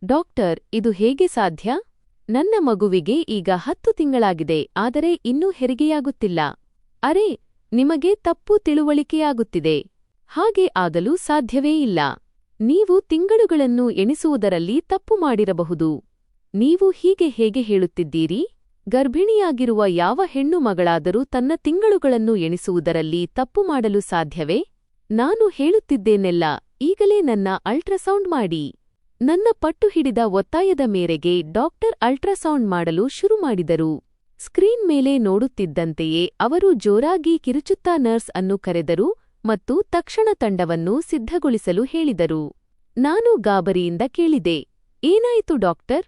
Doctor, ಇದು ಹೇಗೆ ಸಾಧ್ಯ? ನನ್ನ ಮಗುವಿಗೆ ಈಗ 10 ತಿಂಗಳಾಗಿದೆ, ಆದರೆ ಇನ್ನೂ ಹೆರಿಗೆಯಾಗುತ್ತಿಲ್ಲ. ಅರೆ, ನಿಮಗೆ ತಪ್ಪು ತಿಳುವಳಿಕೆಯಾಗುತ್ತಿದೆ. ಹಾಗೆ ಆಗಲು ಸಾಧ್ಯವೇ ಇಲ್ಲ. ನೀವು ತಿಂಗಳುಗಳನ್ನು ಎಣಿಸುವುದರಲ್ಲಿ ತಪ್ಪು ಮಾಡಿರಬಹುದು. ನೀವು ಹೀಗೆ ಹೇಗೆ ಹೇಳುತ್ತಿದ್ದೀರಿ? ಗರ್ಭಿಣಿಯಾಗಿರುವ ಯಾವ ಹೆಣ್ಣು ಮಗಳಾದರೂ ತನ್ನ ತಿಂಗಳುಗಳನ್ನು ಎಣಿಸುವುದರಲ್ಲಿ ತಪ್ಪು ಮಾಡಲು ಸಾಧ್ಯವೇ? ನಾನು ಹೇಳುತ್ತಿದ್ದೇನೆಲ್ಲ, ಈಗಲೇ ನನ್ನ ಅಲ್ಟ್ರಾಸೌಂಡ್ ಮಾಡಿ. ನನ್ನ ಪಟ್ಟು ಹಿಡಿದ ಒತ್ತಾಯದ ಮೇರೆಗೆ ಡಾಕ್ಟರ್ ಅಲ್ಟ್ರಾಸೌಂಡ್ ಮಾಡಲು ಶುರು ಮಾಡಿದರು. ಸ್ಕ್ರೀನ್ ಮೇಲೆ ನೋಡುತ್ತಿದ್ದಂತೆಯೇ ಅವರು ಜೋರಾಗಿ ಕಿರುಚುತ್ತಾ ನರ್ಸ್ ಅನ್ನು ಕರೆದರು ಮತ್ತು ತಕ್ಷಣ ತಂಡವನ್ನು ಸಿದ್ಧಗೊಳಿಸಲು ಹೇಳಿದರು. ನಾನು ಗಾಬರಿಯಿಂದ ಕೇಳಿದೆ, ಏನಾಯಿತು ಡಾಕ್ಟರ್?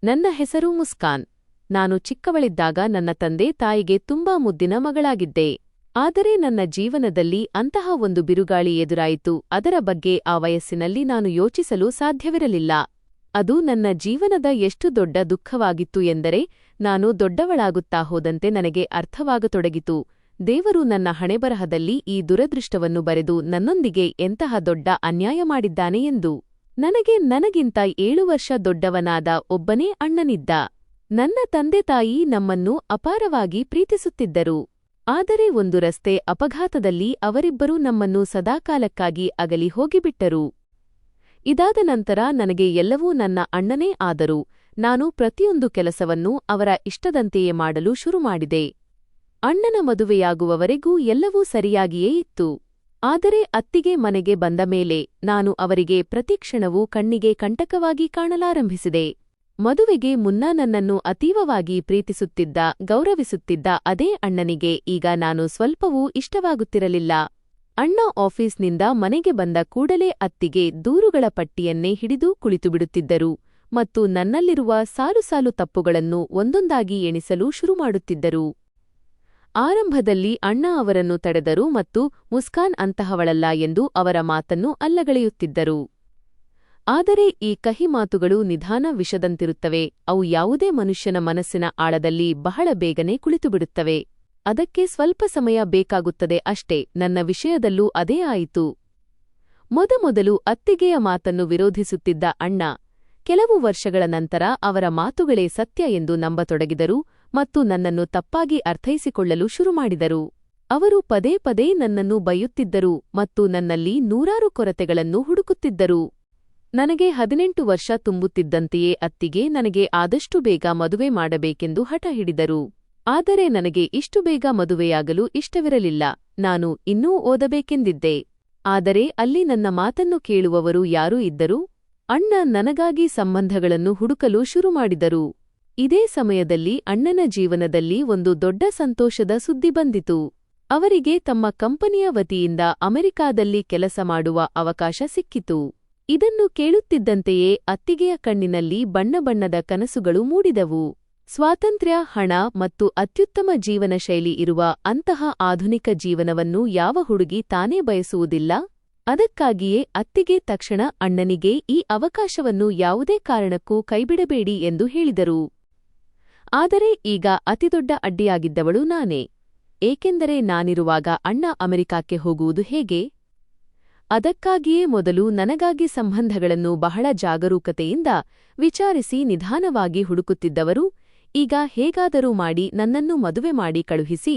ನನ್ನ ಹೆಸರು ಮುಸ್ಕಾನ್. ನಾನು ಚಿಕ್ಕವಳಿದ್ದಾಗ ನನ್ನ ತಂದೆ ತಾಯಿಗೆ ತುಂಬಾ ಮುದ್ದಿನ ಮಗಳಾಗಿದ್ದೆ. ಆದರೆ ನನ್ನ ಜೀವನದಲ್ಲಿ ಅಂತಹ ಒಂದು ಬಿರುಗಾಳಿ ಎದುರಾಯಿತು. ಅದರ ಬಗ್ಗೆ ಆ ವಯಸ್ಸಿನಲ್ಲಿ ನಾನು ಯೋಚಿಸಲು ಸಾಧ್ಯವಿರಲಿಲ್ಲ. ಅದು ನನ್ನ ಜೀವನದ ಎಷ್ಟು ದೊಡ್ಡ ದುಃಖವಾಗಿತ್ತು ಎಂದರೆ, ನಾನು ದೊಡ್ಡವಳಾಗುತ್ತಾ ಹೋದಂತೆ ನನಗೆ ಅರ್ಥವಾಗತೊಡಗಿತು, ದೇವರು ನನ್ನ ಹಣೆಬರಹದಲ್ಲಿ ಈ ದುರದೃಷ್ಟವನ್ನು ಬರೆದು ನನ್ನೊಂದಿಗೆ ಎಂತಹ ದೊಡ್ಡ ಅನ್ಯಾಯ ಮಾಡಿದ್ದಾನೆ ಎಂದು. ನನಗಿಂತ 7 ವರ್ಷ ದೊಡ್ಡವನಾದ ಒಬ್ಬನೇ ಅಣ್ಣನಿದ್ದ. ನನ್ನ ತಂದೆ ತಾಯಿ ನಮ್ಮನ್ನು ಅಪಾರವಾಗಿ ಪ್ರೀತಿಸುತ್ತಿದ್ದರು. ಆದರೆ ಒಂದು ರಸ್ತೆ ಅಪಘಾತದಲ್ಲಿ ಅವರಿಬ್ಬರೂ ನಮ್ಮನ್ನು ಸದಾಕಾಲಕ್ಕಾಗಿ ಅಗಲಿ ಹೋಗಿಬಿಟ್ಟರು. ಇದಾದ ನಂತರ ನನಗೆ ಎಲ್ಲವೂ ನನ್ನ ಅಣ್ಣನೇ ಆದರು. ನಾನು ಪ್ರತಿಯೊಂದು ಕೆಲಸವನ್ನೂ ಅವರ ಇಷ್ಟದಂತೆಯೇ ಮಾಡಲು ಶುರುಮಾಡಿದೆ. ಅಣ್ಣನ ಮದುವೆಯಾಗುವವರೆಗೂ ಎಲ್ಲವೂ ಸರಿಯಾಗಿಯೇ ಇತ್ತು. ಆದರೆ ಅತ್ತಿಗೆ ಮನೆಗೆ ಬಂದ ಮೇಲೆ ನಾನು ಅವರಿಗೆ ಪ್ರತಿಕ್ಷಣವೂ ಕಣ್ಣಿಗೆ ಕಂಟಕವಾಗಿ ಕಾಣಲಾರಂಭಿಸಿದೆ. ಮದುವೆಗೆ ಮುನ್ನ ನನ್ನನ್ನು ಅತೀವವಾಗಿ ಪ್ರೀತಿಸುತ್ತಿದ್ದ, ಗೌರವಿಸುತ್ತಿದ್ದ ಅದೇ ಅಣ್ಣನಿಗೆ ಈಗ ನಾನು ಸ್ವಲ್ಪವೂ ಇಷ್ಟವಾಗುತ್ತಿರಲಿಲ್ಲ. ಅಣ್ಣ ಆಫೀಸ್ನಿಂದ ಮನೆಗೆ ಬಂದ ಕೂಡಲೇ ಅತ್ತಿಗೆ ದೂರುಗಳ ಪಟ್ಟಿಯನ್ನೇ ಹಿಡಿದು ಕುಳಿತುಬಿಡುತ್ತಿದ್ದರು ಮತ್ತು ನನ್ನಲ್ಲಿರುವ ಸಾಲು ಸಾಲು ತಪ್ಪುಗಳನ್ನು ಒಂದೊಂದಾಗಿ ಎಣಿಸಲು ಶುರುಮಾಡುತ್ತಿದ್ದರು. ಆರಂಭದಲ್ಲಿ ಅಣ್ಣ ಅವರನ್ನು ತಡೆದರು ಮತ್ತು ಮುಸ್ಕಾನ್ ಅಂತಹವಳಲ್ಲ ಎಂದು ಅವರ ಮಾತನ್ನು ಅಲ್ಲಗಳೆಯುತ್ತಿದ್ದರು. ಆದರೆ ಈ ಕಹಿ ಮಾತುಗಳು ನಿಧಾನ ವಿಷದಂತಿರುತ್ತವೆ. ಅವು ಯಾವುದೇ ಮನುಷ್ಯನ ಮನಸ್ಸಿನ ಆಳದಲ್ಲಿ ಬಹಳ ಬೇಗನೆ ಕುಳಿತುಬಿಡುತ್ತವೆ. ಅದಕ್ಕೆ ಸ್ವಲ್ಪ ಸಮಯ ಬೇಕಾಗುತ್ತದೆ ಅಷ್ಟೇ. ನನ್ನ ವಿಷಯದಲ್ಲೂ ಅದೇ ಆಯಿತು. ಮೊದಮೊದಲು ಅತ್ತಿಗೆಯ ಮಾತನ್ನು ವಿರೋಧಿಸುತ್ತಿದ್ದ ಅಣ್ಣ ಕೆಲವು ವರ್ಷಗಳ ನಂತರ ಅವರ ಮಾತುಗಳೇ ಸತ್ಯ ಎಂದು ನಂಬತೊಡಗಿದರು ಮತ್ತು ನನ್ನನ್ನು ತಪ್ಪಾಗಿ ಅರ್ಥೈಸಿಕೊಳ್ಳಲು ಶುರುಮಾಡಿದರು. ಅವರು ಪದೇ ಪದೇ ನನ್ನನ್ನು ಬೈಯುತ್ತಿದ್ದರು ಮತ್ತು ನನ್ನಲ್ಲಿ ನೂರಾರು ಕೊರತೆಗಳನ್ನು ಹುಡುಕುತ್ತಿದ್ದರು. ನನಗೆ 18 ವರ್ಷ ತುಂಬುತ್ತಿದ್ದಂತೆಯೇ ಅತ್ತಿಗೆ ನನಗೆ ಆದಷ್ಟು ಬೇಗ ಮದುವೆ ಮಾಡಬೇಕೆಂದು ಹಠ ಹಿಡಿದರು. ಆದರೆ ನನಗೆ ಇಷ್ಟು ಬೇಗ ಮದುವೆಯಾಗಲು ಇಷ್ಟವಿರಲಿಲ್ಲ. ನಾನು ಇನ್ನೂ ಓದಬೇಕೆಂದಿದ್ದೆ. ಆದರೆ ಅಲ್ಲಿ ನನ್ನ ಮಾತನ್ನು ಕೇಳುವವರು ಯಾರೂ ಇದ್ದರು? ಅಣ್ಣ ನನಗಾಗಿ ಸಂಬಂಧಗಳನ್ನು ಹುಡುಕಲು ಶುರುಮಾಡಿದರು. ಇದೇ ಸಮಯದಲ್ಲಿ ಅಣ್ಣನ ಜೀವನದಲ್ಲಿ ಒಂದು ದೊಡ್ಡ ಸಂತೋಷದ ಸುದ್ದಿ ಬಂದಿತು. ಅವರಿಗೆ ತಮ್ಮ ಕಂಪನಿಯ ವತಿಯಿಂದ ಅಮೆರಿಕಾದಲ್ಲಿ ಕೆಲಸ ಮಾಡುವ ಅವಕಾಶ ಸಿಕ್ಕಿತು. ಇದನ್ನು ಕೇಳುತ್ತಿದ್ದಂತೆಯೇ ಅತ್ತಿಗೆಯ ಕಣ್ಣಿನಲ್ಲಿ ಬಣ್ಣ ಬಣ್ಣದ ಕನಸುಗಳು ಮೂಡಿದವು. ಸ್ವಾತಂತ್ರ್ಯ, ಹಣ ಮತ್ತು ಅತ್ಯುತ್ತಮ ಜೀವನ ಶೈಲಿ ಇರುವ ಅಂತಹ ಆಧುನಿಕ ಜೀವನವನ್ನು ಯಾವ ಹುಡುಗಿ ತಾನೇ ಬಯಸುವುದಿಲ್ಲ? ಅದಕ್ಕಾಗಿಯೇ ಅತ್ತಿಗೆ ತಕ್ಷಣ ಅಣ್ಣನಿಗೆ ಈ ಅವಕಾಶವನ್ನು ಯಾವುದೇ ಕಾರಣಕ್ಕೂ ಕೈಬಿಡಬೇಡಿ ಎಂದು ಹೇಳಿದರು. ಆದರೆ ಈಗ ಅತಿದೊಡ್ಡ ಅಡ್ಡಿಯಾಗಿದ್ದವಳು ನಾನೇ. ಏಕೆಂದರೆ ನಾನಿರುವಾಗ ಅಣ್ಣ ಅಮೆರಿಕಕ್ಕೆ ಹೋಗುವುದು ಹೇಗೆ? ಅದಕ್ಕಾಗಿಯೇ ಮೊದಲು ನನಗಾಗಿ ಸಂಬಂಧಗಳನ್ನು ಬಹಳ ಜಾಗರೂಕತೆಯಿಂದ ವಿಚಾರಿಸಿ ನಿಧಾನವಾಗಿ ಹುಡುಕುತ್ತಿದ್ದವರು ಈಗ ಹೇಗಾದರೂ ಮಾಡಿ ನನ್ನನ್ನು ಮದುವೆ ಮಾಡಿ ಕಳುಹಿಸಿ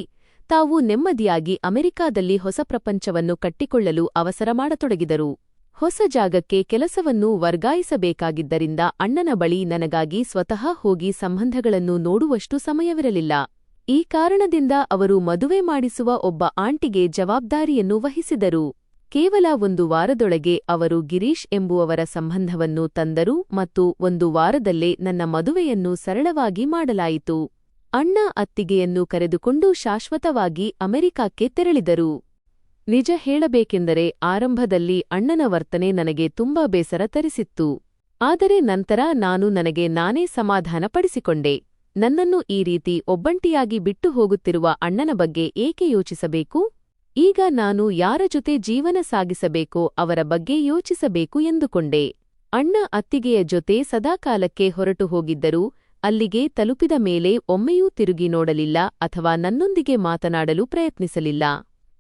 ತಾವು ನೆಮ್ಮದಿಯಾಗಿ ಅಮೆರಿಕಾದಲ್ಲಿ ಹೊಸ ಪ್ರಪಂಚವನ್ನು ಕಟ್ಟಿಕೊಳ್ಳಲು ಅವಸರ ಮಾಡತೊಡಗಿದರು. ಹೊಸ ಜಾಗಕ್ಕೆ ಕೆಲಸವನ್ನು ವರ್ಗಾಯಿಸಬೇಕಾಗಿದ್ದರಿಂದ ಅಣ್ಣನ ಬಳಿ ನನಗಾಗಿ ಸ್ವತಃ ಹೋಗಿ ಸಂಬಂಧಗಳನ್ನು ನೋಡುವಷ್ಟು ಸಮಯವಿರಲಿಲ್ಲ. ಈ ಕಾರಣದಿಂದ ಅವರು ಮದುವೆ ಮಾಡಿಸುವ ಒಬ್ಬ ಆಂಟಿಗೆ ಜವಾಬ್ದಾರಿಯನ್ನು ವಹಿಸಿದರು. ಕೇವಲ 1 ವಾರದೊಳಗೆ ಅವರು ಗಿರೀಶ್ ಎಂಬುವವರ ಸಂಬಂಧವನ್ನು ತಂದರು ಮತ್ತು 1 ವಾರದಲ್ಲೇ ನನ್ನ ಮದುವೆಯನ್ನು ಸರಳವಾಗಿ ಮಾಡಲಾಯಿತು. ಅಣ್ಣ ಅತ್ತಿಗೆಯನ್ನು ಕರೆದುಕೊಂಡು ಶಾಶ್ವತವಾಗಿ ಅಮೆರಿಕಕ್ಕೆ ತೆರಳಿದರು. ನಿಜ ಹೇಳಬೇಕೆಂದರೆ ಆರಂಭದಲ್ಲಿ ಅಣ್ಣನ ವರ್ತನೆ ನನಗೆ ತುಂಬಾ ಬೇಸರ ತರಿಸಿತ್ತು. ಆದರೆ ನಂತರ ನಾನು ನನಗೆ ನಾನೇ ಸಮಾಧಾನಪಡಿಸಿಕೊಂಡೆ. ನನ್ನನ್ನು ಈ ರೀತಿ ಒಬ್ಬಂಟಿಯಾಗಿ ಬಿಟ್ಟು ಹೋಗುತ್ತಿರುವ ಅಣ್ಣನ ಬಗ್ಗೆ ಏಕೆ ಯೋಚಿಸಬೇಕು? ಈಗ ನಾನು ಯಾರ ಜೊತೆ ಜೀವನ ಸಾಗಿಸಬೇಕೋ ಅವರ ಬಗ್ಗೆ ಯೋಚಿಸಬೇಕು ಎಂದುಕೊಂಡೆ. ಅಣ್ಣ ಅತ್ತಿಗೆಯ ಜೊತೆ ಸದಾಕಾಲಕ್ಕೆ ಹೊರಟು ಹೋಗಿದ್ದರೂ ಅಲ್ಲಿಗೆ ತಲುಪಿದ ಮೇಲೆ ಒಮ್ಮೆಯೂ ತಿರುಗಿ ನೋಡಲಿಲ್ಲ ಅಥವಾ ನನ್ನೊಂದಿಗೆ ಮಾತನಾಡಲು ಪ್ರಯತ್ನಿಸಲಿಲ್ಲ.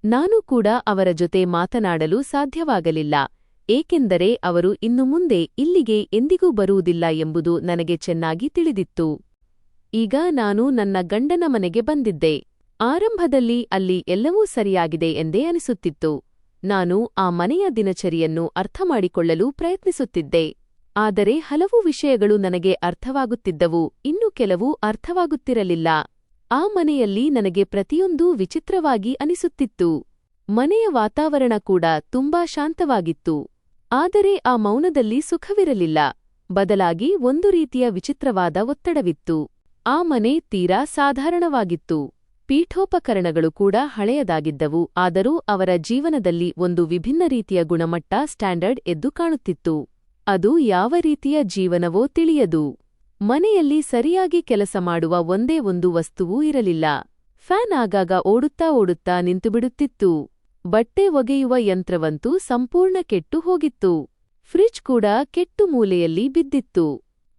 ನಾನು ಕೂಡ ಅವರ ಜೊತೆ ಮಾತನಾಡಲು ಸಾಧ್ಯವಾಗಲಿಲ್ಲ. ಏಕೆಂದರೆ ಅವರು ಇನ್ನು ಮುಂದೆ ಇಲ್ಲಿಗೆ ಎಂದಿಗೂ ಬರುವುದಿಲ್ಲ ಎಂಬುದು ನನಗೆ ಚೆನ್ನಾಗಿ ತಿಳಿದಿತ್ತು. ಈಗ ನಾನು ನನ್ನ ಗಂಡನ ಮನೆಗೆ ಬಂದಿದ್ದೆ. ಆರಂಭದಲ್ಲಿ ಅಲ್ಲಿ ಎಲ್ಲವೂ ಸರಿಯಾಗಿದೆ ಎಂದೇ ಅನಿಸುತ್ತಿತ್ತು. ನಾನು ಆ ಮನೆಯ ದಿನಚರಿಯನ್ನು ಅರ್ಥಮಾಡಿಕೊಳ್ಳಲು ಪ್ರಯತ್ನಿಸುತ್ತಿದ್ದೆ. ಆದರೆ ಹಲವು ವಿಷಯಗಳು ನನಗೆ ಅರ್ಥವಾಗುತ್ತಿದ್ದವು, ಇನ್ನು ಕೆಲವು ಅರ್ಥವಾಗುತ್ತಿರಲಿಲ್ಲ. ಆ ಮನೆಯಲ್ಲಿ ನನಗೆ ಪ್ರತಿಯೊಂದೂ ವಿಚಿತ್ರವಾಗಿ ಅನಿಸುತ್ತಿತ್ತು. ಮನೆಯ ವಾತಾವರಣ ಕೂಡ ತುಂಬಾ ಶಾಂತವಾಗಿತ್ತು. ಆದರೆ ಆ ಮೌನದಲ್ಲಿ ಸುಖವಿರಲಿಲ್ಲ, ಬದಲಾಗಿ ಒಂದು ರೀತಿಯ ವಿಚಿತ್ರವಾದ ಒತ್ತಡವಿತ್ತು. ಆ ಮನೆ ತೀರಾ ಸಾಧಾರಣವಾಗಿತ್ತು. ಪೀಠೋಪಕರಣಗಳು ಕೂಡ ಹಳೆಯದಾಗಿದ್ದವು, ಆದರೂ ಅವರ ಜೀವನದಲ್ಲಿ ಒಂದು ವಿಭಿನ್ನ ರೀತಿಯ ಗುಣಮಟ್ಟ ಸ್ಟ್ಯಾಂಡರ್ಡ್ ಎದ್ದು ಕಾಣುತ್ತಿತ್ತು. ಅದು ಯಾವ ರೀತಿಯ ಜೀವನವೋ ತಿಳಿಯದು. ಮನೆಯಲ್ಲಿ ಸರಿಯಾಗಿ ಕೆಲಸ ಮಾಡುವ ಒಂದೇ ಒಂದು ವಸ್ತುವೂ ಇರಲಿಲ್ಲ. ಫ್ಯಾನ್ ಆಗಾಗ ಓಡುತ್ತಾ ಓಡುತ್ತಾ ನಿಂತುಬಿಡುತ್ತಿತ್ತು. ಬಟ್ಟೆ ಒಗೆಯುವ ಯಂತ್ರವಂತೂ ಸಂಪೂರ್ಣ ಕೆಟ್ಟು ಹೋಗಿತ್ತು. ಫ್ರಿಜ್ ಕೂಡ ಕೆಟ್ಟು ಮೂಲೆಯಲ್ಲಿ ಬಿದ್ದಿತ್ತು.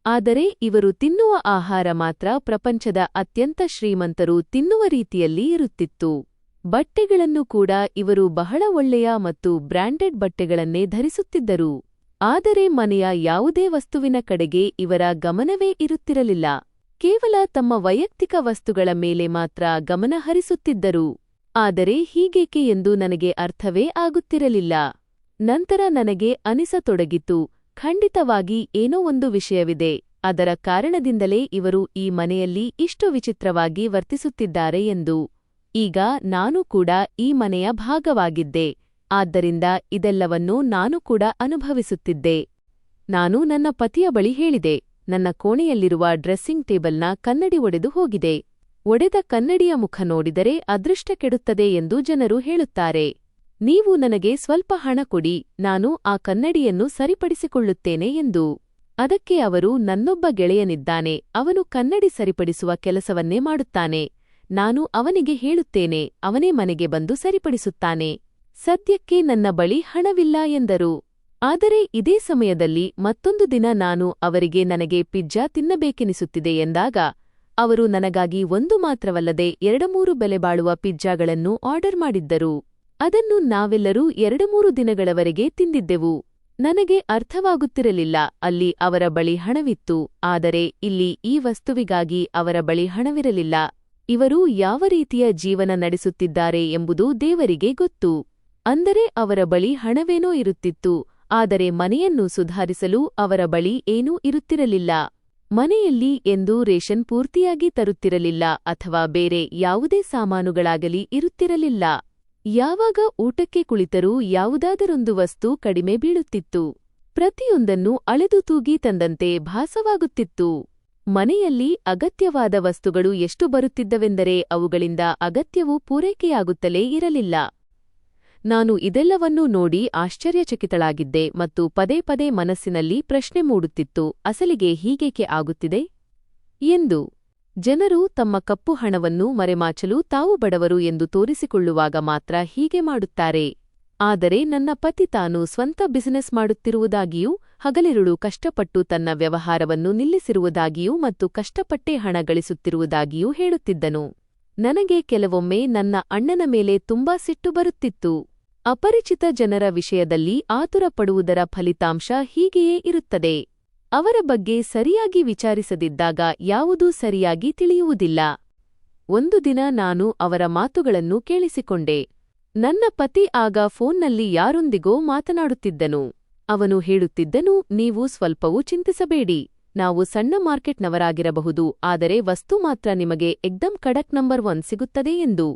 ಆದರೆ ಇವರು ತಿನ್ನುವ ಆಹಾರ ಮಾತ್ರ ಪ್ರಪಂಚದ ಅತ್ಯಂತ ಶ್ರೀಮಂತರು ತಿನ್ನುವ ರೀತಿಯಲ್ಲಿ ಇರುತ್ತಿತ್ತು. ಬಟ್ಟೆಗಳನ್ನು ಕೂಡ ಇವರು ಬಹಳ ಒಳ್ಳೆಯ ಮತ್ತು ಬ್ರ್ಯಾಂಡೆಡ್ ಬಟ್ಟೆಗಳನ್ನೇ ಧರಿಸುತ್ತಿದ್ದರು. ಆದರೆ ಮನೆಯ ಯಾವುದೇ ವಸ್ತುವಿನ ಕಡೆಗೆ ಇವರ ಗಮನವೇ ಇರುತ್ತಿರಲಿಲ್ಲ. ಕೇವಲ ತಮ್ಮ ವೈಯಕ್ತಿಕ ವಸ್ತುಗಳ ಮೇಲೆ ಮಾತ್ರ ಗಮನ ಹರಿಸುತ್ತಿದ್ದರು. ಆದರೆ ಹೀಗೇಕೆ ಎಂದು ನನಗೆ ಅರ್ಥವೇ ಆಗುತ್ತಿರಲಿಲ್ಲ. ನಂತರ ನನಗೆ ಅನಿಸತೊಡಗಿತು, ಖಂಡಿತವಾಗಿ ಏನೋ ಒಂದು ವಿಷಯವಿದೆ. ಅದರ ಕಾರಣದಿಂದಲೇ ಇವರು ಈ ಮನೆಯಲ್ಲಿ ಇಷ್ಟು ವಿಚಿತ್ರವಾಗಿ ವರ್ತಿಸುತ್ತಿದ್ದಾರೆ ಎಂದು. ಈಗ ನಾನು ಕೂಡ ಈ ಮನೆಯ ಭಾಗವಾಗಿದ್ದೆ. ಆದ್ದರಿಂದ ಇದೆಲ್ಲವನ್ನೂ ನಾನು ಕೂಡ ಅನುಭವಿಸುತ್ತಿದ್ದೆ. ನಾನು ನನ್ನ ಪತಿಯ ಬಳಿ ಹೇಳಿದೆ, ನನ್ನ ಕೋಣೆಯಲ್ಲಿರುವ ಡ್ರೆಸ್ಸಿಂಗ್ ಟೇಬಲ್ನ ಕನ್ನಡಿ ಒಡೆದು ಹೋಗಿದೆ. ಒಡೆದ ಕನ್ನಡಿಯ ಮುಖ ನೋಡಿದರೆ ಅದೃಷ್ಟ ಕೆಡುತ್ತದೆ ಎಂದು ಜನರು ಹೇಳುತ್ತಾರೆ. ನೀವು ನನಗೆ ಸ್ವಲ್ಪ ಹಣ ಕೊಡಿ, ನಾನು ಆ ಕನ್ನಡಿಯನ್ನು ಸರಿಪಡಿಸಿಕೊಳ್ಳುತ್ತೇನೆ ಎಂದು. ಅದಕ್ಕೆ ಅವರು, ನನ್ನೊಬ್ಬ ಗೆಳೆಯನಿದ್ದಾನೆ, ಅವನು ಕನ್ನಡಿ ಸರಿಪಡಿಸುವ ಕೆಲಸವನ್ನೇ ಮಾಡುತ್ತಾನೆ. ನಾನು ಅವನಿಗೆ ಹೇಳುತ್ತೇನೆ, ಅವನೇ ಮನೆಗೆ ಬಂದು ಸರಿಪಡಿಸುತ್ತಾನೆ. ಸದ್ಯಕ್ಕೆ ನನ್ನ ಬಳಿ ಹಣವಿಲ್ಲ ಎಂದರು. ಆದರೆ ಇದೇ ಸಮಯದಲ್ಲಿ ಮತ್ತೊಂದು ದಿನ ನಾನು ಅವರಿಗೆ ನನಗೆ ಪಿಜ್ಜಾ ತಿನ್ನಬೇಕೆನಿಸುತ್ತಿದೆ ಎಂದಾಗ ಅವರು ನನಗಾಗಿ ಒಂದು ಮಾತ್ರವಲ್ಲದೆ 2-3 ಬೆಲೆಬಾಳುವ ಪಿಜ್ಜಾಗಳನ್ನು ಆರ್ಡರ್ ಮಾಡಿದ್ದರು. ಅದನ್ನು ನಾವೆಲ್ಲರೂ 2-3 ದಿನಗಳವರೆಗೆ ತಿಂದಿದ್ದೆವು. ನನಗೆ ಅರ್ಥವಾಗುತ್ತಿರಲಿಲ್ಲ, ಅಲ್ಲಿ ಅವರ ಬಳಿ ಹಣವಿತ್ತು, ಆದರೆ ಇಲ್ಲಿ ಈ ವಸ್ತುವಿಗಾಗಿ ಅವರ ಬಳಿ ಹಣವಿರಲಿಲ್ಲ. ಇವರು ಯಾವ ರೀತಿಯ ಜೀವನ ನಡೆಸುತ್ತಿದ್ದಾರೆ ಎಂಬುದು ದೇವರಿಗೆ ಗೊತ್ತು. ಅಂದರೆ ಅವರ ಬಳಿ ಹಣವೇನೋ ಇರುತ್ತಿತ್ತು, ಆದರೆ ಮನೆಯನ್ನು ಸುಧಾರಿಸಲು ಅವರ ಬಳಿ ಏನೂ ಇರುತ್ತಿರಲಿಲ್ಲ. ಮನೆಯಲ್ಲಿ ಎಂದೂ ರೇಷನ್ ಪೂರ್ತಿಯಾಗಿ ತರುತ್ತಿರಲಿಲ್ಲ ಅಥವಾ ಬೇರೆ ಯಾವುದೇ ಸಾಮಾನುಗಳಾಗಲಿ ಇರುತ್ತಿರಲಿಲ್ಲ. ಯಾವಾಗ ಊಟಕ್ಕೆ ಕುಳಿತರೂ ಯಾವುದಾದರೊಂದು ವಸ್ತು ಕಡಿಮೆ ಬೀಳುತ್ತಿತ್ತು. ಪ್ರತಿಯೊಂದನ್ನು ಅಳೆದು ತೂಗಿ ತಂದಂತೆ ಭಾಸವಾಗುತ್ತಿತ್ತು. ಮನೆಯಲ್ಲಿ ಅಗತ್ಯವಾದ ವಸ್ತುಗಳು ಎಷ್ಟು ಬರುತ್ತಿದ್ದವೆಂದರೆ ಅವುಗಳಿಂದ ಅಗತ್ಯವು ಪೂರೈಕೆಯಾಗುತ್ತಲೇ ಇರಲಿಲ್ಲ. ನಾನು ಇದೆಲ್ಲವನ್ನೂ ನೋಡಿ ಆಶ್ಚರ್ಯಚಕಿತಳಾಗಿದ್ದೆ ಮತ್ತು ಪದೇ ಪದೇ ಮನಸ್ಸಿನಲ್ಲಿ ಪ್ರಶ್ನೆ ಮೂಡುತ್ತಿತ್ತು, ಅಸಲಿಗೆ ಹೀಗೇಕೆ ಆಗುತ್ತಿದೆ ಎಂದು. ಜನರು ತಮ್ಮ ಕಪ್ಪು ಹಣವನ್ನು ಮರೆಮಾಚಲು ತಾವು ಬಡವರು ಎಂದು ತೋರಿಸಿಕೊಳ್ಳುವಾಗ ಮಾತ್ರ ಹೀಗೆ ಮಾಡುತ್ತಾರೆ. ಆದರೆ ನನ್ನ ಪತಿ ತಾನು ಸ್ವಂತ ಬಿಸಿನೆಸ್ ಮಾಡುತ್ತಿರುವುದಾಗಿಯೂ, ಹಗಲಿರುಳು ಕಷ್ಟಪಟ್ಟು ತನ್ನ ವ್ಯವಹಾರವನ್ನು ನಿಲ್ಲಿಸಿರುವುದಾಗಿಯೂ ಮತ್ತು ಕಷ್ಟಪಟ್ಟೇ ಹಣ ಗಳಿಸುತ್ತಿರುವುದಾಗಿಯೂ ಹೇಳುತ್ತಿದ್ದನು. ನನಗೆ ಕೆಲವೊಮ್ಮೆ ನನ್ನ ಅಣ್ಣನ ಮೇಲೆ ತುಂಬಾ ಸಿಟ್ಟು ಬರುತ್ತಿತ್ತು. ಅಪರಿಚಿತ ಜನರ ವಿಷಯದಲ್ಲಿ ಆತುರಪಡುವುದರ ಫಲಿತಾಂಶ ಹೀಗೆಯೇ ಇರುತ್ತದೆ. ಅವರ ಬಗ್ಗೆ ಸರಿಯಾಗಿ ವಿಚಾರಿಸದಿದ್ದಾಗ ಯಾವುದೂ ಸರಿಯಾಗಿ ತಿಳಿಯುವುದಿಲ್ಲ. ಒಂದು ದಿನ ನಾನು ಅವರ ಮಾತುಗಳನ್ನು ಕೇಳಿಸಿಕೊಂಡೆ. ನನ್ನ ಪತಿ ಆಗ ಫೋನ್ನಲ್ಲಿ ಯಾರೊಂದಿಗೋ ಮಾತನಾಡುತ್ತಿದ್ದನು. ಅವನು ಹೇಳುತ್ತಿದ್ದನು, ನೀವು ಸ್ವಲ್ಪವೂ ಚಿಂತಿಸಬೇಡಿ, ನಾವು ಸಣ್ಣ ಮಾರ್ಕೆಟ್ನವರಾಗಿರಬಹುದು, ಆದರೆ ವಸ್ತು ಮಾತ್ರ ನಿಮಗೆ ಎಕ್ದಂ ಕಡಕ್ ನಂಬರ್ 1 ಸಿಗುತ್ತದೆ ಎಂದು.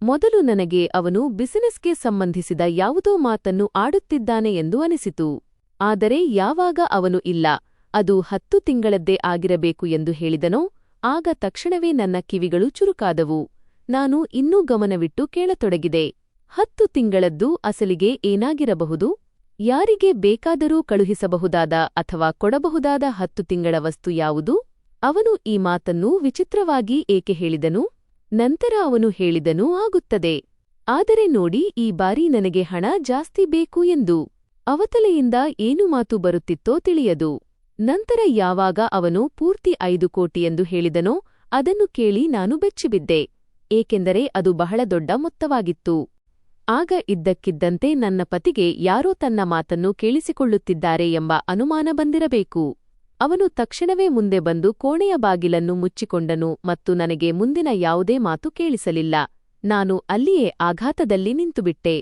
ಮೊದಲು ನನಗೆ ಅವನು ಬಿಸಿನೆಸ್ಗೆ ಸಂಬಂಧಿಸಿದ ಯಾವುದೋ ಮಾತನ್ನು ಆಡುತ್ತಿದ್ದಾನೆ ಎಂದು ಅನಿಸಿತು. ಆದರೆ ಯಾವಾಗ ಅವನು ಇಲ್ಲ, ಅದು 10 ತಿಂಗಳದ್ದೇ ಆಗಿರಬೇಕು ಎಂದು ಹೇಳಿದನೋ, ಆಗ ತಕ್ಷಣವೇ ನನ್ನ ಕಿವಿಗಳು ಚುರುಕಾದವು. ನಾನು ಇನ್ನೂ ಗಮನವಿಟ್ಟು ಕೇಳತೊಡಗಿದೆ. 10 ತಿಂಗಳದ್ದು ಅಸಲಿಗೆ ಏನಾಗಿರಬಹುದು? ಯಾರಿಗೆ ಬೇಕಾದರೂ ಕಳುಹಿಸಬಹುದಾದ ಅಥವಾ ಕೊಡಬಹುದಾದ 10 ತಿಂಗಳ ವಸ್ತು ಯಾವುದು? ಅವನು ಈ ಮಾತನ್ನು ವಿಚಿತ್ರವಾಗಿ ಏಕೆ ಹೇಳಿದನು? ನಂತರ ಅವನು ಹೇಳಿದನೂ ಆಗುತ್ತದೆ. ಆದರೆ ನೋಡಿ, ಈ ಬಾರಿ ನನಗೆ ಹಣ ಜಾಸ್ತಿ ಬೇಕು ಎಂದು. ಅವತಲೆಯಿಂದ ಏನು ಮಾತು ಬರುತ್ತಿತ್ತೋ ತಿಳಿಯದು. ನಂತರ ಯಾವಾಗ ಅವನು ಪೂರ್ತಿ 5 ಕೋಟಿ ಎಂದು ಹೇಳಿದನೋ, ಅದನ್ನು ಕೇಳಿ ನಾನು ಬೆಚ್ಚಿಬಿದ್ದೆ. ಏಕೆಂದರೆ ಅದು ಬಹಳ ದೊಡ್ಡ ಮೊತ್ತವಾಗಿತ್ತು. ಆಗ ಇದ್ದಕ್ಕಿದ್ದಂತೆ ನನ್ನ ಪತಿಗೆ ಯಾರೋ ತನ್ನ ಮಾತನ್ನು ಕೇಳಿಸಿಕೊಳ್ಳುತ್ತಿದ್ದಾರೆ ಎಂಬ ಅನುಮಾನ ಬಂದಿರಬೇಕು. ಅವನು ತಕ್ಷಣವೇ ಮುಂದೆ ಬಂದು ಕೋಣೆಯ ಬಾಗಿಲನ್ನು ಮುಚ್ಚಿಕೊಂಡನು ಮತ್ತು ನನಗೆ ಮುಂದಿನ ಯಾವುದೇ ಮಾತು ಕೇಳಿಸಲಿಲ್ಲ. ನಾನು ಅಲ್ಲಿಯೇ ಆಘಾತದಲ್ಲಿ ನಿಂತುಬಿಟ್ಟೆ.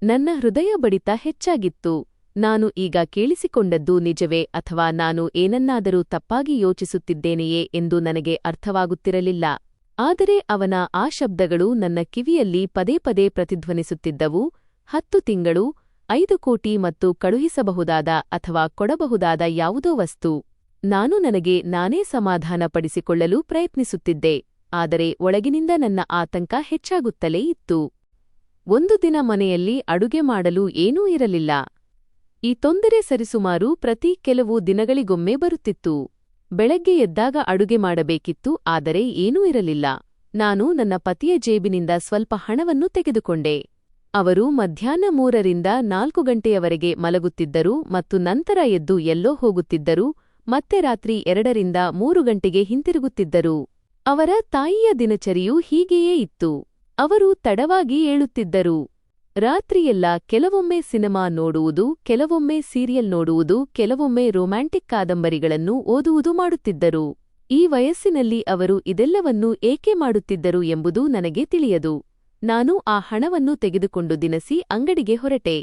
ನನ್ನ ಹೃದಯ ಬಡಿತ ಹೆಚ್ಚಾಗಿತ್ತು. ನಾನು ಈಗ ಕೇಳಿಸಿಕೊಂಡದ್ದು ನಿಜವೇ ಅಥವಾ ನಾನು ಏನನ್ನಾದರೂ ತಪ್ಪಾಗಿ ಯೋಚಿಸುತ್ತಿದ್ದೇನೆಯೇ ಎಂದು ನನಗೆ ಅರ್ಥವಾಗುತ್ತಿರಲಿಲ್ಲ. ಆದರೆ ಅವನ ಆ ಶಬ್ದಗಳು ನನ್ನ ಕಿವಿಯಲ್ಲಿ ಪದೇ ಪದೇ ಪ್ರತಿಧ್ವನಿಸುತ್ತಿದ್ದವು. 10 ತಿಂಗಳು, 5 ಕೋಟಿ ಮತ್ತು ಕಳುಹಿಸಬಹುದಾದ ಅಥವಾ ಕೊಡಬಹುದಾದ ಯಾವುದೋ ವಸ್ತು. ನಾನು ನನಗೆ ನಾನೇ ಸಮಾಧಾನಪಡಿಸಿಕೊಳ್ಳಲು ಪ್ರಯತ್ನಿಸುತ್ತಿದ್ದೆ, ಆದರೆ ಒಳಗಿನಿಂದ ನನ್ನ ಆತಂಕ ಹೆಚ್ಚಾಗುತ್ತಲೇ ಇತ್ತು. ಒಂದು ದಿನ ಮನೆಯಲ್ಲಿ ಅಡುಗೆ ಮಾಡಲು ಏನೂ ಇರಲಿಲ್ಲ. ಈ ತೊಂದರೆ ಸರಿಸುಮಾರು ಪ್ರತಿ ಕೆಲವು ದಿನಗಳಿಗೊಮ್ಮೆ ಬರುತ್ತಿತ್ತು. ಬೆಳಗ್ಗೆ ಎದ್ದಾಗ ಅಡುಗೆ ಮಾಡಬೇಕಿತ್ತು, ಆದರೆ ಏನೂ ಇರಲಿಲ್ಲ. ನಾನು ನನ್ನ ಪತಿಯ ಜೇಬಿನಿಂದ ಸ್ವಲ್ಪ ಹಣವನ್ನು ತೆಗೆದುಕೊಂಡೆ. ಅವರು ಮಧ್ಯಾಹ್ನ 3ರಿಂದ 4 ಗಂಟೆಯವರೆಗೆ ಮಲಗುತ್ತಿದ್ದರು ಮತ್ತು ನಂತರ ಎದ್ದು ಎಲ್ಲೋ ಹೋಗುತ್ತಿದ್ದರು, ಮತ್ತೆ ರಾತ್ರಿ 2ರಿಂದ 3 ಗಂಟೆಗೆ ಹಿಂತಿರುಗುತ್ತಿದ್ದರು. ಅವರ ತಾಯಿಯ ದಿನಚರಿಯೂ ಹೀಗೆಯೇ ಇತ್ತು. ಅವರು ತಡವಾಗಿ ಏಳುತ್ತಿದ್ದರು. ರಾತ್ರಿಯೆಲ್ಲ ಕೆಲವೊಮ್ಮೆ ಸಿನೆಮಾ ನೋಡುವುದು, ಕೆಲವೊಮ್ಮೆ ಸೀರಿಯಲ್ ನೋಡುವುದು, ಕೆಲವೊಮ್ಮೆ ರೊಮ್ಯಾಂಟಿಕ್ ಕಾದಂಬರಿಗಳನ್ನು ಓದುವುದು ಮಾಡುತ್ತಿದ್ದರು. ಈ ವಯಸ್ಸಿನಲ್ಲಿ ಅವರು ಇದೆಲ್ಲವನ್ನೂ ಏಕೆ ಮಾಡುತ್ತಿದ್ದರು ಎಂಬುದು ನನಗೆ ತಿಳಿಯದು. ನಾನು ಆ ಹಣವನ್ನು ತೆಗೆದುಕೊಂಡು ದಿನಸಿ ಅಂಗಡಿಗೆ ಹೊರಟೆ.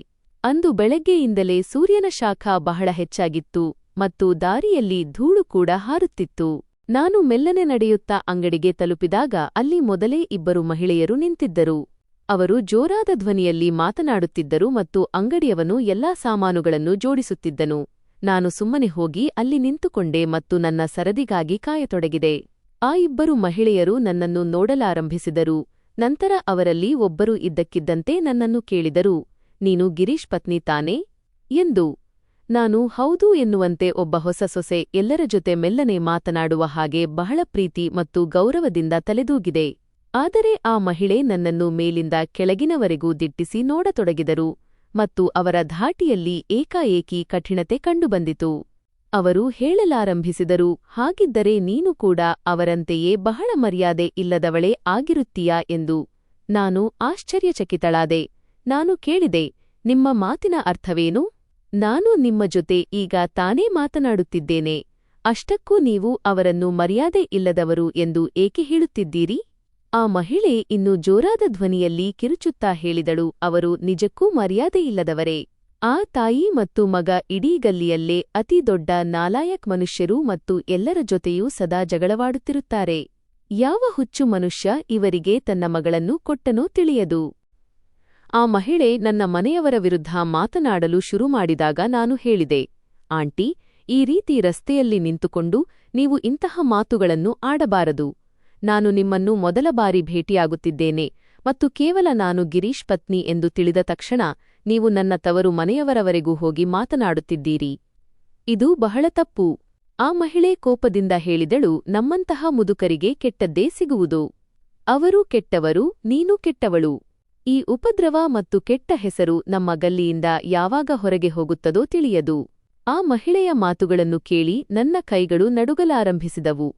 ಅಂದು ಬೆಳಗ್ಗೆಯಿಂದಲೇ ಸೂರ್ಯನ ಶಾಖ ಬಹಳ ಹೆಚ್ಚಾಗಿತ್ತು ಮತ್ತು ದಾರಿಯಲ್ಲಿ ಧೂಳು ಕೂಡ ಹಾರುತ್ತಿತ್ತು. ನಾನು ಮೆಲ್ಲನೆ ನಡೆಯುತ್ತಾ ಅಂಗಡಿಗೆ ತಲುಪಿದಾಗ ಅಲ್ಲಿ ಮೊದಲೇ 2 ಮಹಿಳೆಯರು ನಿಂತಿದ್ದರು. ಅವರು ಜೋರಾದ ಧ್ವನಿಯಲ್ಲಿ ಮಾತನಾಡುತ್ತಿದ್ದರು ಮತ್ತು ಅಂಗಡಿಯವನು ಎಲ್ಲಾ ಸಾಮಾನುಗಳನ್ನು ಜೋಡಿಸುತ್ತಿದ್ದನು. ನಾನು ಸುಮ್ಮನೆ ಹೋಗಿ ಅಲ್ಲಿ ನಿಂತುಕೊಂಡೆ ಮತ್ತು ನನ್ನ ಸರದಿಗಾಗಿ ಕಾಯತೊಡಗಿದೆ. ಆ 2 ಮಹಿಳೆಯರು ನನ್ನನ್ನು ನೋಡಲಾರಂಭಿಸಿದರು. ನಂತರ ಅವರಲ್ಲಿ ಒಬ್ಬರು ಇದ್ದಕ್ಕಿದ್ದಂತೆ ನನ್ನನ್ನು ಕೇಳಿದರು, ನೀನು ಗಿರೀಶ್ ಪತ್ನಿ ತಾನೇ ಎಂದು. ನಾನು ಹೌದು ಎನ್ನುವಂತೆ ಒಬ್ಬ ಹೊಸ ಸೊಸೆ ಎಲ್ಲರ ಜೊತೆ ಮೆಲ್ಲನೆ ಮಾತನಾಡುವ ಹಾಗೆ ಬಹಳ ಪ್ರೀತಿ ಮತ್ತು ಗೌರವದಿಂದ ತಲೆದೂಗಿದೆ. ಆದರೆ ಆ ಮಹಿಳೆ ನನ್ನನ್ನು ಮೇಲಿಂದ ಕೆಳಗಿನವರೆಗೂ ದಿಟ್ಟಿಸಿ ನೋಡತೊಡಗಿದರು ಮತ್ತು ಅವರ ಧಾಟಿಯಲ್ಲಿ ಏಕಾಏಕಿ ಕಠಿಣತೆ ಕಂಡುಬಂದಿತು. ಅವರು ಹೇಳಲಾರಂಭಿಸಿದರು, ಹಾಗಿದ್ದರೆ ನೀನು ಕೂಡ ಅವರಂತೆಯೇ ಬಹಳ ಮರ್ಯಾದೆ ಇಲ್ಲದವಳೇ ಆಗಿರುತ್ತೀಯಾ ಎಂದು. ನಾನು ಆಶ್ಚರ್ಯಚಕಿತಳಾದೆ. ನಾನು ಕೇಳಿದೆ, ನಿಮ್ಮ ಮಾತಿನ ಅರ್ಥವೇನು? ನಾನು ನಿಮ್ಮ ಜೊತೆ ಈಗ ತಾನೇ ಮಾತನಾಡುತ್ತಿದ್ದೇನೆ. ಅಷ್ಟಕ್ಕೂ ನೀವು ಅವರನ್ನು ಮರ್ಯಾದೆ ಇಲ್ಲದವರು ಎಂದು ಏಕೆ ಹೇಳುತ್ತಿದ್ದೀರಿ? ಆ ಮಹಿಳೆ ಇನ್ನೂ ಜೋರಾದ ಧ್ವನಿಯಲ್ಲಿ ಕಿರುಚುತ್ತಾ ಹೇಳಿದಳು, ಅವರು ನಿಜಕ್ಕೂ ಮರ್ಯಾದೆಯಿಲ್ಲದವರೇ. ಆ ತಾಯಿ ಮತ್ತು ಮಗ ಇಡೀ ಗಲ್ಲಿಯಲ್ಲೇ ಅತಿ ದೊಡ್ಡ ನಾಲಾಯಕ್ ಮನುಷ್ಯರು ಮತ್ತು ಎಲ್ಲರ ಜೊತೆಯೂ ಸದಾ ಜಗಳವಾಡುತ್ತಿರುತ್ತಾರೆ. ಯಾವ ಹುಚ್ಚು ಮನುಷ್ಯ ಇವರಿಗೆ ತನ್ನ ಮಗಳನ್ನು ಕೊಟ್ಟನೋ ತಿಳಿಯದು. ಆ ಮಹಿಳೆ ನನ್ನ ಮನೆಯವರ ವಿರುದ್ಧ ಮಾತನಾಡಲು ಶುರು ಮಾಡಿದಾಗ ನಾನು ಹೇಳಿದೆ, ಆಂಟಿ, ಈ ರೀತಿ ರಸ್ತೆಯಲ್ಲಿ ನಿಂತುಕೊಂಡು ನೀವು ಇಂತಹ ಮಾತುಗಳನ್ನು ಆಡಬಾರದು. ನಾನು ನಿಮ್ಮನ್ನು ಮೊದಲ ಬಾರಿ ಭೇಟಿಯಾಗುತ್ತಿದ್ದೇನೆ ಮತ್ತು ಕೇವಲ ನಾನು ಗಿರೀಶ್ ಪತ್ನಿ ಎಂದು ತಿಳಿದ ತಕ್ಷಣ ನೀವು ನನ್ನ ತವರು ಮನೆಯವರವರೆಗೂ ಹೋಗಿ ಮಾತನಾಡುತ್ತಿದ್ದೀರಿ. ಇದು ಬಹಳ ತಪ್ಪು. ಆ ಮಹಿಳೆ ಕೋಪದಿಂದ ಹೇಳಿದಳು, ನಮ್ಮಂತಹ ಮುದುಕರಿಗೆ ಕೆಟ್ಟದ್ದೇ ಸಿಗುವುದು. ಅವರು ಕೆಟ್ಟವರು, ನೀನು ಕೆಟ್ಟವಳು. ಈ ಉಪದ್ರವ ಮತ್ತು ಕೆಟ್ಟ ಹೆಸರು ನಮ್ಮ ಗಲ್ಲಿಯಿಂದ ಯಾವಾಗ ಹೊರಗೆ ಹೋಗುತ್ತದೋ ತಿಳಿಯದು. ಆ ಮಹಿಳೆಯ ಮಾತುಗಳನ್ನು ಕೇಳಿ ನನ್ನ ಕೈಗಳು ನಡುಗಲಾರಂಭಿಸಿದವು.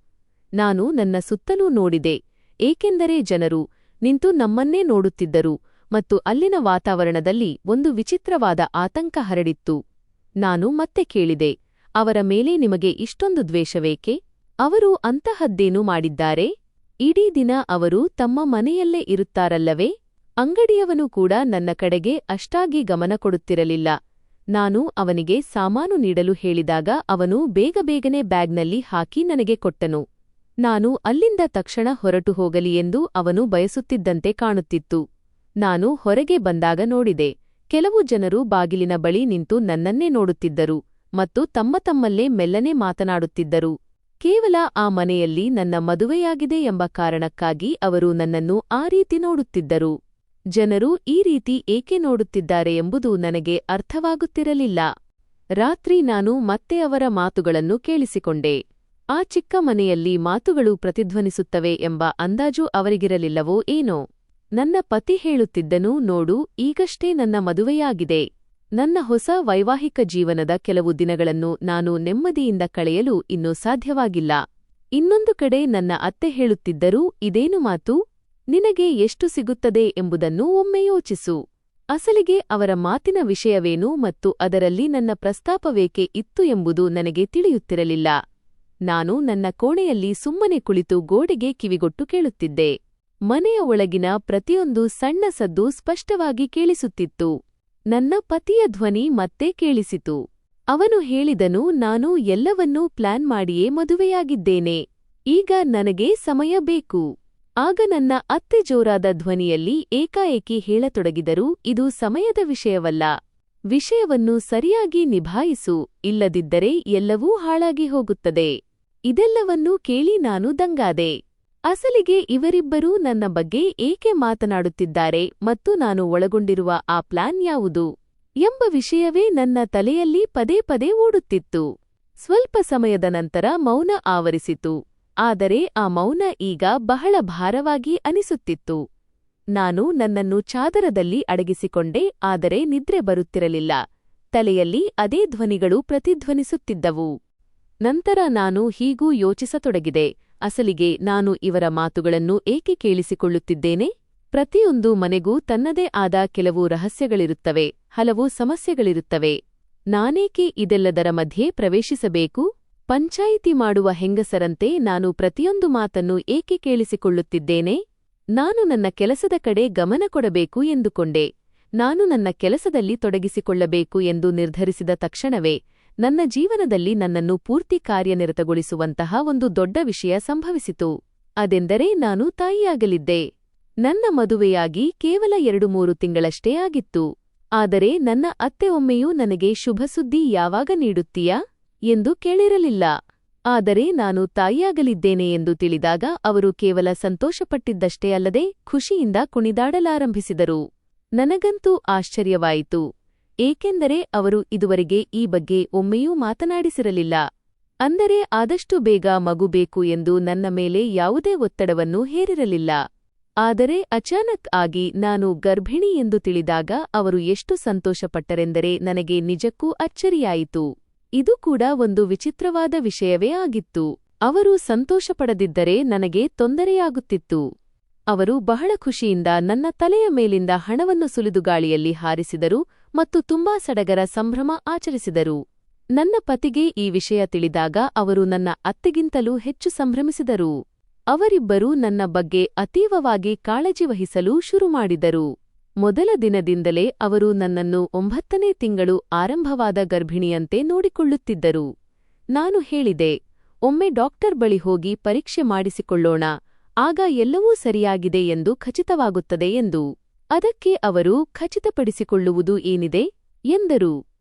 ನಾನು ನನ್ನ ಸುತ್ತಲೂ ನೋಡಿದೆ, ಏಕೆಂದರೆ ಜನರು ನಿಂತು ನಮ್ಮನ್ನೇ ನೋಡುತ್ತಿದ್ದರು ಮತ್ತು ಅಲ್ಲಿನ ವಾತಾವರಣದಲ್ಲಿ ಒಂದು ವಿಚಿತ್ರವಾದ ಆತಂಕ ಹರಡಿತ್ತು. ನಾನು ಮತ್ತೆ ಕೇಳಿದೆ, ಅವರ ಮೇಲೆ ನಿಮಗೆ ಇಷ್ಟೊಂದು ದ್ವೇಷವೇಕೆ? ಅವರು ಅಂತಹದ್ದೇನು ಮಾಡಿದ್ದಾರೆ? ಇಡೀ ದಿನ ಅವರು ತಮ್ಮ ಮನೆಯಲ್ಲೇ ಇರುತ್ತಾರಲ್ಲವೇ? ಅಂಗಡಿಯವನು ಕೂಡ ನನ್ನ ಕಡೆಗೆ ಅಷ್ಟಾಗಿ ಗಮನ ಕೊಡುತ್ತಿರಲಿಲ್ಲ. ನಾನು ಅವನಿಗೆ ಸಾಮಾನು ನೀಡಲು ಹೇಳಿದಾಗ ಅವನು ಬೇಗಬೇಗನೆ ಬ್ಯಾಗ್ನಲ್ಲಿ ಹಾಕಿ ನನಗೆ ಕೊಟ್ಟನು. ನಾನು ಅಲ್ಲಿಂದ ತಕ್ಷಣ ಹೊರಟು ಹೋಗಲಿ ಎಂದು ಅವನು ಬಯಸುತ್ತಿದ್ದಂತೆ ಕಾಣುತ್ತಿತ್ತು. ನಾನು ಹೊರಗೆ ಬಂದಾಗ ನೋಡಿದೆ, ಕೆಲವು ಜನರು ಬಾಗಿಲಿನ ಬಳಿ ನಿಂತು ನನ್ನನ್ನೇ ನೋಡುತ್ತಿದ್ದರು ಮತ್ತು ತಮ್ಮತಮ್ಮಲ್ಲೇ ಮೆಲ್ಲನೆ ಮಾತನಾಡುತ್ತಿದ್ದರು. ಕೇವಲ ಆ ಮನೆಯಲ್ಲಿ ನನ್ನ ಮದುವೆಯಾಗಿದೆ ಎಂಬ ಕಾರಣಕ್ಕಾಗಿ ಅವರು ನನ್ನನ್ನು ಆ ರೀತಿ ನೋಡುತ್ತಿದ್ದರು. ಜನರು ಈ ರೀತಿ ಏಕೆ ನೋಡುತ್ತಿದ್ದಾರೆ ಎಂಬುದು ನನಗೆ ಅರ್ಥವಾಗುತ್ತಿರಲಿಲ್ಲ. ರಾತ್ರಿ ನಾನು ಮತ್ತೆ ಅವರ ಮಾತುಗಳನ್ನು ಕೇಳಿಸಿಕೊಂಡೆ. ಆ ಚಿಕ್ಕ ಮನೆಯಲ್ಲಿ ಮಾತುಗಳು ಪ್ರತಿಧ್ವನಿಸುತ್ತವೆ ಎಂಬ ಅಂದಾಜು ಅವರಿಗಿರಲಿಲ್ಲವೋ ಏನೋ. ನನ್ನ ಪತಿ ಹೇಳುತ್ತಿದ್ದನು, ನೋಡು, ಈಗಷ್ಟೇ ನನ್ನ ಮದುವೆಯಾಗಿದೆ. ನನ್ನ ಹೊಸ ವೈವಾಹಿಕ ಜೀವನದ ಕೆಲವು ದಿನಗಳನ್ನು ನಾನು ನೆಮ್ಮದಿಯಿಂದ ಕಳೆಯಲು ಇನ್ನೂ ಸಾಧ್ಯವಾಗಿಲ್ಲ. ಇನ್ನೊಂದು ಕಡೆ ನನ್ನ ಅತ್ತೆ ಹೇಳುತ್ತಿದ್ದರೂ, ಇದೇನು ಮಾತು? ನಿನಗೆ ಎಷ್ಟು ಸಿಗುತ್ತದೆ ಎಂಬುದನ್ನು ಒಮ್ಮೆ ಯೋಚಿಸು. ಅಸಲಿಗೆ ಅವರ ಮಾತಿನ ವಿಷಯವೇನು ಮತ್ತು ಅದರಲ್ಲಿ ನನ್ನ ಪ್ರಸ್ತಾಪವೇಕೆ ಇತ್ತು ಎಂಬುದು ನನಗೆ ತಿಳಿಯುತ್ತಿರಲಿಲ್ಲ. ನಾನು ನನ್ನ ಕೋಣೆಯಲ್ಲಿ ಸುಮ್ಮನೆ ಕುಳಿತು ಗೋಡೆಗೆ ಕಿವಿಗೊಟ್ಟು ಕೇಳುತ್ತಿದ್ದೆ. ಮನೆಯ ಒಳಗಿನ ಪ್ರತಿಯೊಂದು ಸಣ್ಣ ಸದ್ದು ಸ್ಪಷ್ಟವಾಗಿ ಕೇಳಿಸುತ್ತಿತ್ತು. ನನ್ನ ಪತಿಯ ಧ್ವನಿ ಮತ್ತೆ ಕೇಳಿಸಿತು. ಅವನು ಹೇಳಿದನು, ನಾನು ಎಲ್ಲವನ್ನೂ ಪ್ಲಾನ್ ಮಾಡಿಯೇ ಮದುವೆಯಾಗಿದ್ದೇನೆ. ಈಗ ನನಗೆ ಸಮಯ ಬೇಕು. ಆಗ ನನ್ನ ಅತ್ತೆ ಜೋರಾದ ಧ್ವನಿಯಲ್ಲಿ ಏಕಾಏಕಿ ಹೇಳತೊಡಗಿದರು, ಇದು ಸಮಯದ ವಿಷಯವಲ್ಲ. ವಿಷಯವನ್ನು ಸರಿಯಾಗಿ ನಿಭಾಯಿಸು, ಇಲ್ಲದಿದ್ದರೆ ಎಲ್ಲವೂ ಹಾಳಾಗಿ ಹೋಗುತ್ತದೆ. ಇದೆಲ್ಲವನ್ನೂ ಕೇಳಿ ನಾನು ದಂಗಾದೆ. ಅಸಲಿಗೆ ಇವರಿಬ್ಬರೂ ನನ್ನ ಬಗ್ಗೆ ಏಕೆ ಮಾತನಾಡುತ್ತಿದ್ದಾರೆ ಮತ್ತು ನಾನು ಒಳಗೊಂಡಿರುವ ಆ ಪ್ಲಾನ್ ಯಾವುದು ಎಂಬ ವಿಷಯವೇ ನನ್ನ ತಲೆಯಲ್ಲಿ ಪದೇ ಪದೇ ಓಡುತ್ತಿತ್ತು. ಸ್ವಲ್ಪ ಸಮಯದ ನಂತರ ಮೌನ ಆವರಿಸಿತು. ಆದರೆ ಆ ಮೌನ ಈಗ ಬಹಳ ಭಾರವಾಗಿ ಅನಿಸುತ್ತಿತ್ತು. ನಾನು ನನ್ನನ್ನು ಚಾದರದಲ್ಲಿ ಅಡಗಿಸಿಕೊಂಡೆ, ಆದರೆ ನಿದ್ರೆ ಬರುತ್ತಿರಲಿಲ್ಲ. ತಲೆಯಲ್ಲಿ ಅದೇ ಧ್ವನಿಗಳು ಪ್ರತಿಧ್ವನಿಸುತ್ತಿದ್ದವು. ನಂತರ ನಾನು ಹೀಗೂ ಯೋಚಿಸತೊಡಗಿದೆ, ಅಸಲಿಗೆ ನಾನು ಇವರ ಮಾತುಗಳನ್ನು ಏಕೆ ಕೇಳಿಸಿಕೊಳ್ಳುತ್ತಿದ್ದೇನೆ? ಪ್ರತಿಯೊಂದು ಮನೆಗೂ ತನ್ನದೇ ಆದ ಕೆಲವು ರಹಸ್ಯಗಳಿರುತ್ತವೆ, ಹಲವು ಸಮಸ್ಯೆಗಳಿರುತ್ತವೆ. ನಾನೇಕೆ ಇದೆಲ್ಲದರ ಮಧ್ಯೆ ಪ್ರವೇಶಿಸಬೇಕು? ಪಂಚಾಯಿತಿ ಮಾಡುವ ಹೆಂಗಸರಂತೆ ನಾನು ಪ್ರತಿಯೊಂದು ಮಾತನ್ನು ಏಕೆ ಕೇಳಿಸಿಕೊಳ್ಳುತ್ತಿದ್ದೇನೆ? ನಾನು ನನ್ನ ಕೆಲಸದ ಕಡೆ ಗಮನ ಕೊಡಬೇಕು ಎಂದುಕೊಂಡೆ. ನಾನು ನನ್ನ ಕೆಲಸದಲ್ಲಿ ತೊಡಗಿಸಿಕೊಳ್ಳಬೇಕು ಎಂದು ನಿರ್ಧರಿಸಿದ ತಕ್ಷಣವೇ ನನ್ನ ಜೀವನದಲ್ಲಿ ನನ್ನನ್ನು ಪೂರ್ತಿ ಕಾರ್ಯನಿರತಗೊಳಿಸುವಂತಹ ಒಂದು ದೊಡ್ಡ ವಿಷಯ ಸಂಭವಿಸಿತು. ಅದೆಂದರೆ ನಾನು ತಾಯಿಯಾಗಲಿದ್ದೆ. ನನ್ನ ಮದುವೆಯಾಗಿ ಕೇವಲ 2-3 ತಿಂಗಳಷ್ಟೇ ಆಗಿತ್ತು. ಆದರೆ ನನ್ನ ಅತ್ತೆ ಒಮ್ಮೆಯೂ ನನಗೆ ಶುಭಸುದ್ದಿ ಯಾವಾಗ ನೀಡುತ್ತೀಯಾ ಎಂದು ಕೇಳಿರಲಿಲ್ಲ. ಆದರೆ ನಾನು ತಾಯಿಯಾಗಲಿದ್ದೇನೆ ಎಂದು ತಿಳಿದಾಗ ಅವರು ಕೇವಲ ಸಂತೋಷಪಟ್ಟಿದ್ದಷ್ಟೇ ಅಲ್ಲದೆ ಖುಷಿಯಿಂದ ಕುಣಿದಾಡಲಾರಂಭಿಸಿದರು. ನನಗಂತೂ ಆಶ್ಚರ್ಯವಾಯಿತು, ಏಕೆಂದರೆ ಅವರು ಇದುವರೆಗೆ ಈ ಬಗ್ಗೆ ಒಮ್ಮೆಯೂ ಮಾತನಾಡಿಸಿರಲಿಲ್ಲ. ಅಂದರೆ ಆದಷ್ಟು ಬೇಗ ಮಗು ಬೇಕು ಎಂದು ನನ್ನ ಮೇಲೆ ಯಾವುದೇ ಒತ್ತಡವನ್ನು ಹೇರಿರಲಿಲ್ಲ. ಆದರೆ ಅಚಾನಕ್ ಆಗಿ ನಾನು ಗರ್ಭಿಣಿ ಎಂದು ತಿಳಿದಾಗ ಅವರು ಎಷ್ಟು ಸಂತೋಷಪಟ್ಟರೆಂದರೆ ನನಗೆ ನಿಜಕ್ಕೂ ಅಚ್ಚರಿಯಾಯಿತು. ಇದು ಕೂಡ ಒಂದು ವಿಚಿತ್ರವಾದ ವಿಷಯವೇ ಆಗಿತ್ತು. ಅವರು ಸಂತೋಷಪಡದಿದ್ದರೆ ನನಗೆ ತೊಂದರೆಯಾಗುತ್ತಿತ್ತು. ಅವರು ಬಹಳ ಖುಷಿಯಿಂದ ನನ್ನ ತಲೆಯ ಮೇಲಿಂದ ಹಣವನ್ನು ಸುಲಿದು ಗಾಳಿಯಲ್ಲಿ ಹಾರಿಸಿದರು ಮತ್ತು ತುಂಬಾ ಸಡಗರ ಸಂಭ್ರಮ ಆಚರಿಸಿದರು. ನನ್ನ ಪತಿಗೆ ಈ ವಿಷಯ ತಿಳಿದಾಗ ಅವರು ನನ್ನ ಅತ್ತೆಗಿಂತಲೂ ಹೆಚ್ಚು ಸಂಭ್ರಮಿಸಿದರು. ಅವರಿಬ್ಬರೂ ನನ್ನ ಬಗ್ಗೆ ಅತೀವವಾಗಿ ಕಾಳಜಿ ವಹಿಸಲು ಶುರುಮಾಡಿದರು. ಮೊದಲ ದಿನದಿಂದಲೇ ಅವರು ನನ್ನನ್ನು 9ನೇ ತಿಂಗಳು ಆರಂಭವಾದ ಗರ್ಭಿಣಿಯಂತೆ ನೋಡಿಕೊಳ್ಳುತ್ತಿದ್ದರು. ನಾನು ಹೇಳಿದೆ, ಒಮ್ಮೆ ಡಾಕ್ಟರ್ ಬಳಿ ಹೋಗಿ ಪರೀಕ್ಷೆ ಮಾಡಿಸಿಕೊಳ್ಳೋಣ, ಆಗ ಎಲ್ಲವೂ ಸರಿಯಾಗಿದೆ ಎಂದು ಖಚಿತವಾಗುತ್ತದೆ ಎಂದು. ಅದಕ್ಕೆ ಅವರು, ಖಚಿತಪಡಿಸಿಕೊಳ್ಳುವುದು ಏನಿದೆ ಎಂದರು.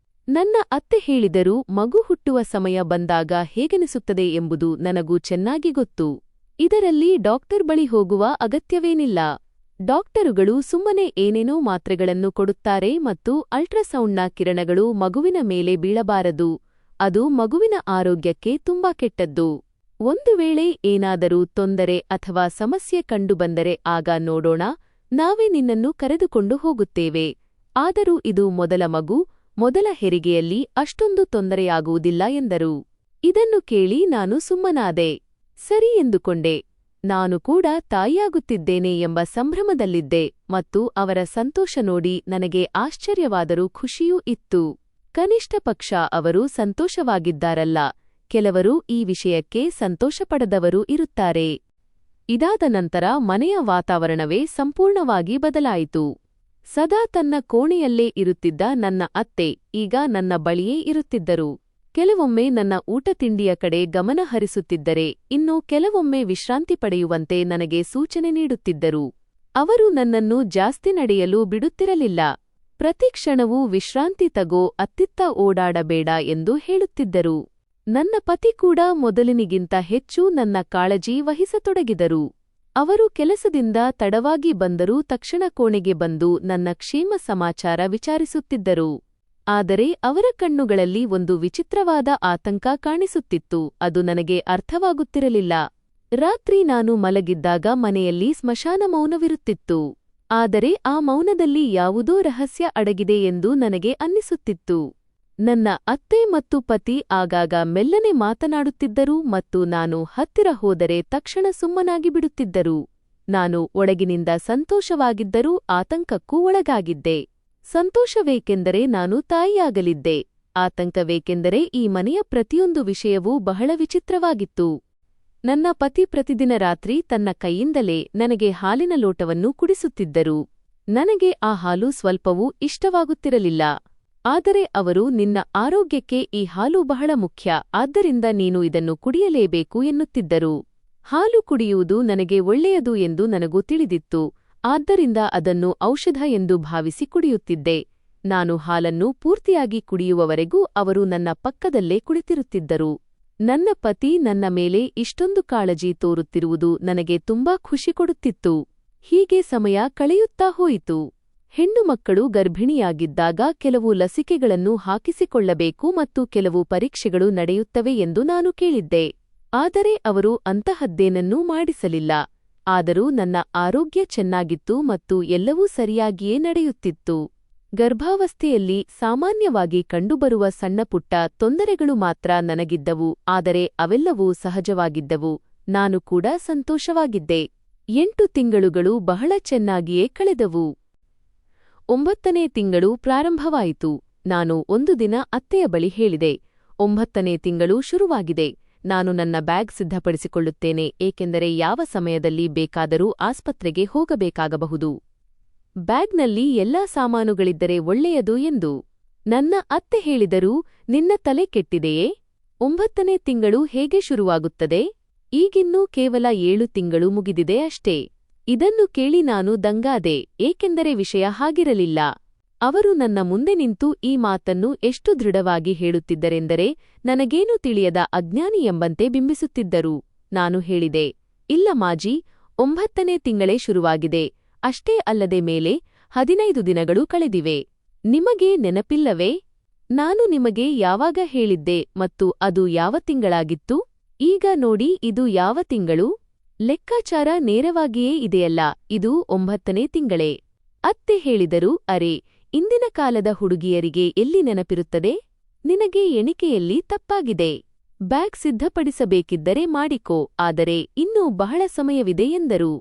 ನನ್ನ ಅತ್ತೆ ಹೇಳಿದರು, ಮಗು ಹುಟ್ಟುವ ಸಮಯ ಬಂದಾಗ ಹೇಗೆನಿಸುತ್ತದೆ ಎಂಬುದು ನನಗೂ ಚೆನ್ನಾಗಿ ಗೊತ್ತು. ಇದರಲ್ಲಿ ಡಾಕ್ಟರ್ ಬಳಿ ಹೋಗುವ ಅಗತ್ಯವೇನಿಲ್ಲ. ಡಾಕ್ಟರುಗಳು ಸುಮ್ಮನೆ ಏನೇನೋ ಮಾತ್ರೆಗಳನ್ನು ಕೊಡುತ್ತಾರೆ ಮತ್ತು ಅಲ್ಟ್ರಾಸೌಂಡ್ನ ಕಿರಣಗಳು ಮಗುವಿನ ಮೇಲೆ ಬೀಳಬಾರದು, ಅದು ಮಗುವಿನ ಆರೋಗ್ಯಕ್ಕೆ ತುಂಬಾ ಕೆಟ್ಟದ್ದು. ಒಂದು ವೇಳೆ ಏನಾದರೂ ತೊಂದರೆ ಅಥವಾ ಸಮಸ್ಯೆ ಕಂಡುಬಂದರೆ ಆಗ ನೋಡೋಣ, ನಾವೇ ನಿನ್ನನ್ನು ಕರೆದುಕೊಂಡು ಹೋಗುತ್ತೇವೆ. ಆದರೂ ಇದು ಮೊದಲ ಮಗು, ಮೊದಲ ಹೆರಿಗೆಯಲ್ಲಿ ಅಷ್ಟೊಂದು ತೊಂದರೆಯಾಗುವುದಿಲ್ಲ ಎಂದರು. ಇದನ್ನು ಕೇಳಿ ನಾನು ಸುಮ್ಮನಾದೆ. ಸರಿ ಎಂದುಕೊಂಡೆ. ನಾನು ಕೂಡ ತಾಯಿಯಾಗುತ್ತಿದ್ದೇನೆ ಎಂಬ ಸಂಭ್ರಮದಲ್ಲಿದ್ದೆ ಮತ್ತು ಅವರ ಸಂತೋಷ ನೋಡಿ ನನಗೆ ಆಶ್ಚರ್ಯವಾದರೂ ಖುಷಿಯೂ ಇತ್ತು. ಕನಿಷ್ಠ ಪಕ್ಷ ಅವರು ಸಂತೋಷವಾಗಿದ್ದಾರಲ್ಲ, ಕೆಲವರು ಈ ವಿಷಯಕ್ಕೆ ಸಂತೋಷಪಡದವರೂ ಇರುತ್ತಾರೆ. ಇದಾದ ನಂತರ ಮನೆಯ ವಾತಾವರಣವೇ ಸಂಪೂರ್ಣವಾಗಿ ಬದಲಾಯಿತು. ಸದಾ ತನ್ನ ಕೋಣೆಯಲ್ಲೇ ಇರುತ್ತಿದ್ದ ನನ್ನ ಅತ್ತೆ ಈಗ ನನ್ನ ಬಳಿಯೇ ಇರುತ್ತಿದ್ದರು. ಕೆಲವೊಮ್ಮೆ ನನ್ನ ಊಟ ತಿಂಡಿಯ ಕಡೆ ಗಮನ ಹರಿಸುತ್ತಿದ್ದರೆ, ಇನ್ನು ಕೆಲವೊಮ್ಮೆ ವಿಶ್ರಾಂತಿ ಪಡೆಯುವಂತೆ ನನಗೆ ಸೂಚನೆ ನೀಡುತ್ತಿದ್ದರು. ಅವರು ನನ್ನನ್ನು ಜಾಸ್ತಿ ನಡೆಯಲು ಬಿಡುತ್ತಿರಲಿಲ್ಲ. ಪ್ರತಿ ಕ್ಷಣವೂ ವಿಶ್ರಾಂತಿ ತಗೋ, ಅತ್ತಿತ್ತ ಓಡಾಡಬೇಡ ಎಂದು ಹೇಳುತ್ತಿದ್ದರು. ನನ್ನ ಪತಿ ಕೂಡ ಮೊದಲಿನಿಗಿಂತ ಹೆಚ್ಚು ನನ್ನ ಕಾಳಜಿ ವಹಿಸತೊಡಗಿದರು. ಅವರು ಕೆಲಸದಿಂದ ತಡವಾಗಿ ಬಂದರೂ ತಕ್ಷಣ ಕೋಣೆಗೆ ಬಂದು ನನ್ನ ಕ್ಷೇಮ ಸಮಾಚಾರ ವಿಚಾರಿಸುತ್ತಿದ್ದರು. ಆದರೆ ಅವರ ಕಣ್ಣುಗಳಲ್ಲಿ ಒಂದು ವಿಚಿತ್ರವಾದ ಆತಂಕ ಕಾಣಿಸುತ್ತಿತ್ತು, ಅದು ನನಗೆ ಅರ್ಥವಾಗುತ್ತಿರಲಿಲ್ಲ. ರಾತ್ರಿ ನಾನು ಮಲಗಿದ್ದಾಗ ಮನೆಯಲ್ಲಿ ಸ್ಮಶಾನ ಮೌನವಿರುತ್ತಿತ್ತು. ಆದರೆ ಆ ಮೌನದಲ್ಲಿ ಯಾವುದೋ ರಹಸ್ಯ ಅಡಗಿದೆ ಎಂದು ನನಗೆ ಅನ್ನಿಸುತ್ತಿತ್ತು. ನನ್ನ ಅತ್ತೆ ಮತ್ತು ಪತಿ ಆಗಾಗ ಮೆಲ್ಲನೆ ಮಾತನಾಡುತ್ತಿದ್ದರು ಮತ್ತು ನಾನು ಹತ್ತಿರ ಹೋದರೆ ತಕ್ಷಣ ಸುಮ್ಮನಾಗಿ ಬಿಡುತ್ತಿದ್ದರು. ನಾನು ಒಳಗಿನಿಂದ ಸಂತೋಷವಾಗಿದ್ದರೂ ಆತಂಕಕ್ಕೂ ಒಳಗಾಗಿದ್ದೆ. ಸಂತೋಷವೇಕೆಂದರೆ ನಾನು ತಾಯಿಯಾಗಲಿದ್ದೆ. ಆತಂಕವೇಕೆಂದರೆ ಈ ಮನೆಯ ಪ್ರತಿಯೊಂದು ವಿಷಯವೂ ಬಹಳ ವಿಚಿತ್ರವಾಗಿತ್ತು. ನನ್ನ ಪತಿ ಪ್ರತಿದಿನ ರಾತ್ರಿ ತನ್ನ ಕೈಯಿಂದಲೇ ನನಗೆ ಹಾಲಿನ ಲೋಟವನ್ನು ಕುಡಿಸುತ್ತಿದ್ದರು. ನನಗೆ ಆ ಹಾಲು ಸ್ವಲ್ಪವೂ ಇಷ್ಟವಾಗುತ್ತಿರಲಿಲ್ಲ. ಆದರೆ ಅವರು, ನಿನ್ನ ಆರೋಗ್ಯಕ್ಕೆ ಈ ಹಾಲು ಬಹಳ ಮುಖ್ಯ, ಆದ್ದರಿಂದ ನೀನು ಇದನ್ನು ಕುಡಿಯಲೇಬೇಕು ಎನ್ನುತ್ತಿದ್ದರು. ಹಾಲು ಕುಡಿಯುವುದು ನನಗೆ ಒಳ್ಳೆಯದು ಎಂದು ನನಗೂ ತಿಳಿದಿತ್ತು. ಆದ್ದರಿಂದ ಅದನ್ನು ಔಷಧ ಎಂದು ಭಾವಿಸಿ ಕುಡಿಯುತ್ತಿದ್ದೆ. ನಾನು ಹಾಲನ್ನು ಪೂರ್ತಿಯಾಗಿ ಕುಡಿಯುವವರೆಗೂ ಅವರು ನನ್ನ ಪಕ್ಕದಲ್ಲೇ ಕುಳಿತಿರುತ್ತಿದ್ದರು. ನನ್ನ ಪತಿ ನನ್ನ ಮೇಲೆ ಇಷ್ಟೊಂದು ಕಾಳಜಿ ತೋರುತ್ತಿರುವುದು ನನಗೆ ತುಂಬಾ ಖುಷಿ ಕೊಡುತ್ತಿತ್ತು. ಹೀಗೆ ಸಮಯ ಕಳೆಯುತ್ತಾ ಹೋಯಿತು. ಹೆಣ್ಣು ಮಕ್ಕಳು ಗರ್ಭಿಣಿಯಾಗಿದ್ದಾಗ ಕೆಲವು ಲಸಿಕೆಗಳನ್ನು ಹಾಕಿಸಿಕೊಳ್ಳಬೇಕು ಮತ್ತು ಕೆಲವು ಪರೀಕ್ಷೆಗಳು ನಡೆಯುತ್ತವೆ ಎಂದು ನಾನು ಕೇಳಿದ್ದೆ. ಆದರೆ ಅವರು ಅಂತಹದ್ದೇನನ್ನೂ ಮಾಡಿಸಲಿಲ್ಲ. ಆದರೂ ನನ್ನ ಆರೋಗ್ಯ ಚೆನ್ನಾಗಿತ್ತು ಮತ್ತು ಎಲ್ಲವೂ ಸರಿಯಾಗಿಯೇ ನಡೆಯುತ್ತಿತ್ತು. ಗರ್ಭಾವಸ್ಥೆಯಲ್ಲಿ ಸಾಮಾನ್ಯವಾಗಿ ಕಂಡುಬರುವ ಸಣ್ಣಪುಟ್ಟ ತೊಂದರೆಗಳು ಮಾತ್ರ ನನಗಿದ್ದವು, ಆದರೆ ಅವೆಲ್ಲವೂ ಸಹಜವಾಗಿದ್ದವು. ನಾನು ಕೂಡ ಸಂತೋಷವಾಗಿದ್ದೆ. 8 ತಿಂಗಳುಗಳು ಬಹಳ ಚೆನ್ನಾಗಿಯೇ ಕಳೆದವು. 9ನೇ ತಿಂಗಳು ಪ್ರಾರಂಭವಾಯಿತು. ನಾನು ಒಂದು ದಿನ ಅತ್ತೆಯ ಬಳಿ ಹೇಳಿದೆ, 9ನೇ ತಿಂಗಳು ಶುರುವಾಗಿದೆ. ನಾನು ನನ್ನ ಬ್ಯಾಗ್ ಸಿದ್ಧಪಡಿಸಿಕೊಳ್ಳುತ್ತೇನೆ, ಏಕೆಂದರೆ ಯಾವ ಸಮಯದಲ್ಲಿ ಬೇಕಾದರೂ ಆಸ್ಪತ್ರೆಗೆ ಹೋಗಬೇಕಾಗಬಹುದು. ಬ್ಯಾಗ್ನಲ್ಲಿ ಎಲ್ಲಾ ಸಾಮಾನುಗಳಿದ್ದರೆ ಒಳ್ಳೆಯದು ಎಂದು ನನ್ನ ಅತ್ತೆ ಹೇಳಿದರು. ನಿನ್ನ ತಲೆ ಕೆಟ್ಟಿದೆಯೇ? 9ನೇ ತಿಂಗಳು ಹೇಗೆ ಶುರುವಾಗುತ್ತದೆ? ಈಗಿನ್ನೂ ಕೇವಲ 7 ತಿಂಗಳು ಮುಗಿದಿದೆ ಅಷ್ಟೇ. ಇದನ್ನು ಕೇಳಿ ನಾನು ದಂಗಾದೆ, ಏಕೆಂದರೆ ವಿಷಯ ಹಾಗಿರಲಿಲ್ಲ. ಅವರು ನನ್ನ ಮುಂದೆ ನಿಂತು ಈ ಮಾತನ್ನು ಎಷ್ಟು ದೃಢವಾಗಿ ಹೇಳುತ್ತಿದ್ದರೆಂದರೆ ನನಗೇನೂ ತಿಳಿಯದ ಅಜ್ಞಾನಿ ಎಂಬಂತೆ ಬಿಂಬಿಸುತ್ತಿದ್ದರು. ನಾನು ಹೇಳಿದೆ, ಇಲ್ಲ ಮಾಜಿ, 9ನೇ ತಿಂಗಳೇ ಶುರುವಾಗಿದೆ. ಅಷ್ಟೇ ಅಲ್ಲದೆ ಮೇಲೆ 15 ದಿನಗಳು ಕಳೆದಿವೆ. ನಿಮಗೆ ನೆನಪಿಲ್ಲವೇ? ನಾನು ನಿಮಗೆ ಯಾವಾಗ ಹೇಳಿದ್ದೆ ಮತ್ತು ಅದು ಯಾವ ತಿಂಗಳಾಗಿತ್ತು? ಈಗ ನೋಡಿ, ಇದು ಯಾವ ತಿಂಗಳು? ಲೆಕ್ಕಾಚಾರ ನೇರವಾಗಿಯೇ ಇದೆಯಲ್ಲ, ಇದು 9ನೇ ತಿಂಗಳೇ. ಅತ್ತೆ ಹೇಳಿದರು, ಅರೆ, ಇಂದಿನ ಕಾಲದ ಹುಡುಗಿಯರಿಗೆ ಎಲ್ಲಿ ನೆನಪಿರುತ್ತದೆ? ನಿನಗೆ ಎಣಿಕೆಯಲ್ಲಿ ತಪ್ಪಾಗಿದೆ. ಬ್ಯಾಗ್ ಸಿದ್ಧಪಡಿಸಬೇಕಿದ್ದರೆ ಮಾಡಿಕೋ, ಆದರೆ ಇನ್ನೂ ಬಹಳ ಸಮಯವಿದೆ ಎಂದರು.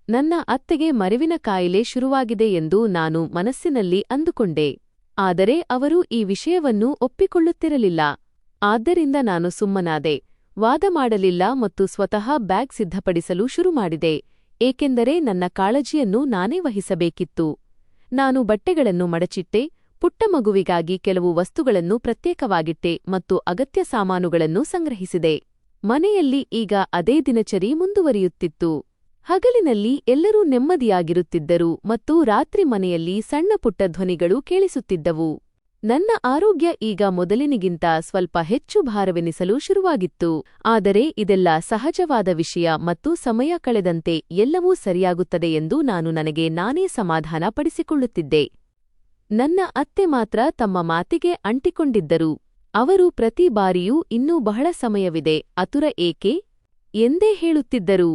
ನನ್ನ ಅತ್ತೆಗೆ ಮರೆವಿನ ಕಾಯಿಲೆ ಶುರುವಾಗಿದೆ ಎಂದು ನಾನು ಮನಸ್ಸಿನಲ್ಲಿ ಅಂದುಕೊಂಡೆ. ಆದರೆ ಅವರು ಈ ವಿಷಯವನ್ನು ಒಪ್ಪಿಕೊಳ್ಳುತ್ತಿರಲಿಲ್ಲ. ಆದ್ದರಿಂದ ನಾನು ಸುಮ್ಮನಾದೆ, ವಾದ ಮಾಡಲಿಲ್ಲ ಮತ್ತು ಸ್ವತಃ ಬ್ಯಾಗ್ ಸಿದ್ಧಪಡಿಸಲು ಶುರುಮಾಡಿದೆ, ಏಕೆಂದರೆ ನನ್ನ ಕಾಳಜಿಯನ್ನು ನಾನೇ ವಹಿಸಬೇಕಿತ್ತು. ನಾನು ಬಟ್ಟೆಗಳನ್ನು ಮಡಚಿಟ್ಟೆ, ಪುಟ್ಟ ಮಗುವಿಗಾಗಿ ಕೆಲವು ವಸ್ತುಗಳನ್ನು ಪ್ರತ್ಯೇಕವಾಗಿಟ್ಟೆ ಮತ್ತು ಅಗತ್ಯ ಸಾಮಾನುಗಳನ್ನು ಸಂಗ್ರಹಿಸಿದೆ. ಮನೆಯಲ್ಲಿ ಈಗ ಅದೇ ದಿನಚರಿ ಮುಂದುವರಿಯುತ್ತಿತ್ತು. ಹಗಲಿನಲ್ಲಿ ಎಲ್ಲರೂ ನೆಮ್ಮದಿಯಾಗಿರುತ್ತಿದ್ದರು ಮತ್ತು ರಾತ್ರಿ ಮನೆಯಲ್ಲಿ ಸಣ್ಣ ಪುಟ್ಟ ಧ್ವನಿಗಳು ಕೇಳಿಸುತ್ತಿದ್ದವು. ನನ್ನ ಆರೋಗ್ಯ ಈಗ ಮೊದಲಿನಿಗಿಂತ ಸ್ವಲ್ಪ ಹೆಚ್ಚು ಭಾರವೆನಿಸಲು ಶುರುವಾಗಿತ್ತು. ಆದರೆ ಇದೆಲ್ಲ ಸಹಜವಾದ ವಿಷಯ ಮತ್ತು ಸಮಯ ಕಳೆದಂತೆ ಎಲ್ಲವೂ ಸರಿಯಾಗುತ್ತದೆ ಎಂದು ನಾನು ನನಗೆ ನಾನೇ ಸಮಾಧಾನ ಪಡಿಸಿಕೊಳ್ಳುತ್ತಿದ್ದೆ. ನನ್ನ ಅತ್ತೆ ಮಾತ್ರ ತಮ್ಮ ಮಾತಿಗೆ ಅಂಟಿಕೊಂಡಿದ್ದರು. ಅವರು ಪ್ರತಿ ಬಾರಿಯೂ ಇನ್ನೂ ಬಹಳ ಸಮಯವಿದೆ, ಆತುರ ಏಕೆ ಎಂದೇ ಹೇಳುತ್ತಿದ್ದರು.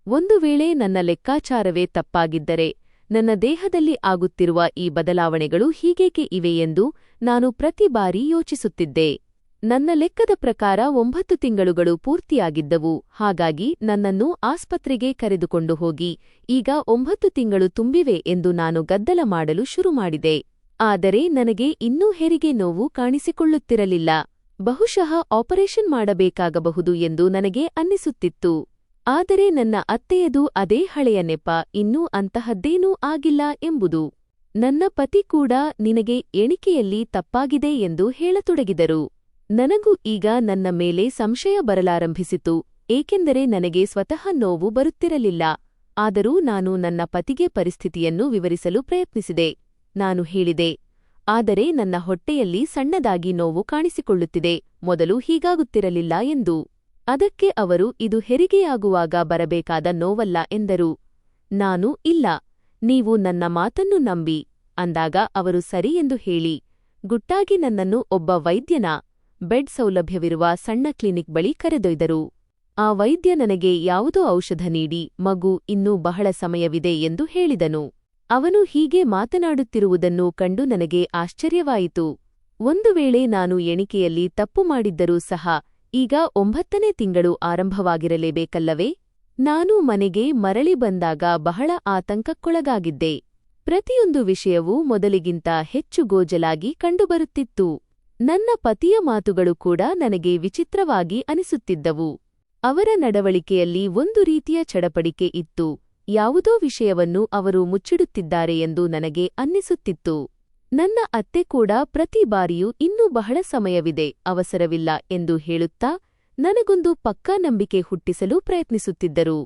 ಒಂದು ವೇಳೆ ನನ್ನ ಲೆಕ್ಕಾಚಾರವೇ ತಪ್ಪಾಗಿದ್ದರೆ, ನನ್ನ ದೇಹದಲ್ಲಿ ಆಗುತ್ತಿರುವ ಈ ಬದಲಾವಣೆಗಳು ಹೀಗೇಕೆ ಇವೆ ಎಂದು ನಾನು ಪ್ರತಿ ಬಾರಿ ಯೋಚಿಸುತ್ತಿದ್ದೆ. ನನ್ನ ಲೆಕ್ಕದ ಪ್ರಕಾರ 9 ತಿಂಗಳುಗಳು ಪೂರ್ತಿಯಾಗಿದ್ದವು. ಹಾಗಾಗಿ ನನ್ನನ್ನು ಆಸ್ಪತ್ರೆಗೆ ಕರೆದುಕೊಂಡು ಹೋಗಿ ಈಗ 9 ತಿಂಗಳು ತುಂಬಿವೆ ಎಂದು ನಾನು ಗದ್ದಲ ಮಾಡಲು ಶುರುಮಾಡಿದೆ. ಆದರೆ ನನಗೆ ಇನ್ನೂ ಹೆರಿಗೆ ನೋವು ಕಾಣಿಸಿಕೊಳ್ಳುತ್ತಿರಲಿಲ್ಲ. ಬಹುಶಃ ಆಪರೇಷನ್ ಮಾಡಬೇಕಾಗಬಹುದು ಎಂದು ನನಗೆ ಅನ್ನಿಸುತ್ತಿತ್ತು. ಆದರೆ ನನ್ನ ಅತ್ತೆಯದು ಅದೇ ಹಳೆಯ ನೆಪ, ಇನ್ನೂ ಅಂತಹದ್ದೇನೂ ಆಗಿಲ್ಲ ಎಂಬುದು. ನನ್ನ ಪತಿ ಕೂಡ ನಿನಗೆ ಎಣಿಕೆಯಲ್ಲಿ ತಪ್ಪಾಗಿದೆ ಎಂದು ಹೇಳತೊಡಗಿದರು. ನನಗೂ ಈಗ ನನ್ನ ಮೇಲೆ ಸಂಶಯ ಬರಲಾರಂಭಿಸಿತು, ಏಕೆಂದರೆ ನನಗೆ ಸ್ವತಃ ನೋವು ಬರುತ್ತಿರಲಿಲ್ಲ. ಆದರೂ ನಾನು ನನ್ನ ಪತಿಗೆ ಪರಿಸ್ಥಿತಿಯನ್ನು ವಿವರಿಸಲು ಪ್ರಯತ್ನಿಸಿದೆ. ನಾನು ಹೇಳಿದೆ, ಆದರೆ ನನ್ನ ಹೊಟ್ಟೆಯಲ್ಲಿ ಸಣ್ಣದಾಗಿ ನೋವು ಕಾಣಿಸಿಕೊಳ್ಳುತ್ತಿದೆ, ಮೊದಲು ಹೀಗಾಗುತ್ತಿರಲಿಲ್ಲ ಎಂದು. ಅದಕ್ಕೆ ಅವರು, ಇದು ಹೆರಿಗೆಯಾಗುವಾಗ ಬರಬೇಕಾದ ನೋವಲ್ಲ ಎಂದರು. ನಾನು, ಇಲ್ಲ, ನೀವು ನನ್ನ ಮಾತನ್ನು ನಂಬಿ ಅಂದಾಗ ಅವರು ಸರಿ ಎಂದು ಹೇಳಿ ಗುಟ್ಟಾಗಿ ನನ್ನನ್ನು ಒಬ್ಬ ವೈದ್ಯನ ಬೆಡ್ ಸೌಲಭ್ಯವಿರುವ ಸಣ್ಣ ಕ್ಲಿನಿಕ್ ಬಳಿ ಕರೆದೊಯ್ದರು. ಆ ವೈದ್ಯ ನನಗೆ ಯಾವುದೋ ಔಷಧ ನೀಡಿ, ಮಗು ಇನ್ನೂ ಬಹಳ ಸಮಯವಿದೆ ಎಂದು ಹೇಳಿದನು. ಅವನು ಹೀಗೆ ಮಾತನಾಡುತ್ತಿರುವುದನ್ನು ಕಂಡು ನನಗೆ ಆಶ್ಚರ್ಯವಾಯಿತು. ಒಂದು ವೇಳೆ ನಾನು ಎಣಿಕೆಯಲ್ಲಿ ತಪ್ಪು ಮಾಡಿದ್ದರೂ ಸಹ ಈಗ 9ನೇ ತಿಂಗಳು ಆರಂಭವಾಗಿರಲೇಬೇಕಲ್ಲವೇ? ನಾನು ಮನೆಗೆ ಮರಳಿ ಬಂದಾಗ ಬಹಳ ಆತಂಕಕ್ಕೊಳಗಾಗಿದ್ದೆ. ಪ್ರತಿಯೊಂದು ವಿಷಯವೂ ಮೊದಲಿಗಿಂತ ಹೆಚ್ಚು ಗೋಜಲಾಗಿ ಕಂಡುಬರುತ್ತಿತ್ತು. ನನ್ನ ಪತಿಯ ಮಾತುಗಳು ಕೂಡ ನನಗೆ ವಿಚಿತ್ರವಾಗಿ ಅನಿಸುತ್ತಿದ್ದವು. ಅವರ ನಡವಳಿಕೆಯಲ್ಲಿ ಒಂದು ರೀತಿಯ ಚಡಪಡಿಕೆ ಇತ್ತು. ಯಾವುದೋ ವಿಷಯವನ್ನು ಅವರು ಮುಚ್ಚಿಡುತ್ತಿದ್ದಾರೆ ಎಂದು ನನಗೆ ಅನ್ನಿಸುತ್ತಿತ್ತು. ನನ್ನ ಅತ್ತೆ ಕೂಡ ಪ್ರತಿ ಬಾರಿಯೂ ಇನ್ನೂ ಬಹಳ ಸಮಯವಿದೆ, ಅವಸರವಿಲ್ಲ ಎಂದು ಹೇಳುತ್ತಾ ನನಗೊಂದು ಪಕ್ಕಾ ನಂಬಿಕೆ ಹುಟ್ಟಿಸಲು ಪ್ರಯತ್ನಿಸುತ್ತಿದ್ದರು.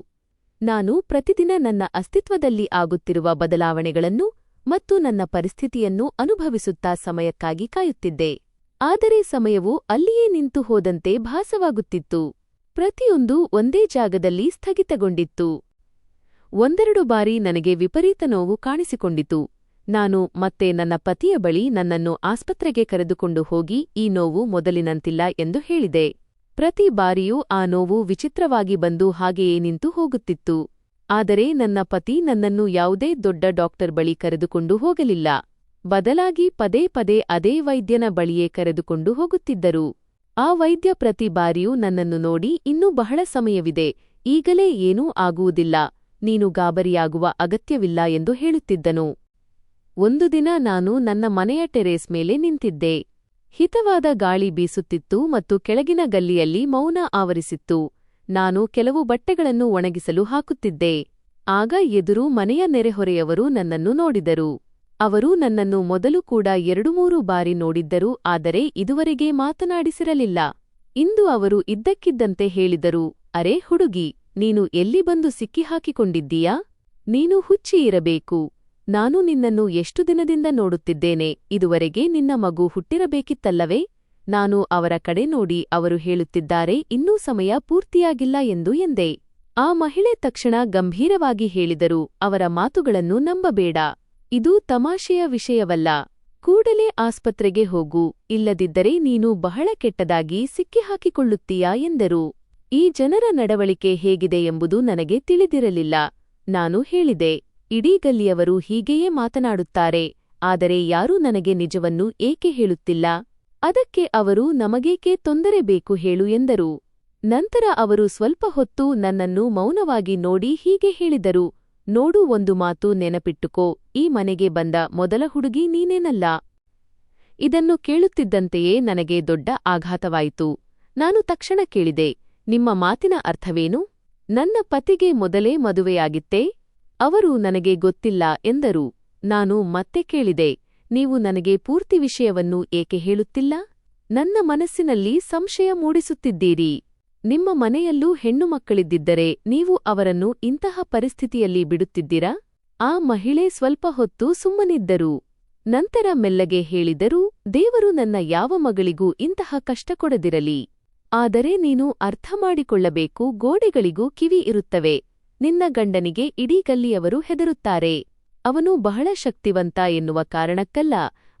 ನಾನು ಪ್ರತಿದಿನ ನನ್ನ ಅಸ್ತಿತ್ವದಲ್ಲಿ ಆಗುತ್ತಿರುವ ಬದಲಾವಣೆಗಳನ್ನು ಮತ್ತು ನನ್ನ ಪರಿಸ್ಥಿತಿಯನ್ನು ಅನುಭವಿಸುತ್ತಾ ಸಮಯಕ್ಕಾಗಿ ಕಾಯುತ್ತಿದ್ದೆ. ಆದರೆ ಸಮಯವು ಅಲ್ಲಿಯೇ ನಿಂತು ಹೋದಂತೆ ಭಾಸವಾಗುತ್ತಿತ್ತು. ಪ್ರತಿಯೊಂದೂ ಒಂದೇ ಜಾಗದಲ್ಲಿ ಸ್ಥಗಿತಗೊಂಡಿತ್ತು. ಒಂದೆರಡು ಬಾರಿ ನನಗೆ ವಿಪರೀತ ನೋವು ಕಾಣಿಸಿಕೊಂಡಿತು. ನಾನು ಮತ್ತೆ ನನ್ನ ಪತಿಯ ಬಳಿ ನನ್ನನ್ನು ಆಸ್ಪತ್ರೆಗೆ ಕರೆದುಕೊಂಡು ಹೋಗಿ ಈ ನೋವು ಮೊದಲಿನಂತಿಲ್ಲ ಎಂದು ಹೇಳಿದೆ. ಪ್ರತಿ ಬಾರಿಯೂ ಆ ನೋವು ವಿಚಿತ್ರವಾಗಿ ಬಂದು ಹಾಗೆಯೇ ನಿಂತು ಹೋಗುತ್ತಿತ್ತು. ಆದರೆ ನನ್ನ ಪತಿ ನನ್ನನ್ನು ಯಾವುದೇ ದೊಡ್ಡ ಡಾಕ್ಟರ್ ಬಳಿ ಕರೆದುಕೊಂಡು ಹೋಗಲಿಲ್ಲ. ಬದಲಾಗಿ ಪದೇ ಪದೇ ಅದೇ ವೈದ್ಯನ ಬಳಿಯೇ ಕರೆದುಕೊಂಡು ಹೋಗುತ್ತಿದ್ದರು. ಆ ವೈದ್ಯ ಪ್ರತಿ ಬಾರಿಯೂ ನನ್ನನ್ನು ನೋಡಿ ಇನ್ನೂ ಬಹಳ ಸಮಯವಿದೆ, ಈಗಲೇ ಏನೂ ಆಗುವುದಿಲ್ಲ, ನೀನು ಗಾಬರಿಯಾಗುವ ಅಗತ್ಯವಿಲ್ಲ ಎಂದು ಹೇಳುತ್ತಿದ್ದನು. ಒಂದು ದಿನ ನಾನು ನನ್ನ ಮನೆಯ ಟೆರೇಸ್ ಮೇಲೆ ನಿಂತಿದ್ದೆ. ಹಿತವಾದ ಗಾಳಿ ಬೀಸುತ್ತಿತ್ತು ಮತ್ತು ಕೆಳಗಿನ ಗಲ್ಲಿಯಲ್ಲಿ ಮೌನ ಆವರಿಸಿತ್ತು. ನಾನು ಕೆಲವು ಬಟ್ಟೆಗಳನ್ನು ಒಣಗಿಸಲು ಹಾಕುತ್ತಿದ್ದೆ. ಆಗ ಎದುರು ಮನೆಯ ನೆರೆಹೊರೆಯವರು ನನ್ನನ್ನು ನೋಡಿದರು. ಅವರು ನನ್ನನ್ನು ಮೊದಲು ಕೂಡ 2-3 ಬಾರಿ ನೋಡಿದ್ದರು, ಆದರೆ ಇದುವರೆಗೆ ಮಾತನಾಡಿಸಿರಲಿಲ್ಲ. ಇಂದು ಅವರು ಇದ್ದಕ್ಕಿದ್ದಂತೆ ಹೇಳಿದರು, ಅರೆ ಹುಡುಗಿ, ನೀನು ಎಲ್ಲಿ ಬಂದು ಸಿಕ್ಕಿಹಾಕಿಕೊಂಡಿದ್ದೀಯಾ? ನೀನು ಹುಚ್ಚಿಯಿರಬೇಕು. ನಾನು ನಿನ್ನನ್ನು ಎಷ್ಟು ದಿನದಿಂದ ನೋಡುತ್ತಿದ್ದೇನೆ, ಇದುವರೆಗೆ ನಿನ್ನ ಮಗು ಹುಟ್ಟಿರಬೇಕಿತ್ತಲ್ಲವೇ? ನಾನು ಅವರ ಕಡೆ ನೋಡಿ ಅವರು ಹೇಳುತ್ತಿದ್ದಾರೆ, ಇನ್ನೂ ಸಮಯ ಪೂರ್ತಿಯಾಗಿಲ್ಲ ಎಂದು ಎಂದೆ. ಆ ಮಹಿಳೆ ತಕ್ಷಣ ಗಂಭೀರವಾಗಿ ಹೇಳಿದರು, ಅವರ ಮಾತುಗಳನ್ನು ನಂಬಬೇಡ. ಇದು ತಮಾಷೆಯ ವಿಷಯವಲ್ಲ. ಕೂಡಲೇ ಆಸ್ಪತ್ರೆಗೆ ಹೋಗು, ಇಲ್ಲದಿದ್ದರೆ ನೀನು ಬಹಳ ಕೆಟ್ಟದಾಗಿ ಸಿಕ್ಕಿಹಾಕಿಕೊಳ್ಳುತ್ತೀಯಾ ಎಂದರು. ಈ ಜನರ ನಡವಳಿಕೆ ಹೇಗಿದೆ ಎಂಬುದು ನನಗೆ ತಿಳಿದಿರಲಿಲ್ಲ. ನಾನು ಹೇಳಿದೆ, ಇಡೀ ಗಲ್ಲಿಯವರು ಹೀಗೆಯೇ ಮಾತನಾಡುತ್ತಾರೆ, ಆದರೆ ಯಾರೂ ನನಗೆ ನಿಜವನ್ನು ಏಕೆ ಹೇಳುತ್ತಿಲ್ಲ? ಅದಕ್ಕೆ ಅವರು ನಮಗೇಕೆ ತೊಂದರೆ ಬೇಕು ಹೇಳು ಎಂದರು. ನಂತರ ಅವರು ಸ್ವಲ್ಪ ಹೊತ್ತು ನನ್ನನ್ನು ಮೌನವಾಗಿ ನೋಡಿ ಹೀಗೆ ಹೇಳಿದರು, ನೋಡು, ಒಂದು ಮಾತು ನೆನಪಿಟ್ಟುಕೋ, ಈ ಮನೆಗೆ ಬಂದ ಮೊದಲ ಹುಡುಗಿ ನೀನೇನಲ್ಲ. ಇದನ್ನು ಕೇಳುತ್ತಿದ್ದಂತೆಯೇ ನನಗೆ ದೊಡ್ಡ ಆಘಾತವಾಯಿತು. ನಾನು ತಕ್ಷಣ ಕೇಳಿದೆ, ನಿಮ್ಮ ಮಾತಿನ ಅರ್ಥವೇನು? ನನ್ನ ಪತಿಗೆ ಮೊದಲೇ ಮದುವೆಯಾಗಿತ್ತೇ? ಅವರು ನನಗೆ ಗೊತ್ತಿಲ್ಲ ಎಂದರು. ನಾನು ಮತ್ತೆ ಕೇಳಿದೆ, ನೀವು ನನಗೆ ಪೂರ್ತಿ ವಿಷಯವನ್ನು ಏಕೆ ಹೇಳುತ್ತಿಲ್ಲ? ನನ್ನ ಮನಸ್ಸಿನಲ್ಲಿ ಸಂಶಯ ಮೂಡಿಸುತ್ತಿದ್ದೀರಿ. ನಿಮ್ಮ ಮನೆಯಲ್ಲೂ ಹೆಣ್ಣು ಮಕ್ಕಳಿದ್ದಿದ್ದರೆ ನೀವು ಅವರನ್ನು ಇಂತಹ ಪರಿಸ್ಥಿತಿಯಲ್ಲಿ ಬಿಡುತ್ತಿದ್ದೀರಾ? ಆ ಮಹಿಳೆ ಸ್ವಲ್ಪ ಹೊತ್ತು ಸುಮ್ಮನಿದ್ದರು. ನಂತರ ಮೆಲ್ಲಗೆ ಹೇಳಿದರು, ದೇವರು ನನ್ನ ಯಾವ ಮಗಳಿಗೂ ಇಂತಹ ಕಷ್ಟ ಕೊಡದಿರಲಿ. ಆದರೆ ನೀನು ಅರ್ಥ ಮಾಡಿಕೊಳ್ಳಬೇಕು, ಗೋಡೆಗಳಿಗೂ ಕಿವಿ ಇರುತ್ತವೆ. ನಿನ್ನ ಗಂಡನಿಗೆ ಇಡೀ ಗಲ್ಲಿಯವರು ಹೆದರುತ್ತಾರೆ. ಅವನು ಬಹಳ ಶಕ್ತಿವಂತ ಎನ್ನುವ ಕಾರಣಕ್ಕಲ್ಲ,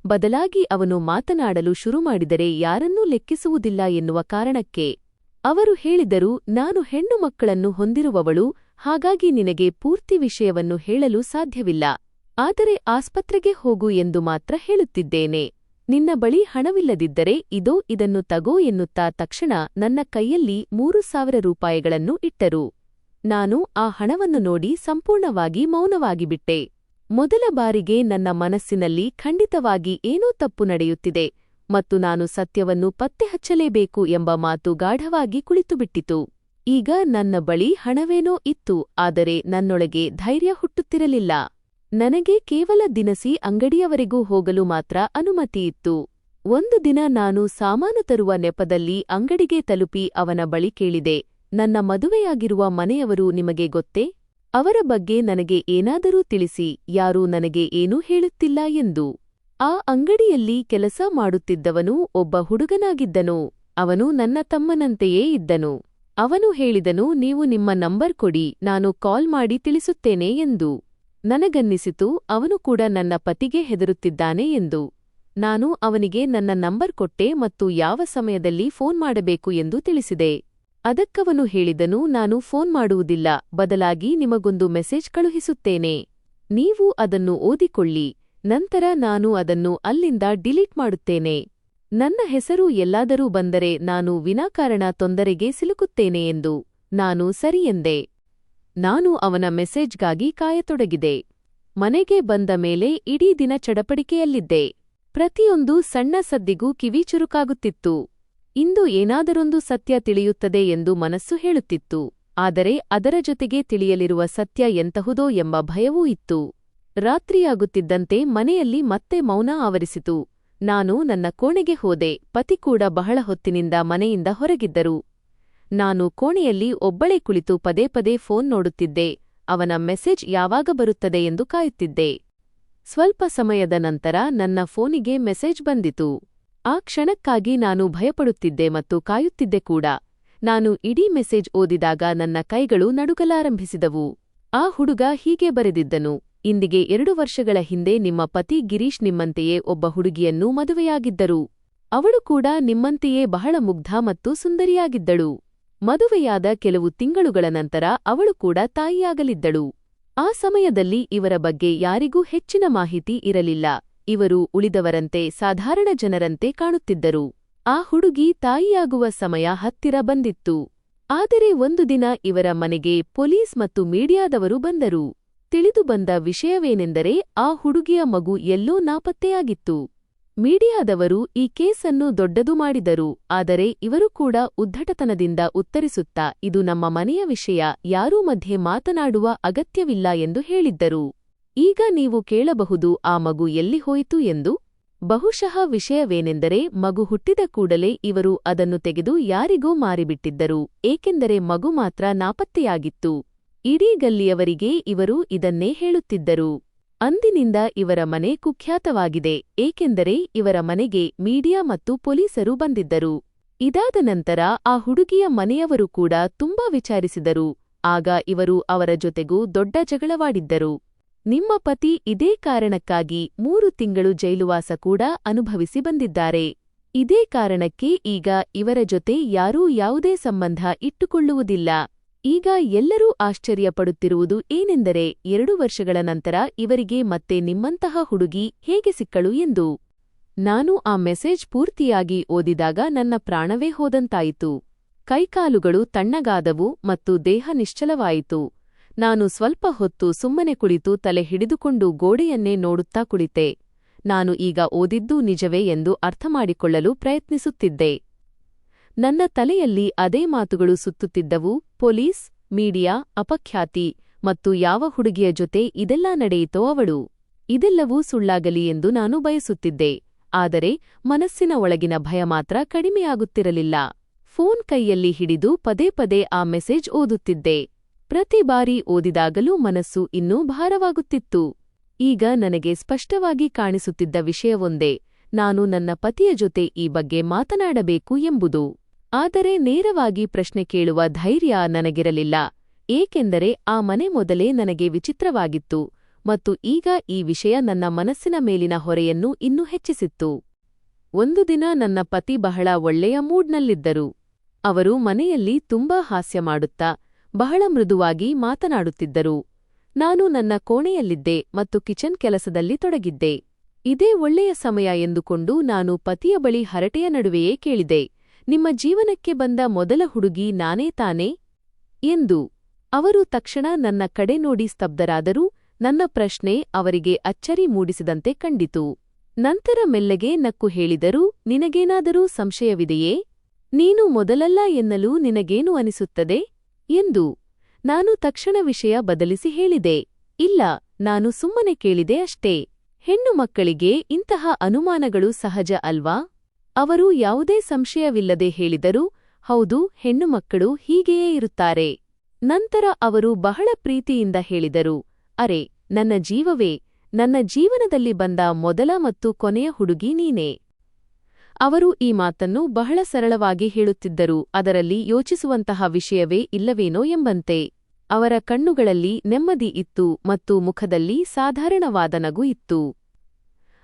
ಬದಲಾಗಿ ಅವನು ಮಾತನಾಡಲು ಶುರುಮಾಡಿದರೆ ಯಾರನ್ನೂ ಲೆಕ್ಕಿಸುವುದಿಲ್ಲ ಎನ್ನುವ ಕಾರಣಕ್ಕೆ. ಅವರು ಹೇಳಿದರು, ನಾನು ಹೆಣ್ಣು ಮಕ್ಕಳನ್ನು ಹೊಂದಿರುವವಳು, ಹಾಗಾಗಿ ನಿನಗೆ ಪೂರ್ತಿ ವಿಷಯವನ್ನು ಹೇಳಲು ಸಾಧ್ಯವಿಲ್ಲ. ಆದರೆ ಆಸ್ಪತ್ರೆಗೆ ಹೋಗು ಎಂದು ಮಾತ್ರ ಹೇಳುತ್ತಿದ್ದೇನೆ. ನಿನ್ನ ಬಳಿ ಹಣವಿಲ್ಲದಿದ್ದರೆ ಇದೋ ಇದನ್ನು ತಗೋ ಎನ್ನುತ್ತಾ ತಕ್ಷಣ ನನ್ನ ಕೈಯಲ್ಲಿ 3,000 ರೂಪಾಯಿಗಳನ್ನು ಇಟ್ಟರು. ನಾನು ಆ ಹಣವನ್ನು ನೋಡಿ ಸಂಪೂರ್ಣವಾಗಿ ಮೌನವಾಗಿಬಿಟ್ಟೆ. ಮೊದಲ ಬಾರಿಗೆ ನನ್ನ ಮನಸ್ಸಿನಲ್ಲಿ ಖಂಡಿತವಾಗಿ ಏನೋ ತಪ್ಪು ನಡೆಯುತ್ತಿದೆ ಮತ್ತು ನಾನು ಸತ್ಯವನ್ನು ಪತ್ತೆಹಚ್ಚಲೇಬೇಕು ಎಂಬ ಮಾತು ಗಾಢವಾಗಿ ಕುಳಿತುಬಿಟ್ಟಿತು. ಈಗ ನನ್ನ ಬಳಿ ಹಣವೇನೋ ಇತ್ತು, ಆದರೆ ನನ್ನೊಳಗೆ ಧೈರ್ಯ ಹುಟ್ಟುತ್ತಿರಲಿಲ್ಲ. ನನಗೆ ಕೇವಲ ದಿನಸಿ ಅಂಗಡಿಯವರೆಗೂ ಹೋಗಲು ಮಾತ್ರ ಅನುಮತಿಯಿತ್ತು. ಒಂದು ದಿನ ನಾನು ಸಾಮಾನು ತರುವ ನೆಪದಲ್ಲಿ ಅಂಗಡಿಗೆ ತಲುಪಿ ಅವನ ಬಳಿ ಕೇಳಿದೆ, ನನ್ನ ಮದುವೆಯಾಗಿರುವ ಮನೆಯವರು ನಿಮಗೆ ಗೊತ್ತೇ? ಅವರ ಬಗ್ಗೆ ನನಗೆ ಏನಾದರೂ ತಿಳಿಸಿ, ಯಾರೂ ನನಗೆ ಏನೂ ಹೇಳುತ್ತಿಲ್ಲ ಎಂದು. ಆ ಅಂಗಡಿಯಲ್ಲಿ ಕೆಲಸ ಮಾಡುತ್ತಿದ್ದವನು ಒಬ್ಬ ಹುಡುಗನಾಗಿದ್ದನು. ಅವನು ನನ್ನ ತಮ್ಮನಂತೆಯೇ ಇದ್ದನು. ಅವನು ಹೇಳಿದನು, ನೀವು ನಿಮ್ಮ ನಂಬರ್ ಕೊಡಿ, ನಾನು ಕಾಲ್ ಮಾಡಿ ತಿಳಿಸುತ್ತೇನೆ ಎಂದು. ನನಗನ್ನಿಸಿತು, ಅವನು ಕೂಡ ನನ್ನ ಪತಿಗೆ ಹೆದರುತ್ತಿದ್ದಾನೆ ಎಂದು. ನಾನು ಅವನಿಗೆ ನನ್ನ ನಂಬರ್ ಕೊಟ್ಟೆ ಮತ್ತು ಯಾವ ಸಮಯದಲ್ಲಿ ಫೋನ್ ಮಾಡಬೇಕು ಎಂದು ತಿಳಿಸಿದೆ. ಅದಕ್ಕವನು ಹೇಳಿದನು, ನಾನು ಫೋನ್ ಮಾಡುವುದಿಲ್ಲ, ಬದಲಾಗಿ ನಿಮಗೊಂದು ಮೆಸೇಜ್ ಕಳುಹಿಸುತ್ತೇನೆ. ನೀವು ಅದನ್ನು ಓದಿಕೊಳ್ಳಿ, ನಂತರ ನಾನು ಅದನ್ನು ಅಲ್ಲಿಂದ ಡಿಲೀಟ್ ಮಾಡುತ್ತೇನೆ. ನನ್ನ ಹೆಸರು ಎಲ್ಲಾದರೂ ಬಂದರೆ ನಾನು ವಿನಾಕಾರಣ ತೊಂದರೆಗೆ ಸಿಲುಕುತ್ತೇನೆ ಎಂದು. ನಾನು ಸರಿ ಎಂದೆ. ನಾನು ಅವನ ಮೆಸೇಜ್ಗಾಗಿ ಕಾಯತೊಡಗಿದೆ. ಮನೆಗೆ ಬಂದ ಮೇಲೆ ಇಡೀ ದಿನ ಚಡಪಡಿಕೆಯಲ್ಲಿದ್ದೆ. ಪ್ರತಿಯೊಂದು ಸಣ್ಣ ಸದ್ದಿಗೂ ಕಿವಿ ಚುರುಕಾಗುತ್ತಿತ್ತು. ಇಂದು ಏನಾದರೊಂದು ಸತ್ಯ ತಿಳಿಯುತ್ತದೆ ಎಂದು ಮನಸ್ಸು ಹೇಳುತ್ತಿತ್ತು. ಆದರೆ ಅದರ ಜೊತೆಗೆ ತಿಳಿಯಲಿರುವ ಸತ್ಯ ಎಂತಹುದೋ ಎಂಬ ಭಯವೂ ಇತ್ತು. ರಾತ್ರಿಯಾಗುತ್ತಿದ್ದಂತೆ ಮನೆಯಲ್ಲಿ ಮತ್ತೆ ಮೌನ ಆವರಿಸಿತು. ನಾನು ನನ್ನ ಕೋಣೆಗೆ ಹೋದೆ. ಪತಿ ಕೂಡ ಬಹಳ ಹೊತ್ತಿನಿಂದ ಮನೆಯಿಂದ ಹೊರಗಿದ್ದರು. ನಾನು ಕೋಣೆಯಲ್ಲಿ ಒಬ್ಬಳೇ ಕುಳಿತು ಪದೇ ಪದೇ ಫೋನ್ ನೋಡುತ್ತಿದ್ದೆ. ಅವನ ಮೆಸೇಜ್ ಯಾವಾಗ ಬರುತ್ತದೆ ಎಂದು ಕಾಯುತ್ತಿದ್ದೆ. ಸ್ವಲ್ಪ ಸಮಯದ ನಂತರ ನನ್ನ ಫೋನಿಗೆ ಮೆಸೇಜ್ ಬಂದಿತು. ಆ ಕ್ಷಣಕ್ಕಾಗಿ ನಾನು ಭಯಪಡುತ್ತಿದ್ದೆ ಮತ್ತು ಕಾಯುತ್ತಿದ್ದೆ ಕೂಡ. ನಾನು ಇಡೀ ಮೆಸೇಜ್ ಓದಿದಾಗ ನನ್ನ ಕೈಗಳು ನಡುಗಲಾರಂಭಿಸಿದವು. ಆ ಹುಡುಗ ಹೀಗೆ ಬರೆದಿದ್ದನು: ಇಂದಿಗೆ 2 ವರ್ಷಗಳ ಹಿಂದೆ ನಿಮ್ಮ ಪತಿ ಗಿರೀಶ್ ನಿಮ್ಮಂತೆಯೇ ಒಬ್ಬ ಹುಡುಗಿಯನ್ನು ಮದುವೆಯಾಗಿದ್ದರು. ಅವಳು ಕೂಡ ನಿಮ್ಮಂತೆಯೇ ಬಹಳ ಮುಗ್ಧ ಮತ್ತು ಸುಂದರಿಯಾಗಿದ್ದಳು. ಮದುವೆಯಾದ ಕೆಲವು ತಿಂಗಳುಗಳ ನಂತರ ಅವಳು ಕೂಡ ತಾಯಿಯಾಗಲಿದ್ದಳು. ಆ ಸಮಯದಲ್ಲಿ ಇವರ ಬಗ್ಗೆ ಯಾರಿಗೂ ಹೆಚ್ಚಿನ ಮಾಹಿತಿ ಇರಲಿಲ್ಲ. ಇವರು ಉಳಿದವರಂತೆ ಸಾಧಾರಣ ಜನರಂತೆ ಕಾಣುತ್ತಿದ್ದರು. ಆ ಹುಡುಗಿ ತಾಯಿಯಾಗುವ ಸಮಯ ಹತ್ತಿರ ಬಂದಿತ್ತು. ಆದರೆ ಒಂದು ದಿನ ಇವರ ಮನೆಗೆ ಪೊಲೀಸ್ ಮತ್ತು ಮೀಡಿಯಾದವರು ಬಂದರು. ತಿಳಿದು ಬಂದ ವಿಷಯವೇನೆಂದರೆ ಆ ಹುಡುಗಿಯ ಮಗು ಎಲ್ಲೋ ನಾಪತ್ತೆಯಾಗಿತ್ತು. ಮೀಡಿಯಾದವರು ಈ ಕೇಸನ್ನು ದೊಡ್ಡದು ಮಾಡಿದರು. ಆದರೆ ಇವರು ಕೂಡ ಉದ್ಧಟತನದಿಂದ ಉತ್ತರಿಸುತ್ತಾ, ಇದು ನಮ್ಮ ಮನೆಯ ವಿಷಯ, ಯಾರೂ ಮಧ್ಯೆ ಮಾತನಾಡುವ ಅಗತ್ಯವಿಲ್ಲ ಎಂದು ಹೇಳಿದ್ದರು. ಈಗ ನೀವು ಕೇಳಬಹುದು, ಆ ಮಗು ಎಲ್ಲಿ ಹೋಯಿತು ಎಂದು? ಬಹುಶಃ ವಿಷಯವೇನೆಂದರೆ, ಮಗು ಹುಟ್ಟಿದ ಕೂಡಲೇ ಇವರು ಅದನ್ನು ತೆಗೆದು ಯಾರಿಗೋ ಮಾರಿಬಿಟ್ಟಿದ್ದರು. ಏಕೆಂದರೆ ಮಗು ಮಾತ್ರ ನಾಪತ್ತೆಯಾಗಿತ್ತು. ಇಡೀ ಗಲ್ಲಿಯವರಿಗೆ ಇವರು ಇದನ್ನೇ ಹೇಳುತ್ತಿದ್ದರು. ಅಂದಿನಿಂದ ಇವರ ಮನೆ ಕುಖ್ಯಾತವಾಗಿದೆ. ಏಕೆಂದರೆ ಇವರ ಮನೆಗೆ ಮೀಡಿಯಾ ಮತ್ತು ಪೊಲೀಸರು ಬಂದಿದ್ದರು. ಇದಾದ ನಂತರ ಆ ಹುಡುಗಿಯ ಮನೆಯವರು ಕೂಡ ತುಂಬಾ ವಿಚಾರಿಸಿದರು. ಆಗ ಇವರು ಅವರ ಜೊತೆಗೂ ದೊಡ್ಡ ಜಗಳವಾಡಿದ್ದರು. ನಿಮ್ಮ ಪತಿ ಇದೇ ಕಾರಣಕ್ಕಾಗಿ 3 ತಿಂಗಳು ಜೈಲುವಾಸ ಕೂಡ ಅನುಭವಿಸಿ ಬಂದಿದ್ದಾರೆ. ಇದೇ ಕಾರಣಕ್ಕೆ ಈಗ ಇವರ ಜೊತೆ ಯಾರೂ ಯಾವುದೇ ಸಂಬಂಧ ಇಟ್ಟುಕೊಳ್ಳುವುದಿಲ್ಲ. ಈಗ ಎಲ್ಲರೂ ಆಶ್ಚರ್ಯಪಡುತ್ತಿರುವುದು ಏನೆಂದರೆ, 2 ವರ್ಷಗಳ ನಂತರ ಇವರಿಗೆ ಮತ್ತೆ ನಿಮ್ಮಂತಹ ಹುಡುಗಿ ಹೇಗೆ ಸಿಕ್ಕಳು ಎಂದು. ನಾನು ಆ ಮೆಸೇಜ್ ಪೂರ್ತಿಯಾಗಿ ಓದಿದಾಗ ನನ್ನ ಪ್ರಾಣವೇ ಹೋದಂತಾಯಿತು. ಕೈಕಾಲುಗಳು ತಣ್ಣಗಾದವು ಮತ್ತು ದೇಹ ನಿಶ್ಚಲವಾಯಿತು. ನಾನು ಸ್ವಲ್ಪ ಹೊತ್ತು ಸುಮ್ಮನೆ ಕುಳಿತು ತಲೆ ಹಿಡಿದುಕೊಂಡು ಗೋಡೆಯನ್ನೇ ನೋಡುತ್ತಾ ಕುಳಿತೆ. ನಾನು ಈಗ ಓದಿದ್ದು ನಿಜವೇ ಎಂದು ಅರ್ಥಮಾಡಿಕೊಳ್ಳಲು ಪ್ರಯತ್ನಿಸುತ್ತಿದ್ದೆ. ನನ್ನ ತಲೆಯಲ್ಲಿ ಅದೇ ಮಾತುಗಳು ಸುತ್ತುತ್ತಿದ್ದವು. ಪೊಲೀಸ್, ಮೀಡಿಯಾ, ಅಪಖ್ಯಾತಿ ಮತ್ತು ಯಾವ ಹುಡುಗಿಯ ಜೊತೆ ಇದೆಲ್ಲ ನಡೆಯಿತೋ ಅವಳು. ಇದೆಲ್ಲವೂ ಸುಳ್ಳಾಗಲಿ ಎಂದು ನಾನು ಬಯಸುತ್ತಿದ್ದೆ. ಆದರೆ ಮನಸ್ಸಿನ ಒಳಗಿನ ಭಯ ಮಾತ್ರ ಕಡಿಮೆಯಾಗುತ್ತಿರಲಿಲ್ಲ. ಫೋನ್ ಕೈಯಲ್ಲಿ ಹಿಡಿದು ಪದೇ ಪದೇ ಆ ಮೆಸೇಜ್ ಓದುತ್ತಿದ್ದೆ. ಪ್ರತಿ ಬಾರಿ ಓದಿದಾಗಲೂ ಮನಸ್ಸು ಇನ್ನೂ ಭಾರವಾಗುತ್ತಿತ್ತು. ಈಗ ನನಗೆ ಸ್ಪಷ್ಟವಾಗಿ ಕಾಣಿಸುತ್ತಿದ್ದ ವಿಷಯವೊಂದೇ: ನಾನು ನನ್ನ ಪತಿಯ ಜೊತೆ ಈ ಬಗ್ಗೆ ಮಾತನಾಡಬೇಕು ಎಂಬುದು. ಆದರೆ ನೇರವಾಗಿ ಪ್ರಶ್ನೆ ಕೇಳುವ ಧೈರ್ಯ ನನಗಿರಲಿಲ್ಲ. ಏಕೆಂದರೆ ಆ ಮನೆ ಮೊದಲೇ ನನಗೆ ವಿಚಿತ್ರವಾಗಿತ್ತು ಮತ್ತು ಈಗ ಈ ವಿಷಯ ನನ್ನ ಮನಸ್ಸಿನ ಮೇಲಿನ ಹೊರೆಯನ್ನು ಇನ್ನೂ ಹೆಚ್ಚಿಸಿತ್ತು. ಒಂದು ದಿನ ನನ್ನ ಪತಿ ಬಹಳ ಒಳ್ಳೆಯ ಮೂಡ್ನಲ್ಲಿದ್ದರು. ಅವರು ಮನೆಯಲ್ಲಿ ತುಂಬಾ ಹಾಸ್ಯ ಮಾಡುತ್ತಾ ಬಹಳ ಮೃದುವಾಗಿ ಮಾತನಾಡುತ್ತಿದ್ದರು. ನಾನು ನನ್ನ ಕೋಣೆಯಲ್ಲಿದ್ದೆ ಮತ್ತು ಕಿಚನ್ ಕೆಲಸದಲ್ಲಿ ತೊಡಗಿದ್ದೆ. ಇದೇ ಒಳ್ಳೆಯ ಸಮಯ ಎಂದುಕೊಂಡು ನಾನು ಪತಿಯ ಬಳಿ ಹರಟೆಯ ನಡುವೆಯೇ ಕೇಳಿದೆ, ನಿಮ್ಮ ಜೀವನಕ್ಕೆ ಬಂದ ಮೊದಲ ಹುಡುಗಿ ನಾನೇ ತಾನೇ ಎಂದು. ಅವರು ತಕ್ಷಣ ನನ್ನ ಕಡೆ ನೋಡಿ ಸ್ತಬ್ಧರಾದರೂ ನನ್ನ ಪ್ರಶ್ನೆ ಅವರಿಗೆ ಅಚ್ಚರಿ ಮೂಡಿಸಿದಂತೆ ಕಂಡಿತು. ನಂತರ ಮೆಲ್ಲಗೆ ನಕ್ಕು ಹೇಳಿದರು, ನಿನಗೇನಾದರೂ ಸಂಶಯವಿದೆಯೇ? ನೀನು ಮೊದಲಲ್ಲ ಎನ್ನಲು ನಿನಗೇನು ಅನಿಸುತ್ತದೆ ಎಂದು. ನಾನು ತಕ್ಷಣ ವಿಷಯ ಬದಲಿಸಿ ಹೇಳಿದೆ, ಇಲ್ಲ, ನಾನು ಸುಮ್ಮನೆ ಕೇಳಿದೆ ಅಷ್ಟೇ. ಹೆಣ್ಣು ಮಕ್ಕಳಿಗೆ ಇಂತಹ ಅನುಮಾನಗಳು ಸಹಜ ಅಲ್ವಾ? ಅವರು ಯಾವುದೇ ಸಂಶಯವಿಲ್ಲದೆ ಹೇಳಿದರು, ಹೌದು, ಹೆಣ್ಣು ಮಕ್ಕಳು ಹೀಗೆಯೇ ಇರುತ್ತಾರೆ. ನಂತರ ಅವರು ಬಹಳ ಪ್ರೀತಿಯಿಂದ ಹೇಳಿದರು, ಅರೆ, ನನ್ನ ಜೀವವೇ, ನನ್ನ ಜೀವನದಲ್ಲಿ ಬಂದ ಮೊದಲ ಮತ್ತು ಕೊನೆಯ ಹುಡುಗಿ ನೀನೇ. ಅವರು ಈ ಮಾತನ್ನು ಬಹಳ ಸರಳವಾಗಿ ಹೇಳುತ್ತಿದ್ದರು, ಅದರಲ್ಲಿ ಯೋಚಿಸುವಂತಹ ವಿಷಯವೇ ಇಲ್ಲವೇನೋ ಎಂಬಂತೆ. ಅವರ ಕಣ್ಣುಗಳಲ್ಲಿ ನೆಮ್ಮದಿ ಇತ್ತು ಮತ್ತು ಮುಖದಲ್ಲಿ ಸಾಧಾರಣವಾದ ನಗು ಇತ್ತು.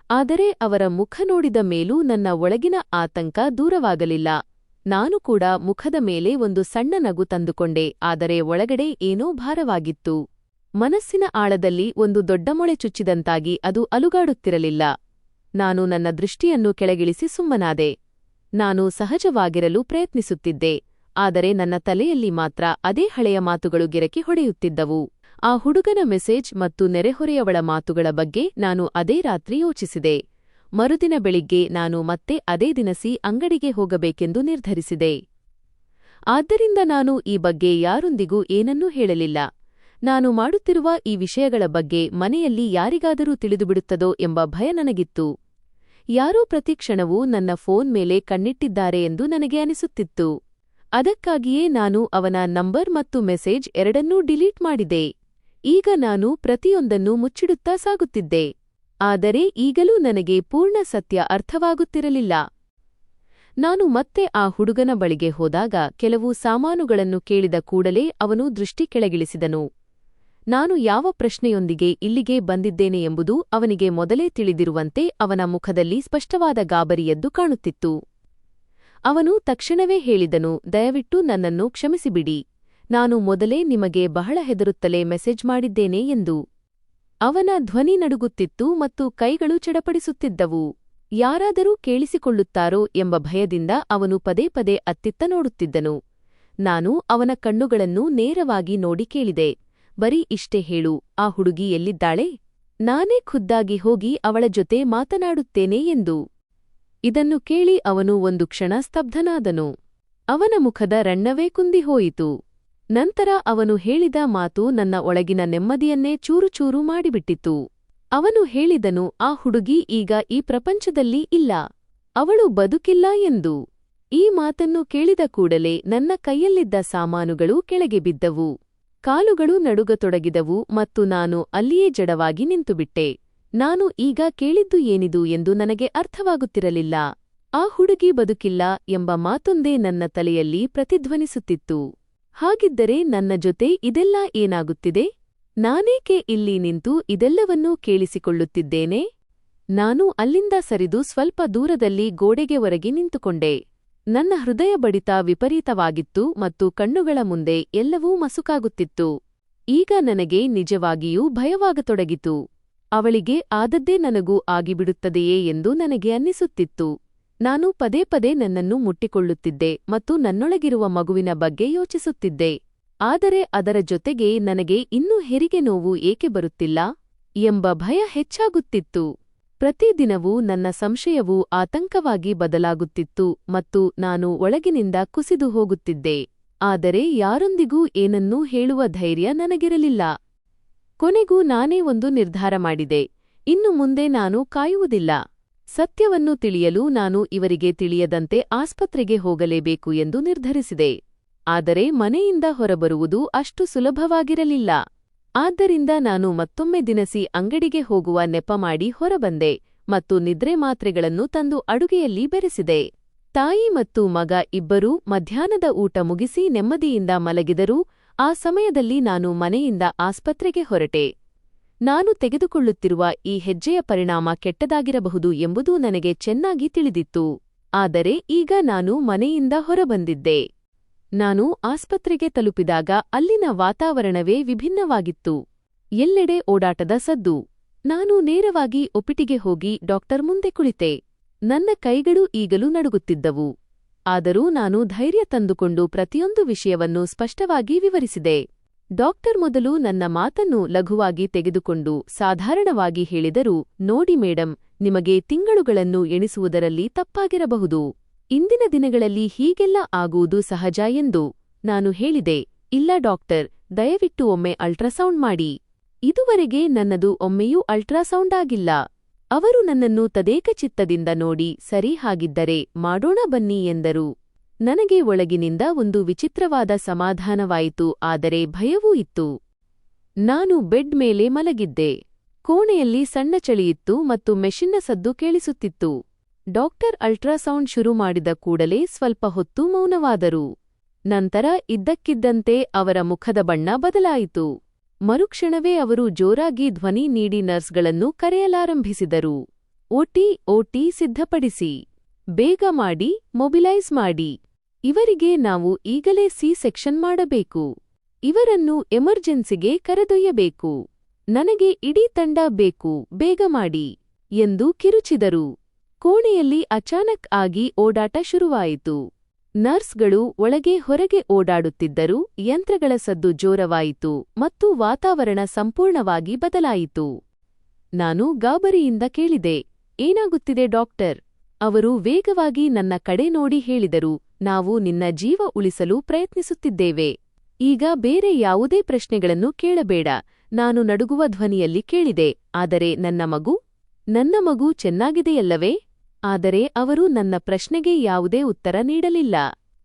ಆದರೆ ಅವರ ಮುಖ ನೋಡಿದ ಮೇಲೂ ನನ್ನ ಒಳಗಿನ ಆತಂಕ ದೂರವಾಗಲಿಲ್ಲ. ನಾನು ಕೂಡ ಮುಖದ ಮೇಲೆ ಒಂದು ಸಣ್ಣ ನಗು ತಂದುಕೊಂಡೆ, ಆದರೆ ಒಳಗಡೆ ಏನೋ ಭಾರವಾಗಿತ್ತು. ಮನಸ್ಸಿನ ಆಳದಲ್ಲಿ ಒಂದು ದೊಡ್ಡ ಮೊಳೆ ಚುಚ್ಚಿದಂತಾಗಿ ಅದು ಅಲುಗಾಡುತ್ತಿರಲಿಲ್ಲ. ನಾನು ನನ್ನ ದೃಷ್ಟಿಯನ್ನು ಕೆಳಗಿಳಿಸಿ ಸುಮ್ಮನಾದೆ. ನಾನು ಸಹಜವಾಗಿರಲು ಪ್ರಯತ್ನಿಸುತ್ತಿದ್ದೆ, ಆದರೆ ನನ್ನ ತಲೆಯಲ್ಲಿ ಮಾತ್ರ ಅದೇ ಹಳೆಯ ಮಾತುಗಳು ಗಿರಕಿ ಹೊಡೆಯುತ್ತಿದ್ದವು. ಆ ಹುಡುಗನ ಮೆಸೇಜ್ ಮತ್ತು ನೆರೆಹೊರೆಯವಳ ಮಾತುಗಳ ಬಗ್ಗೆ ನಾನು ಅದೇ ರಾತ್ರಿ ಯೋಚಿಸಿದೆ. ಮರುದಿನ ಬೆಳಿಗ್ಗೆ ನಾನು ಮತ್ತೆ ಅದೇ ದಿನಸಿ ಅಂಗಡಿಗೆ ಹೋಗಬೇಕೆಂದು ನಿರ್ಧರಿಸಿದೆ. ಆದ್ದರಿಂದ ನಾನು ಈ ಬಗ್ಗೆ ಯಾರೊಂದಿಗೂ ಏನನ್ನೂ ಹೇಳಲಿಲ್ಲ. ನಾನು ಮಾಡುತ್ತಿರುವ ಈ ವಿಷಯಗಳ ಬಗ್ಗೆ ಮನೆಯಲ್ಲಿ ಯಾರಿಗಾದರೂ ತಿಳಿದುಬಿಡುತ್ತದೋ ಎಂಬ ಭಯ ನನಗಿತ್ತು. ಯಾರೋ ಪ್ರತಿಕ್ಷಣವೂ ನನ್ನ ಫೋನ್ ಮೇಲೆ ಕಣ್ಣಿಟ್ಟಿದ್ದಾರೆ ಎಂದು ನನಗೆ ಅನಿಸುತ್ತಿತ್ತು. ಅದಕ್ಕಾಗಿಯೇ ನಾನು ಅವನ ನಂಬರ್ ಮತ್ತು ಮೆಸೇಜ್ ಎರಡನ್ನೂ ಡಿಲೀಟ್ ಮಾಡಿದೆ. ಈಗ ನಾನು ಪ್ರತಿಯೊಂದನ್ನೂ ಮುಚ್ಚಿಡುತ್ತಾ ಸಾಗುತ್ತಿದ್ದೆ. ಆದರೆ ಈಗಲೂ ನನಗೆ ಪೂರ್ಣ ಸತ್ಯ ಅರ್ಥವಾಗುತ್ತಿರಲಿಲ್ಲ. ನಾನು ಮತ್ತೆ ಆ ಹುಡುಗನ ಬಳಿಗೆ ಹೋದಾಗ ಕೆಲವು ಸಾಮಾನುಗಳನ್ನು ಕೇಳಿದ ಕೂಡಲೇ ಅವನು ದೃಷ್ಟಿ ಕೆಳಗಿಳಿಸಿದನು. ನಾನು ಯಾವ ಪ್ರಶ್ನೆಯೊಂದಿಗೆ ಇಲ್ಲಿಗೆ ಬಂದಿದ್ದೇನೆ ಎಂಬುದು ಅವನಿಗೆ ಮೊದಲೇ ತಿಳಿದಿರುವಂತೆ ಅವನ ಮುಖದಲ್ಲಿ ಸ್ಪಷ್ಟವಾದ ಗಾಬರಿ ಎದ್ದು ಕಾಣುತ್ತಿತ್ತು. ಅವನು ತಕ್ಷಣವೇ ಹೇಳಿದನು, ದಯವಿಟ್ಟು ನನ್ನನ್ನು ಕ್ಷಮಿಸಿಬಿಡಿ. ನಾನು ಮೊದಲೇ ನಿಮಗೆ ಬಹಳ ಹೆದರುತ್ತಲೇ ಮೆಸೇಜ್ ಮಾಡಿದ್ದೇನೆ ಎಂದು. ಅವನ ಧ್ವನಿ ನಡುಗುತ್ತಿತ್ತು ಮತ್ತು ಕೈಗಳು ಚಡಪಡಿಸುತ್ತಿದ್ದವು. ಯಾರಾದರೂ ಕೇಳಿಸಿಕೊಳ್ಳುತ್ತಾರೋ ಎಂಬ ಭಯದಿಂದ ಅವನು ಪದೇ ಪದೇ ಅತ್ತಿತ್ತ ನೋಡುತ್ತಿದ್ದನು. ನಾನು ಅವನ ಕಣ್ಣುಗಳನ್ನು ನೇರವಾಗಿ ನೋಡಿ ಕೇಳಿದೆ, ಬರೀ ಇಷ್ಟೇ ಹೇಳು, ಆ ಹುಡುಗಿ ಎಲ್ಲಿದ್ದಾಳೆ? ನಾನೇ ಖುದ್ದಾಗಿ ಹೋಗಿ ಅವಳ ಜೊತೆ ಮಾತನಾಡುತ್ತೇನೆ ಎಂದು. ಇದನ್ನು ಕೇಳಿ ಅವನು ಒಂದು ಕ್ಷಣ ಸ್ತಬ್ಧನಾದನು. ಅವನ ಮುಖದ ರಣ್ಣವೇ ಕುಂದಿಹೋಯಿತು. ನಂತರ ಅವನು ಹೇಳಿದ ಮಾತು ನನ್ನ ಒಳಗಿನ ನೆಮ್ಮದಿಯನ್ನೇ ಚೂರುಚೂರು ಮಾಡಿಬಿಟ್ಟಿತು. ಅವನು ಹೇಳಿದನು, ಆ ಹುಡುಗಿ ಈಗ ಈ ಪ್ರಪಂಚದಲ್ಲಿ ಇಲ್ಲ. ಅವಳು ಬದುಕಿಲ್ಲ ಎಂದು. ಈ ಮಾತನ್ನು ಕೇಳಿದ ಕೂಡಲೇ ನನ್ನ ಕೈಯಲ್ಲಿದ್ದ ಸಾಮಾನುಗಳು ಕೆಳಗೆ ಬಿದ್ದವು. ಕಾಲುಗಳು ನಡುಗತೊಡಗಿದವು ಮತ್ತು ನಾನು ಅಲ್ಲಿಯೇ ಜಡವಾಗಿ ನಿಂತುಬಿಟ್ಟೆ. ನಾನು ಈಗ ಕೇಳಿದ್ದು ಏನಿದು ಎಂದು ನನಗೆ ಅರ್ಥವಾಗುತ್ತಿರಲಿಲ್ಲ. ಆ ಹುಡುಗಿ ಬದುಕಿಲ್ಲ ಎಂಬ ಮಾತೊಂದೇ ನನ್ನ ತಲೆಯಲ್ಲಿ ಪ್ರತಿಧ್ವನಿಸುತ್ತಿತ್ತು. ಹಾಗಿದ್ದರೆ ನನ್ನ ಜೊತೆ ಇದೆಲ್ಲ ಏನಾಗುತ್ತಿದೆ? ನಾನೇಕೆ ಇಲ್ಲಿ ನಿಂತು ಇದೆಲ್ಲವನ್ನೂ ಕೇಳಿಸಿಕೊಳ್ಳುತ್ತಿದ್ದೇನೆ? ನಾನು ಅಲ್ಲಿಂದ ಸರಿದು ಸ್ವಲ್ಪ ದೂರದಲ್ಲಿ ಗೋಡೆಗೆ ಒರಗಿ ನಿಂತುಕೊಂಡೆ. ನನ್ನ ಹೃದಯ ಬಡಿತ ವಿಪರೀತವಾಗಿತ್ತು ಮತ್ತು ಕಣ್ಣುಗಳ ಮುಂದೆ ಎಲ್ಲವೂ ಮಸುಕಾಗುತ್ತಿತ್ತು. ಈಗ ನನಗೆ ನಿಜವಾಗಿಯೂ ಭಯವಾಗತೊಡಗಿತು. ಅವಳಿಗೆ ಆದದ್ದೇ ನನಗೂ ಆಗಿಬಿಡುತ್ತದೆಯೇ ಎಂದು ನನಗೆ ಅನ್ನಿಸುತ್ತಿತ್ತು. ನಾನು ಪದೇ ಪದೇ ನನ್ನನ್ನು ಮುಟ್ಟಿಕೊಳ್ಳುತ್ತಿದ್ದೆ ಮತ್ತು ನನ್ನೊಳಗಿರುವ ಮಗುವಿನ ಬಗ್ಗೆ ಯೋಚಿಸುತ್ತಿದ್ದೆ. ಆದರೆ ಅದರ ಜೊತೆಗೆ ನನಗೆ ಇನ್ನೂ ಹೆರಿಗೆ ನೋವು ಏಕೆ ಬರುತ್ತಿಲ್ಲ ಎಂಬ ಭಯ ಹೆಚ್ಚಾಗುತ್ತಿತ್ತು. ಪ್ರತಿದಿನವೂ ನನ್ನ ಸಂಶಯವು ಆತಂಕವಾಗಿ ಬದಲಾಗುತ್ತಿತ್ತು ಮತ್ತು ನಾನು ಒಳಗಿನಿಂದ ಕುಸಿದು ಹೋಗುತ್ತಿದ್ದೆ. ಆದರೆ ಯಾರೊಂದಿಗೂ ಏನನ್ನೂ ಹೇಳುವ ಧೈರ್ಯ ನನಗಿರಲಿಲ್ಲ. ಕೊನೆಗೂ ನಾನೇ ಒಂದು ನಿರ್ಧಾರ ಮಾಡಿದೆ. ಇನ್ನು ಮುಂದೆ ನಾನು ಕಾಯುವುದಿಲ್ಲ. ಸತ್ಯವನ್ನು ತಿಳಿಯಲು ನಾನು ಇವರಿಗೆ ತಿಳಿಯದಂತೆ ಆಸ್ಪತ್ರೆಗೆ ಹೋಗಲೇಬೇಕು ಎಂದು ನಿರ್ಧರಿಸಿದೆ. ಆದರೆ ಮನೆಯಿಂದ ಹೊರಬರುವುದು ಅಷ್ಟು ಸುಲಭವಾಗಿರಲಿಲ್ಲ. ಆದ್ದರಿಂದ ನಾನು ಮತ್ತೊಮ್ಮೆ ದಿನಸಿ ಅಂಗಡಿಗೆ ಹೋಗುವ ನೆಪ ಮಾಡಿ ಹೊರಬಂದೆ ಮತ್ತು ನಿದ್ರೆ ಮಾತ್ರೆಗಳನ್ನು ತಂದು ಅಡುಗೆಯಲ್ಲಿ ಬೆರೆಸಿದೆ. ತಾಯಿ ಮತ್ತು ಮಗ ಇಬ್ಬರೂ ಮಧ್ಯಾಹ್ನದ ಊಟ ಮುಗಿಸಿ ನೆಮ್ಮದಿಯಿಂದ ಮಲಗಿದರೂ ಆ ಸಮಯದಲ್ಲಿ ನಾನು ಮನೆಯಿಂದ ಆಸ್ಪತ್ರೆಗೆ ಹೊರಟೆ. ನಾನು ತೆಗೆದುಕೊಳ್ಳುತ್ತಿರುವ ಈ ಹೆಜ್ಜೆಯ ಪರಿಣಾಮ ಕೆಟ್ಟದಾಗಿರಬಹುದು ಎಂಬುದು ನನಗೆ ಚೆನ್ನಾಗಿ ತಿಳಿದಿತ್ತು. ಆದರೆ ಈಗ ನಾನು ಮನೆಯಿಂದ ಹೊರಬಂದಿದ್ದೆ. ನಾನು ಆಸ್ಪತ್ರೆಗೆ ತಲುಪಿದಾಗ ಅಲ್ಲಿನ ವಾತಾವರಣವೇ ವಿಭಿನ್ನವಾಗಿತ್ತು. ಎಲ್ಲೆಡೆ ಓಡಾಟದ ಸದ್ದು. ನಾನು ನೇರವಾಗಿ ಒಪಿಟಿಗೆ ಹೋಗಿ ಡಾಕ್ಟರ್ ಮುಂದೆ ಕುಳಿತೆ. ನನ್ನ ಕೈಗಳು ಈಗಲೂ ನಡುಗುತ್ತಿದ್ದವು. ಆದರೂ ನಾನು ಧೈರ್ಯ ತಂದುಕೊಂಡು ಪ್ರತಿಯೊಂದು ವಿಷಯವನ್ನು ಸ್ಪಷ್ಟವಾಗಿ ವಿವರಿಸಿದೆ. ಡಾಕ್ಟರ್ ಮೊದಲು ನನ್ನ ಮಾತನ್ನು ಲಘುವಾಗಿ ತೆಗೆದುಕೊಂಡು ಸಾಧಾರಣವಾಗಿ ಹೇಳಿದರು, ನೋಡಿ ಮೇಡಂ, ನಿಮಗೆ ತಿಂಗಳುಗಳನ್ನು ಎಣಿಸುವುದರಲ್ಲಿ ತಪ್ಪಾಗಿರಬಹುದು. ಇಂದಿನ ದಿನಗಳಲ್ಲಿ ಹೀಗೆಲ್ಲ ಆಗುವುದು ಸಹಜ ಎಂದು. ನಾನು ಹೇಳಿದೆ, ಇಲ್ಲ ಡಾಕ್ಟರ್, ದಯವಿಟ್ಟು ಒಮ್ಮೆ ಅಲ್ಟ್ರಾಸೌಂಡ್ ಮಾಡಿ. ಇದುವರೆಗೆ ನನ್ನದು ಒಮ್ಮೆಯೂ ಅಲ್ಟ್ರಾಸೌಂಡ್ ಆಗಿಲ್ಲ. ಅವರು ನನ್ನನ್ನು ತದೇಕಚಿತ್ತದಿಂದ ನೋಡಿ, ಸರಿ ಹಾಗಿದ್ದರೆ ಮಾಡೋಣ ಬನ್ನಿ ಎಂದರು. ನನಗೆ ಒಳಗಿನಿಂದ ಒಂದು ವಿಚಿತ್ರವಾದ ಸಮಾಧಾನವಾಯಿತು, ಆದರೆ ಭಯವೂ ಇತ್ತು. ನಾನು ಬೆಡ್ ಮೇಲೆ ಮಲಗಿದ್ದೆ. ಕೋಣೆಯಲ್ಲಿ ಸಣ್ಣ ಚಳಿಯಿತ್ತು ಮತ್ತು ಮೆಷಿನ್ನ ಸದ್ದು ಕೇಳಿಸುತ್ತಿತ್ತು. ಡಾಕ್ಟರ್ ಅಲ್ಟ್ರಾಸೌಂಡ್ ಶುರು ಮಾಡಿದ ಕೂಡಲೇ ಸ್ವಲ್ಪ ಹೊತ್ತು ಮೌನವಾದರು. ನಂತರ ಇದ್ದಕ್ಕಿದ್ದಂತೆ ಅವರ ಮುಖದ ಬಣ್ಣ ಬದಲಾಯಿತು. ಮರುಕ್ಷಣವೇ ಅವರು ಜೋರಾಗಿ ಧ್ವನಿ ನೀಡಿ ನರ್ಸ್ಗಳನ್ನು ಕರೆಯಲಾರಂಭಿಸಿದರು. ಓಟಿ ಸಿದ್ಧಪಡಿಸಿ, ಬೇಗ ಮಾಡಿ, ಮೊಬಿಲೈಸ್ ಮಾಡಿ. ಇವರಿಗೆ ನಾವು ಈಗಲೇ ಸಿ-ಸೆಕ್ಷನ್ ಮಾಡಬೇಕು. ಇವರನ್ನು ಎಮರ್ಜೆನ್ಸಿಗೆ ಕರೆದೊಯ್ಯಬೇಕು. ನನಗೆ ಇಡೀ ತಂಡ ಬೇಕು, ಬೇಗ ಮಾಡಿ ಎಂದು ಕಿರುಚಿದರು. ಕೋಣೆಯಲ್ಲಿ ಅಚಾನಕ್ ಆಗಿ ಓಡಾಟ ಶುರುವಾಯಿತು. ನರ್ಸ್ಗಳು ಒಳಗೆ ಹೊರಗೆ ಓಡಾಡುತ್ತಿದ್ದರು, ಯಂತ್ರಗಳ ಸದ್ದು ಜೋರವಾಯಿತು ಮತ್ತು ವಾತಾವರಣ ಸಂಪೂರ್ಣವಾಗಿ ಬದಲಾಯಿತು. ನಾನು ಗಾಬರಿಯಿಂದ ಕೇಳಿದೆ, ಏನಾಗುತ್ತಿದೆ ಡಾಕ್ಟರ್? ಅವರು ವೇಗವಾಗಿ ನನ್ನ ಕಡೆ ನೋಡಿ ಹೇಳಿದರು, ನಾವು ನಿನ್ನ ಜೀವ ಉಳಿಸಲು ಪ್ರಯತ್ನಿಸುತ್ತಿದ್ದೇವೆ. ಈಗ ಬೇರೆ ಯಾವುದೇ ಪ್ರಶ್ನೆಗಳನ್ನು ಕೇಳಬೇಡ. ನಾನು ನಡುಗುವ ಧ್ವನಿಯಲ್ಲಿ ಕೇಳಿದೆ, ಆದರೆ ನನ್ನ ಮಗು ಚೆನ್ನಾಗಿದೆಯಲ್ಲವೇ? ಆದರೆ ಅವರು ನನ್ನ ಪ್ರಶ್ನೆಗೆ ಯಾವುದೇ ಉತ್ತರ ನೀಡಲಿಲ್ಲ.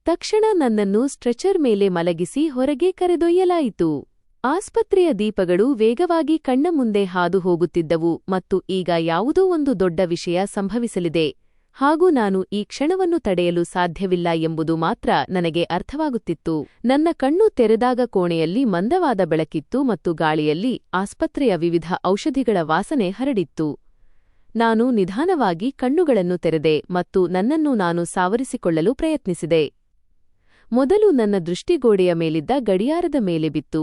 ತಕ್ಷಣ ನನ್ನನ್ನು ಸ್ಟ್ರೆಚರ್ ಮೇಲೆ ಮಲಗಿಸಿ ಹೊರಗೆ ಕರೆದೊಯ್ಯಲಾಯಿತು. ಆಸ್ಪತ್ರೆಯ ದೀಪಗಳು ವೇಗವಾಗಿ ಕಣ್ಣ ಮುಂದೆ ಹಾದು ಹೋಗುತ್ತಿದ್ದವು ಮತ್ತು ಈಗ ಯಾವುದೋ ಒಂದು ದೊಡ್ಡ ವಿಷಯ ಸಂಭವಿಸಲಿದೆ ಹಾಗೂ ನಾನು ಈ ಕ್ಷಣವನ್ನು ತಡೆಯಲು ಸಾಧ್ಯವಿಲ್ಲ ಎಂಬುದು ಮಾತ್ರ ನನಗೆ ಅರ್ಥವಾಗುತ್ತಿತ್ತು. ನನ್ನ ಕಣ್ಣು ತೆರೆದಾಗ ಕೋಣೆಯಲ್ಲಿ ಮಂದವಾದ ಬೆಳಕಿತ್ತು ಮತ್ತು ಗಾಳಿಯಲ್ಲಿ ಆಸ್ಪತ್ರೆಯ ವಿವಿಧ ಔಷಧಿಗಳ ವಾಸನೆ ಹರಡಿತ್ತು. ನಾನು ನಿಧಾನವಾಗಿ ಕಣ್ಣುಗಳನ್ನು ತೆರೆದೆ ಮತ್ತು ನನ್ನನ್ನು ನಾನು ಸಾವರಿಸಿಕೊಳ್ಳಲು ಪ್ರಯತ್ನಿಸಿದೆ. ಮೊದಲು ನನ್ನ ದೃಷ್ಟಿ ಗೋಡೆಯ ಮೇಲಿದ್ದ ಗಡಿಯಾರದ ಮೇಲೆ ಬಿತ್ತು.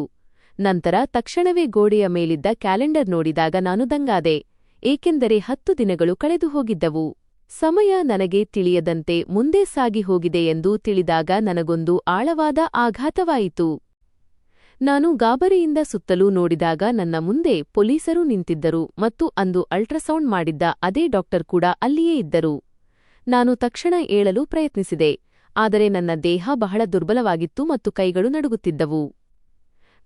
ನಂತರ ತಕ್ಷಣವೇ ಗೋಡೆಯ ಮೇಲಿದ್ದ ಕ್ಯಾಲೆಂಡರ್ ನೋಡಿದಾಗ ನಾನು ದಂಗಾದೆ, ಏಕೆಂದರೆ 10 ದಿನಗಳು ಕಳೆದು ಹೋಗಿದ್ದವು. ಸಮಯ ನನಗೆ ತಿಳಿಯದಂತೆ ಮುಂದೆ ಸಾಗಿ ಹೋಗಿದೆ ಎಂದು ತಿಳಿದಾಗ ನನಗೊಂದು ಆಳವಾದ ಆಘಾತವಾಯಿತು. ನಾನು ಗಾಬರಿಯಿಂದ ಸುತ್ತಲೂ ನೋಡಿದಾಗ ನನ್ನ ಮುಂದೆ ಪೊಲೀಸರು ನಿಂತಿದ್ದರು ಮತ್ತು ಅಂದು ಅಲ್ಟ್ರಾಸೌಂಡ್ ಮಾಡಿದ್ದ ಅದೇ ಡಾಕ್ಟರ್ ಕೂಡ ಅಲ್ಲಿಯೇ ಇದ್ದರು. ನಾನು ತಕ್ಷಣ ಏಳಲು ಪ್ರಯತ್ನಿಸಿದೆ, ಆದರೆ ನನ್ನ ದೇಹ ಬಹಳ ದುರ್ಬಲವಾಗಿತ್ತು ಮತ್ತು ಕೈಗಳು ನಡುಗುತ್ತಿದ್ದವು.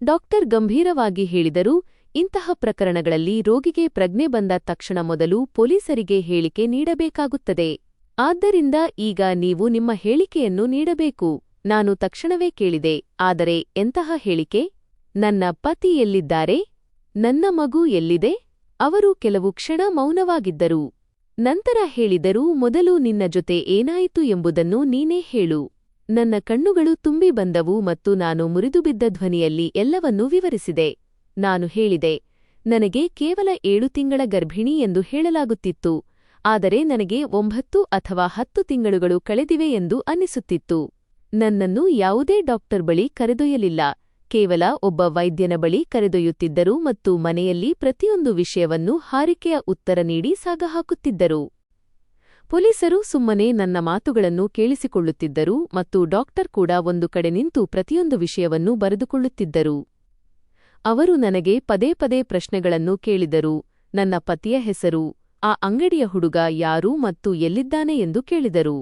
ಡಾಕ್ಟರ್ ಗಂಭೀರವಾಗಿ ಹೇಳಿದರು, ಇಂತಹ ಪ್ರಕರಣಗಳಲ್ಲಿ ರೋಗಿಗೆ ಪ್ರಜ್ಞೆ ಬಂದ ತಕ್ಷಣ ಮೊದಲು ಪೊಲೀಸರಿಗೆ ಹೇಳಿಕೆ ನೀಡಬೇಕಾಗುತ್ತದೆ. ಆದ್ದರಿಂದ ಈಗ ನೀವು ನಿಮ್ಮ ಹೇಳಿಕೆಯನ್ನು ನೀಡಬೇಕು. ನಾನು ತಕ್ಷಣವೇ ಕೇಳಿದೆ, ಆದರೆ ಎಂತಹ ಹೇಳಿಕೆ? ನನ್ನ ಪತಿ ಎಲ್ಲಿದ್ದಾರೆ? ನನ್ನ ಮಗು ಎಲ್ಲಿದೆ? ಅವರು ಕೆಲವು ಕ್ಷಣ ಮೌನವಾಗಿದ್ದರು. ನಂತರ ಹೇಳಿದರು, ಮೊದಲು ನಿನ್ನ ಜೊತೆ ಏನಾಯಿತು ಎಂಬುದನ್ನು ನೀನೇ ಹೇಳು. ನನ್ನ ಕಣ್ಣುಗಳು ತುಂಬಿ ಬಂದವು ಮತ್ತು ನಾನು ಮುರಿದುಬಿದ್ದ ಧ್ವನಿಯಲ್ಲಿ ಎಲ್ಲವನ್ನೂ ವಿವರಿಸಿದೆ. ನಾನು ಹೇಳಿದೆ, ನನಗೆ ಕೇವಲ 7 ತಿಂಗಳ ಗರ್ಭಿಣಿ ಎಂದು ಹೇಳಲಾಗುತ್ತಿತ್ತು, ಆದರೆ ನನಗೆ 9 ಅಥವಾ 10 ತಿಂಗಳುಗಳು ಕಳೆದಿವೆ ಎಂದು ಅನ್ನಿಸುತ್ತಿತ್ತು. ನನ್ನನ್ನು ಯಾವುದೇ ಡಾಕ್ಟರ್ ಬಳಿ ಕರೆದೊಯ್ಯಲಿಲ್ಲ, ಕೇವಲ ಒಬ್ಬ ವೈದ್ಯನ ಬಳಿ ಕರೆದೊಯ್ಯುತ್ತಿದ್ದರು ಮತ್ತು ಮನೆಯಲ್ಲಿ ಪ್ರತಿಯೊಂದು ವಿಷಯವನ್ನು ಹಾರಿಕೆಯ ಉತ್ತರ ನೀಡಿ ಸಾಗಹಾಕುತ್ತಿದ್ದರು. ಪೊಲೀಸರು ಸುಮ್ಮನೆ ನನ್ನ ಮಾತುಗಳನ್ನು ಕೇಳಿಸಿಕೊಳ್ಳುತ್ತಿದ್ದರು ಮತ್ತು ಡಾಕ್ಟರ್ ಕೂಡ ಒಂದು ಕಡೆ ನಿಂತು ಪ್ರತಿಯೊಂದು ವಿಷಯವನ್ನು ಬರೆದುಕೊಳ್ಳುತ್ತಿದ್ದರು. ಅವರು ನನಗೆ ಪದೇ ಪದೇ ಪ್ರಶ್ನೆಗಳನ್ನು ಕೇಳಿದರು. ನನ್ನ ಪತಿಯ ಹೆಸರು, ಆ ಅಂಗಡಿಯ ಹುಡುಗ ಯಾರು ಮತ್ತು ಎಲ್ಲಿದ್ದಾನೆ ಎಂದು ಕೇಳಿದರು.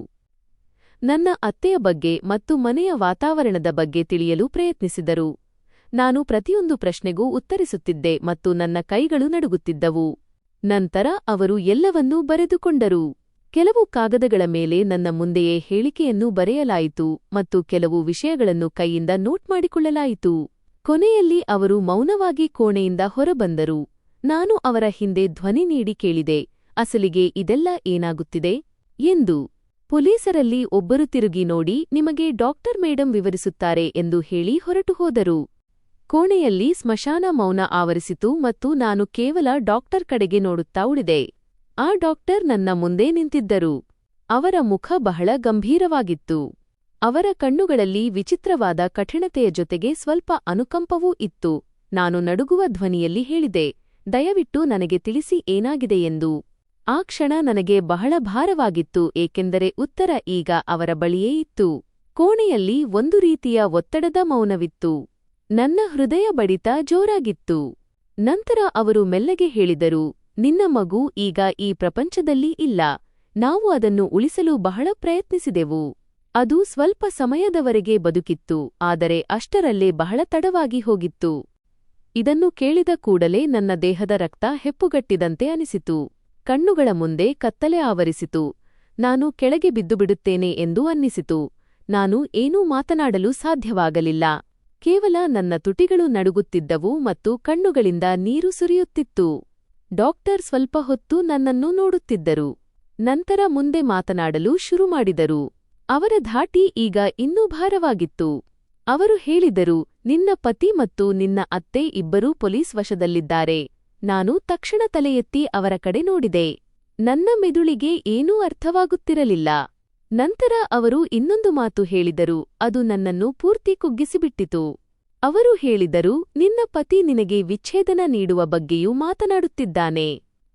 ನನ್ನ ಅತ್ತೆಯ ಬಗ್ಗೆ ಮತ್ತು ಮನೆಯ ವಾತಾವರಣದ ಬಗ್ಗೆ ತಿಳಿಯಲು ಪ್ರಯತ್ನಿಸಿದರು. ನಾನು ಪ್ರತಿಯೊಂದು ಪ್ರಶ್ನೆಗೂ ಉತ್ತರಿಸುತ್ತಿದ್ದೆ ಮತ್ತು ನನ್ನ ಕೈಗಳು ನಡುಗುತ್ತಿದ್ದವು. ನಂತರ ಅವರು ಎಲ್ಲವನ್ನೂ ಬರೆದುಕೊಂಡರು. ಕೆಲವು ಕಾಗದಗಳ ಮೇಲೆ ನನ್ನ ಮುಂದೆಯೇ ಹೇಳಿಕೆಯನ್ನು ಬರೆಯಲಾಯಿತು ಮತ್ತು ಕೆಲವು ವಿಷಯಗಳನ್ನು ಕೈಯಿಂದ ನೋಟ್ ಮಾಡಿಕೊಳ್ಳಲಾಯಿತು. ಕೊನೆಯಲ್ಲಿ ಅವರು ಮೌನವಾಗಿ ಕೋಣೆಯಿಂದ ಹೊರಬಂದರು. ನಾನು ಅವರ ಹಿಂದೆ ಧ್ವನಿ ನೀಡಿ ಕೇಳಿದೆ, ಅಸಲಿಗೆ ಇದೆಲ್ಲ ಏನಾಗುತ್ತಿದೆ ಎಂದು. ಪೊಲೀಸರಲ್ಲಿ ಒಬ್ಬರು ತಿರುಗಿ ನೋಡಿ, ನಿಮಗೆ ಡಾಕ್ಟರ್ ಮೇಡಂ ವಿವರಿಸುತ್ತಾರೆ ಎಂದು ಹೇಳಿ ಹೊರಟು ಹೋದರು. ಕೋಣೆಯಲ್ಲಿ ಸ್ಮಶಾನ ಮೌನ ಆವರಿಸಿತು ಮತ್ತು ನಾನು ಕೇವಲ ಡಾಕ್ಟರ್ ಕಡೆಗೆ ನೋಡುತ್ತಾ ಉಳಿದೆ. ಆ ಡಾಕ್ಟರ್ ನನ್ನ ಮುಂದೆ ನಿಂತಿದ್ದರು. ಅವರ ಮುಖ ಬಹಳ ಗಂಭೀರವಾಗಿತ್ತು. ಅವರ ಕಣ್ಣುಗಳಲ್ಲಿ ವಿಚಿತ್ರವಾದ ಕಠಿಣತೆಯ ಜೊತೆಗೆ ಸ್ವಲ್ಪ ಅನುಕಂಪವೂ ಇತ್ತು. ನಾನು ನಡುಗುವ ಧ್ವನಿಯಲ್ಲಿ ಹೇಳಿದೆ, ದಯವಿಟ್ಟು ನನಗೆ ತಿಳಿಸಿ ಏನಾಗಿದೆ ಎಂದು. ಆ ಕ್ಷಣ ನನಗೆ ಬಹಳ ಭಾರವಾಗಿತ್ತು, ಏಕೆಂದರೆ ಉತ್ತರ ಈಗ ಅವರ ಬಳಿಯೇ ಇತ್ತು. ಕೋಣೆಯಲ್ಲಿ ಒಂದು ರೀತಿಯ ಒತ್ತಡದ ಮೌನವಿತ್ತು. ನನ್ನ ಹೃದಯ ಬಡಿತ ಜೋರಾಗಿತ್ತು. ನಂತರ ಅವರು ಮೆಲ್ಲಗೆ ಹೇಳಿದರು, ನಿನ್ನ ಮಗು ಈಗ ಈ ಪ್ರಪಂಚದಲ್ಲಿ ಇಲ್ಲ. ನಾವು ಅದನ್ನು ಉಳಿಸಲು ಬಹಳ ಪ್ರಯತ್ನಿಸಿದೆವು. ಅದು ಸ್ವಲ್ಪ ಸಮಯದವರೆಗೆ ಬದುಕಿತ್ತು, ಆದರೆ ಅಷ್ಟರಲ್ಲೇ ಬಹಳ ತಡವಾಗಿ ಹೋಗಿತ್ತು. ಇದನ್ನು ಕೇಳಿದ ಕೂಡಲೇ ನನ್ನ ದೇಹದ ರಕ್ತ ಹೆಪ್ಪುಗಟ್ಟಿದಂತೆ ಅನಿಸಿತು. ಕಣ್ಣುಗಳ ಮುಂದೆ ಕತ್ತಲೆ ಆವರಿಸಿತು. ನಾನು ಕೆಳಗೆ ಬಿದ್ದುಬಿಡುತ್ತೇನೆ ಎಂದು ಅನ್ನಿಸಿತು. ನಾನು ಏನೂ ಮಾತನಾಡಲು ಸಾಧ್ಯವಾಗಲಿಲ್ಲ. ಕೇವಲ ನನ್ನ ತುಟಿಗಳು ನಡುಗುತ್ತಿದ್ದವು ಮತ್ತು ಕಣ್ಣುಗಳಿಂದ ನೀರು ಸುರಿಯುತ್ತಿತ್ತು. ಡಾಕ್ಟರ್ ಸ್ವಲ್ಪ ಹೊತ್ತು ನನ್ನನ್ನು ನೋಡುತ್ತಿದ್ದರು. ನಂತರ ಮುಂದೆ ಮಾತನಾಡಲು ಶುರುಮಾಡಿದರು. ಅವರ ಧಾಟಿ ಈಗ ಇನ್ನೂ ಭಾರವಾಗಿತ್ತು. ಅವರು ಹೇಳಿದರು, ನಿನ್ನ ಪತಿ ಮತ್ತು ನಿನ್ನ ಅತ್ತೆ ಇಬ್ಬರೂ ಪೊಲೀಸ್ ವಶದಲ್ಲಿದ್ದಾರೆ. ನಾನು ತಕ್ಷಣ ತಲೆ ಎತ್ತಿ ಅವರ ಕಡೆ ನೋಡಿದೆ. ನನ್ನ ಮೆದುಳಿಗೆ ಏನೂ ಅರ್ಥವಾಗುತ್ತಿರಲಿಲ್ಲ. ನಂತರ ಅವರು ಇನ್ನೊಂದು ಮಾತು ಹೇಳಿದರು, ಅದು ನನ್ನನ್ನು ಪೂರ್ತಿ ಕುಗ್ಗಿಸಿಬಿಟ್ಟಿತು. ಅವರು ಹೇಳಿದರು, ನಿನ್ನ ಪತಿ ನಿನಗೆ ವಿಚ್ಛೇದನ ನೀಡುವ ಬಗ್ಗೆಯೂ ಮಾತನಾಡುತ್ತಿದ್ದಾನೆ.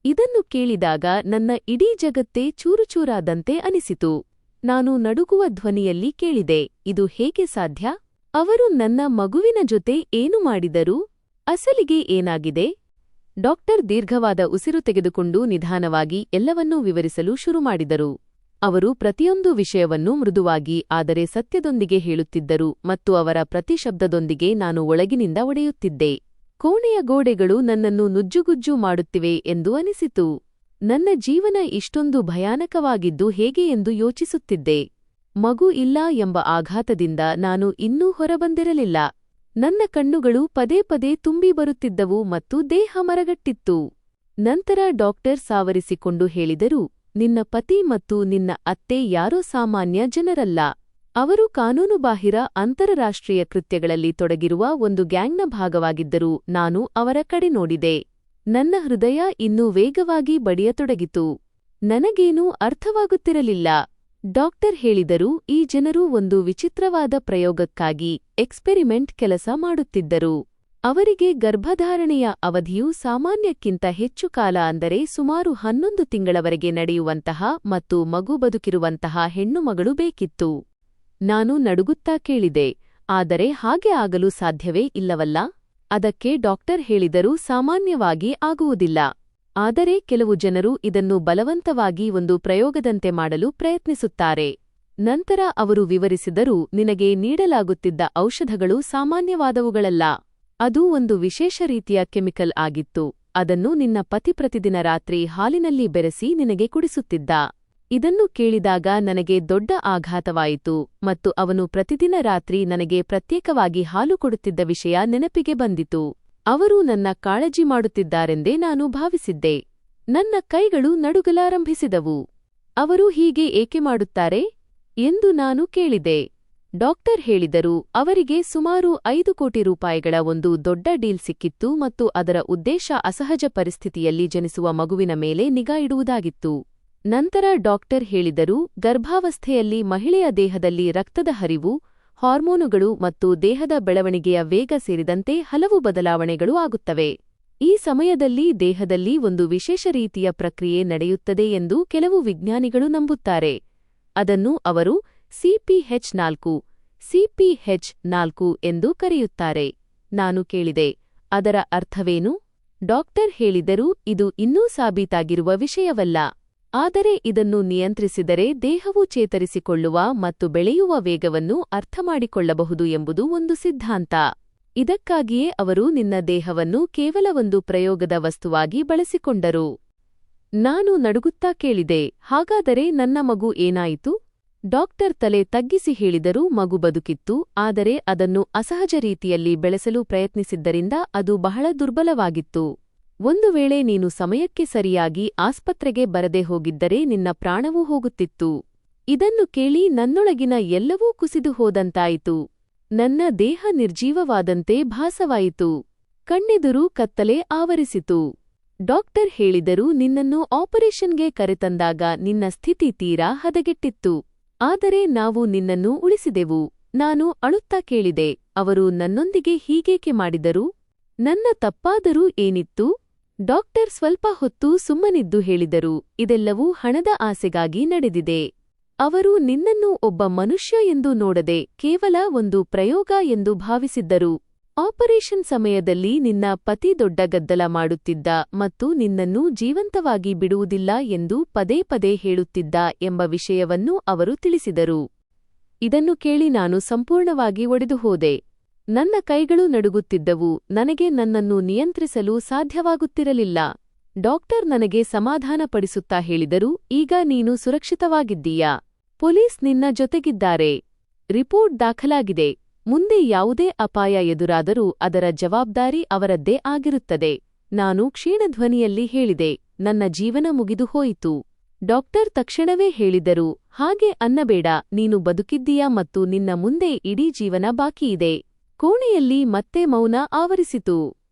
ಇದನ್ನು ಕೇಳಿದಾಗ ನನ್ನ ಇಡೀ ಜಗತ್ತೇ ಚೂರುಚೂರಾದಂತೆ ಅನಿಸಿತು. ನಾನು ನಡುಗುವ ಧ್ವನಿಯಲ್ಲಿ ಕೇಳಿದೆ, ಇದು ಹೇಗೆ ಸಾಧ್ಯ? ಅವರು ನನ್ನ ಮಗುವಿನ ಜೊತೆ ಏನು ಮಾಡಿದರು? ಅಸಲಿಗೆ ಏನಾಗಿದೆ? ಡಾಕ್ಟರ್ ದೀರ್ಘವಾದ ಉಸಿರು ತೆಗೆದುಕೊಂಡು ನಿಧಾನವಾಗಿ ಎಲ್ಲವನ್ನೂ ವಿವರಿಸಲು ಶುರುಮಾಡಿದರು. ಅವರು ಪ್ರತಿಯೊಂದು ವಿಷಯವನ್ನೂ ಮೃದುವಾಗಿ ಆದರೆ ಸತ್ಯದೊಂದಿಗೆ ಹೇಳುತ್ತಿದ್ದರು ಮತ್ತು ಅವರ ಪ್ರತಿ ಶಬ್ದದೊಂದಿಗೆ ನಾನು ಒಳಗಿನಿಂದ ಒಡೆಯುತ್ತಿದ್ದೆ. ಕೋಣೆಯ ಗೋಡೆಗಳು ನನ್ನನ್ನು ನುಜ್ಜುಗುಜ್ಜು ಮಾಡುತ್ತಿವೆ ಎಂದು ಅನಿಸಿತು. ನನ್ನ ಜೀವನ ಇಷ್ಟೊಂದು ಭಯಾನಕವಾಗಿದ್ದು ಹೇಗೆ ಎಂದು ಯೋಚಿಸುತ್ತಿದ್ದೆ. ಮಗು ಇಲ್ಲ ಎಂಬ ಆಘಾತದಿಂದ ನಾನು ಇನ್ನೂ ಹೊರಬಂದಿರಲಿಲ್ಲ. ನನ್ನ ಕಣ್ಣುಗಳು ಪದೇ ಪದೇ ತುಂಬಿ ಬರುತ್ತಿದ್ದವು ಮತ್ತು ದೇಹ ಮರಗಟ್ಟಿತ್ತು. ನಂತರ ಡಾಕ್ಟರ್ ಸಾವರಿಸಿಕೊಂಡು ಹೇಳಿದರು, ನಿನ್ನ ಪತಿ ಮತ್ತು ನಿನ್ನ ಅತ್ತೆ ಯಾರೋ ಸಾಮಾನ್ಯ ಜನರಲ್ಲ. ಅವರು ಕಾನೂನುಬಾಹಿರ ಅಂತರರಾಷ್ಟ್ರೀಯ ಕೃತ್ಯಗಳಲ್ಲಿ ತೊಡಗಿರುವ ಒಂದು ಗ್ಯಾಂಗ್ನ ಭಾಗವಾಗಿದ್ದರು. ನಾನು ಅವರ ಕಡೆ ನೋಡಿದೆ. ನನ್ನ ಹೃದಯ ಇನ್ನೂ ವೇಗವಾಗಿ ಬಡಿಯತೊಡಗಿತು. ನನಗೇನೂ ಅರ್ಥವಾಗುತ್ತಿರಲಿಲ್ಲ. ಡಾಕ್ಟರ್ ಹೇಳಿದರು, ಈ ಜನರು ಒಂದು ವಿಚಿತ್ರವಾದ ಪ್ರಯೋಗಕ್ಕಾಗಿ ಎಕ್ಸ್ಪೆರಿಮೆಂಟ್ ಕೆಲಸ ಮಾಡುತ್ತಿದ್ದರು. ಅವರಿಗೆ ಗರ್ಭಧಾರಣೆಯ ಅವಧಿಯು ಸಾಮಾನ್ಯಕ್ಕಿಂತ ಹೆಚ್ಚು ಕಾಲ, ಅಂದರೆ ಸುಮಾರು 11 ತಿಂಗಳವರೆಗೆ ನಡೆಯುವಂತಹ ಮತ್ತು ಮಗು ಬದುಕಿರುವಂತಹ ಹೆಣ್ಣುಮಗಳು ಬೇಕಿತ್ತು. ನಾನು ನಡುಗುತ್ತಾ ಕೇಳಿದೆ, ಆದರೆ ಹಾಗೆ ಆಗಲು ಸಾಧ್ಯವೇ ಇಲ್ಲವಲ್ಲ? ಅದಕ್ಕೆ ಡಾಕ್ಟರ್ ಹೇಳಿದರು, ಸಾಮಾನ್ಯವಾಗಿ ಆಗುವುದಿಲ್ಲ. ಆದರೆ ಕೆಲವು ಜನರು ಇದನ್ನು ಬಲವಂತವಾಗಿ ಒಂದು ಪ್ರಯೋಗದಂತೆ ಮಾಡಲು ಪ್ರಯತ್ನಿಸುತ್ತಾರೆ. ನಂತರ ಅವರು ವಿವರಿಸಿದರು, ನಿನಗೆ ನೀಡಲಾಗುತ್ತಿದ್ದ ಔಷಧಗಳು ಸಾಮಾನ್ಯವಾದವುಗಳಲ್ಲ. ಅದು ಒಂದು ವಿಶೇಷ ರೀತಿಯ ಕೆಮಿಕಲ್ ಆಗಿತ್ತು. ಅದನ್ನು ನಿನ್ನ ಪತಿ ಪ್ರತಿದಿನ ರಾತ್ರಿ ಹಾಲಿನಲ್ಲಿ ಬೆರೆಸಿ ನಿನಗೆ ಕುಡಿಸುತ್ತಿದ್ದ. ಇದನ್ನು ಕೇಳಿದಾಗ ನನಗೆ ದೊಡ್ಡ ಆಘಾತವಾಯಿತು ಮತ್ತು ಅವನು ಪ್ರತಿದಿನ ರಾತ್ರಿ ನನಗೆ ಪ್ರತ್ಯೇಕವಾಗಿ ಹಾಲು ಕೊಡುತ್ತಿದ್ದ ವಿಷಯ ನೆನಪಿಗೆ ಬಂದಿತು. ಅವರು ನನ್ನ ಕಾಳಜಿ ಮಾಡುತ್ತಿದ್ದಾರೆಂದೇ ನಾನು ಭಾವಿಸಿದ್ದೆ. ನನ್ನ ಕೈಗಳು ನಡುಗಲಾರಂಭಿಸಿದವು. ಅವರು ಹೀಗೆ ಏಕೆ ಮಾಡುತ್ತಾರೆ ಎಂದು ನಾನು ಕೇಳಿದೆ. ಡಾಕ್ಟರ್ ಹೇಳಿದರು, ಅವರಿಗೆ ಸುಮಾರು 5 ಕೋಟಿ ರೂಪಾಯಿಗಳ ಒಂದು ದೊಡ್ಡ ಡೀಲ್ ಸಿಕ್ಕಿತ್ತು ಮತ್ತು ಅದರ ಉದ್ದೇಶ ಅಸಹಜ ಪರಿಸ್ಥಿತಿಯಲ್ಲಿ ಜನಿಸುವ ಮಗುವಿನ ಮೇಲೆ ನಿಗಾ ಇಡುವುದಾಗಿತ್ತು. ನಂತರ ಡಾಕ್ಟರ್ ಹೇಳಿದರು, ಗರ್ಭಾವಸ್ಥೆಯಲ್ಲಿ ಮಹಿಳೆಯ ದೇಹದಲ್ಲಿ ರಕ್ತದ ಹರಿವು, ಹಾರ್ಮೋನುಗಳು ಮತ್ತು ದೇಹದ ಬೆಳವಣಿಗೆಯ ವೇಗ ಸೇರಿದಂತೆ ಹಲವು ಬದಲಾವಣೆಗಳು ಆಗುತ್ತವೆ. ಈ ಸಮಯದಲ್ಲಿ ದೇಹದಲ್ಲಿ ಒಂದು ವಿಶೇಷ ರೀತಿಯ ಪ್ರಕ್ರಿಯೆ ನಡೆಯುತ್ತದೆ ಎಂದು ಕೆಲವು ವಿಜ್ಞಾನಿಗಳು ನಂಬುತ್ತಾರೆ. ಅದನ್ನು ಅವರು ಸಿಪಿಎಚ್4 ಎಂದು ಕರೆಯುತ್ತಾರೆ. ನಾನು ಕೇಳಿದೆ, ಅದರ ಅರ್ಥವೇನು? ಡಾಕ್ಟರ್ ಹೇಳಿದರು, ಇದು ಇನ್ನೂ ಸಾಬೀತಾಗಿರುವ ವಿಷಯವಲ್ಲ. ಆದರೆ ಇದನ್ನು ನಿಯಂತ್ರಿಸಿದರೆ ದೇಹವು ಚೇತರಿಸಿಕೊಳ್ಳುವ ಮತ್ತು ಬೆಳೆಯುವ ವೇಗವನ್ನು ಅರ್ಥಮಾಡಿಕೊಳ್ಳಬಹುದು ಎಂಬುದು ಒಂದು ಸಿದ್ಧಾಂತ. ಇದಕ್ಕಾಗಿಯೇ ಅವರು ನಿನ್ನ ದೇಹವನ್ನು ಕೇವಲ ಒಂದು ಪ್ರಯೋಗದ ವಸ್ತುವಾಗಿ ಬಳಸಿಕೊಂಡರು. ನಾನು ನಡುಗುತ್ತಾ ಕೇಳಿದೆ, ಹಾಗಾದರೆ ನನ್ನ ಮಗು ಏನಾಯಿತು? ಡಾಕ್ಟರ್ ತಲೆ ತಗ್ಗಿಸಿ ಹೇಳಿದರು, ಮಗು ಬದುಕಿತ್ತು, ಆದರೆ ಅದನ್ನು ಅಸಹಜ ರೀತಿಯಲ್ಲಿ ಬೆಳೆಸಲು ಪ್ರಯತ್ನಿಸಿದ್ದರಿಂದ ಅದು ಬಹಳ ದುರ್ಬಲವಾಗಿತ್ತು. ಒಂದು ವೇಳೆ ನೀನು ಸಮಯಕ್ಕೆ ಸರಿಯಾಗಿ ಆಸ್ಪತ್ರೆಗೆ ಬರದೆ ಹೋಗಿದ್ದರೆ ನಿನ್ನ ಪ್ರಾಣವೂ ಹೋಗುತ್ತಿತ್ತು. ಇದನ್ನು ಕೇಳಿ ನನ್ನೊಳಗಿನ ಎಲ್ಲವೂ ಕುಸಿದು ಹೋದಂತಾಯಿತು. ನನ್ನ ದೇಹ ನಿರ್ಜೀವವಾದಂತೆ ಭಾಸವಾಯಿತು. ಕಣ್ಣೆದುರು ಕತ್ತಲೆ ಆವರಿಸಿತು. ಡಾಕ್ಟರ್ ಹೇಳಿದರು, ನಿನ್ನನ್ನು ಆಪರೇಷನ್ಗೆ ಕರೆತಂದಾಗ ನಿನ್ನ ಸ್ಥಿತಿ ತೀರಾ ಹದಗೆಟ್ಟಿತ್ತು. ಆದರೆ ನಾವು ನಿನ್ನನ್ನು ಉಳಿಸಿದೆವು. ನಾನು ಅಳುತ್ತಾ ಕೇಳಿದೆ, ಅವರು ನನ್ನೊಂದಿಗೆ ಹೀಗೇಕೆ ಮಾಡಿದರು? ನನ್ನ ತಪ್ಪಾದರೂ ಏನಿತ್ತು? ಡಾಕ್ಟರ್ ಸ್ವಲ್ಪ ಹೊತ್ತು ಸುಮ್ಮನಿದ್ದು ಹೇಳಿದರು, ಇದೆಲ್ಲವೂ ಹಣದ ಆಸೆಗಾಗಿ ನಡೆದಿದೆ. ಅವರು ನಿನ್ನನ್ನು ಒಬ್ಬ ಮನುಷ್ಯ ಎಂದು ನೋಡದೆ ಕೇವಲ ಒಂದು ಪ್ರಯೋಗ ಎಂದು ಭಾವಿಸಿದ್ದರು. ಆಪರೇಷನ್ ಸಮಯದಲ್ಲಿ ನಿನ್ನ ಪತಿ ದೊಡ್ಡ ಗದ್ದಲ ಮಾಡುತ್ತಿದ್ದ ಮತ್ತು ನಿನ್ನನ್ನು ಜೀವಂತವಾಗಿ ಬಿಡುವುದಿಲ್ಲ ಎಂದು ಪದೇ ಪದೇ ಹೇಳುತ್ತಿದ್ದ ಎಂಬ ವಿಷಯವನ್ನು ಅವರು ತಿಳಿಸಿದರು. ಇದನ್ನು ಕೇಳಿ ನಾನು ಸಂಪೂರ್ಣವಾಗಿ ಒಡೆದುಹೋದೆ. ನನ್ನ ಕೈಗಳು ನಡುಗುತ್ತಿದ್ದವು. ನನಗೆ ನನ್ನನ್ನು ನಿಯಂತ್ರಿಸಲು ಸಾಧ್ಯವಾಗುತ್ತಿರಲಿಲ್ಲ. ಡಾಕ್ಟರ್ ನನಗೆ ಸಮಾಧಾನಪಡಿಸುತ್ತಾ ಹೇಳಿದರು, ಈಗ ನೀನು ಸುರಕ್ಷಿತವಾಗಿದ್ದೀಯಾ? ಪೊಲೀಸ್ ನಿನ್ನ ಜೊತೆಗಿದ್ದಾರೆ. ರಿಪೋರ್ಟ್ ದಾಖಲಾಗಿದೆ. ಮುಂದೆ ಯಾವುದೇ ಅಪಾಯ ಎದುರಾದರೂ ಅದರ ಜವಾಬ್ದಾರಿ ಅವರದ್ದೇ ಆಗಿರುತ್ತದೆ. ನಾನು ಕ್ಷೀಣಧ್ವನಿಯಲ್ಲಿ ಹೇಳಿದೆ, ನನ್ನ ಜೀವನ ಮುಗಿದು ಹೋಯಿತು. ಡಾಕ್ಟರ್ ತಕ್ಷಣವೇ ಹೇಳಿದರು, ಹಾಗೆ ಅನ್ನಬೇಡ, ನೀನು ಬದುಕಿದ್ದೀಯಾ ಮತ್ತು ನಿನ್ನ ಮುಂದೆ ಇಡೀ ಜೀವನ ಬಾಕಿಯಿದೆ. ಕೋಣೆಯಲ್ಲಿ ಮತ್ತೆ ಮೌನ ಆವರಿಸಿತು.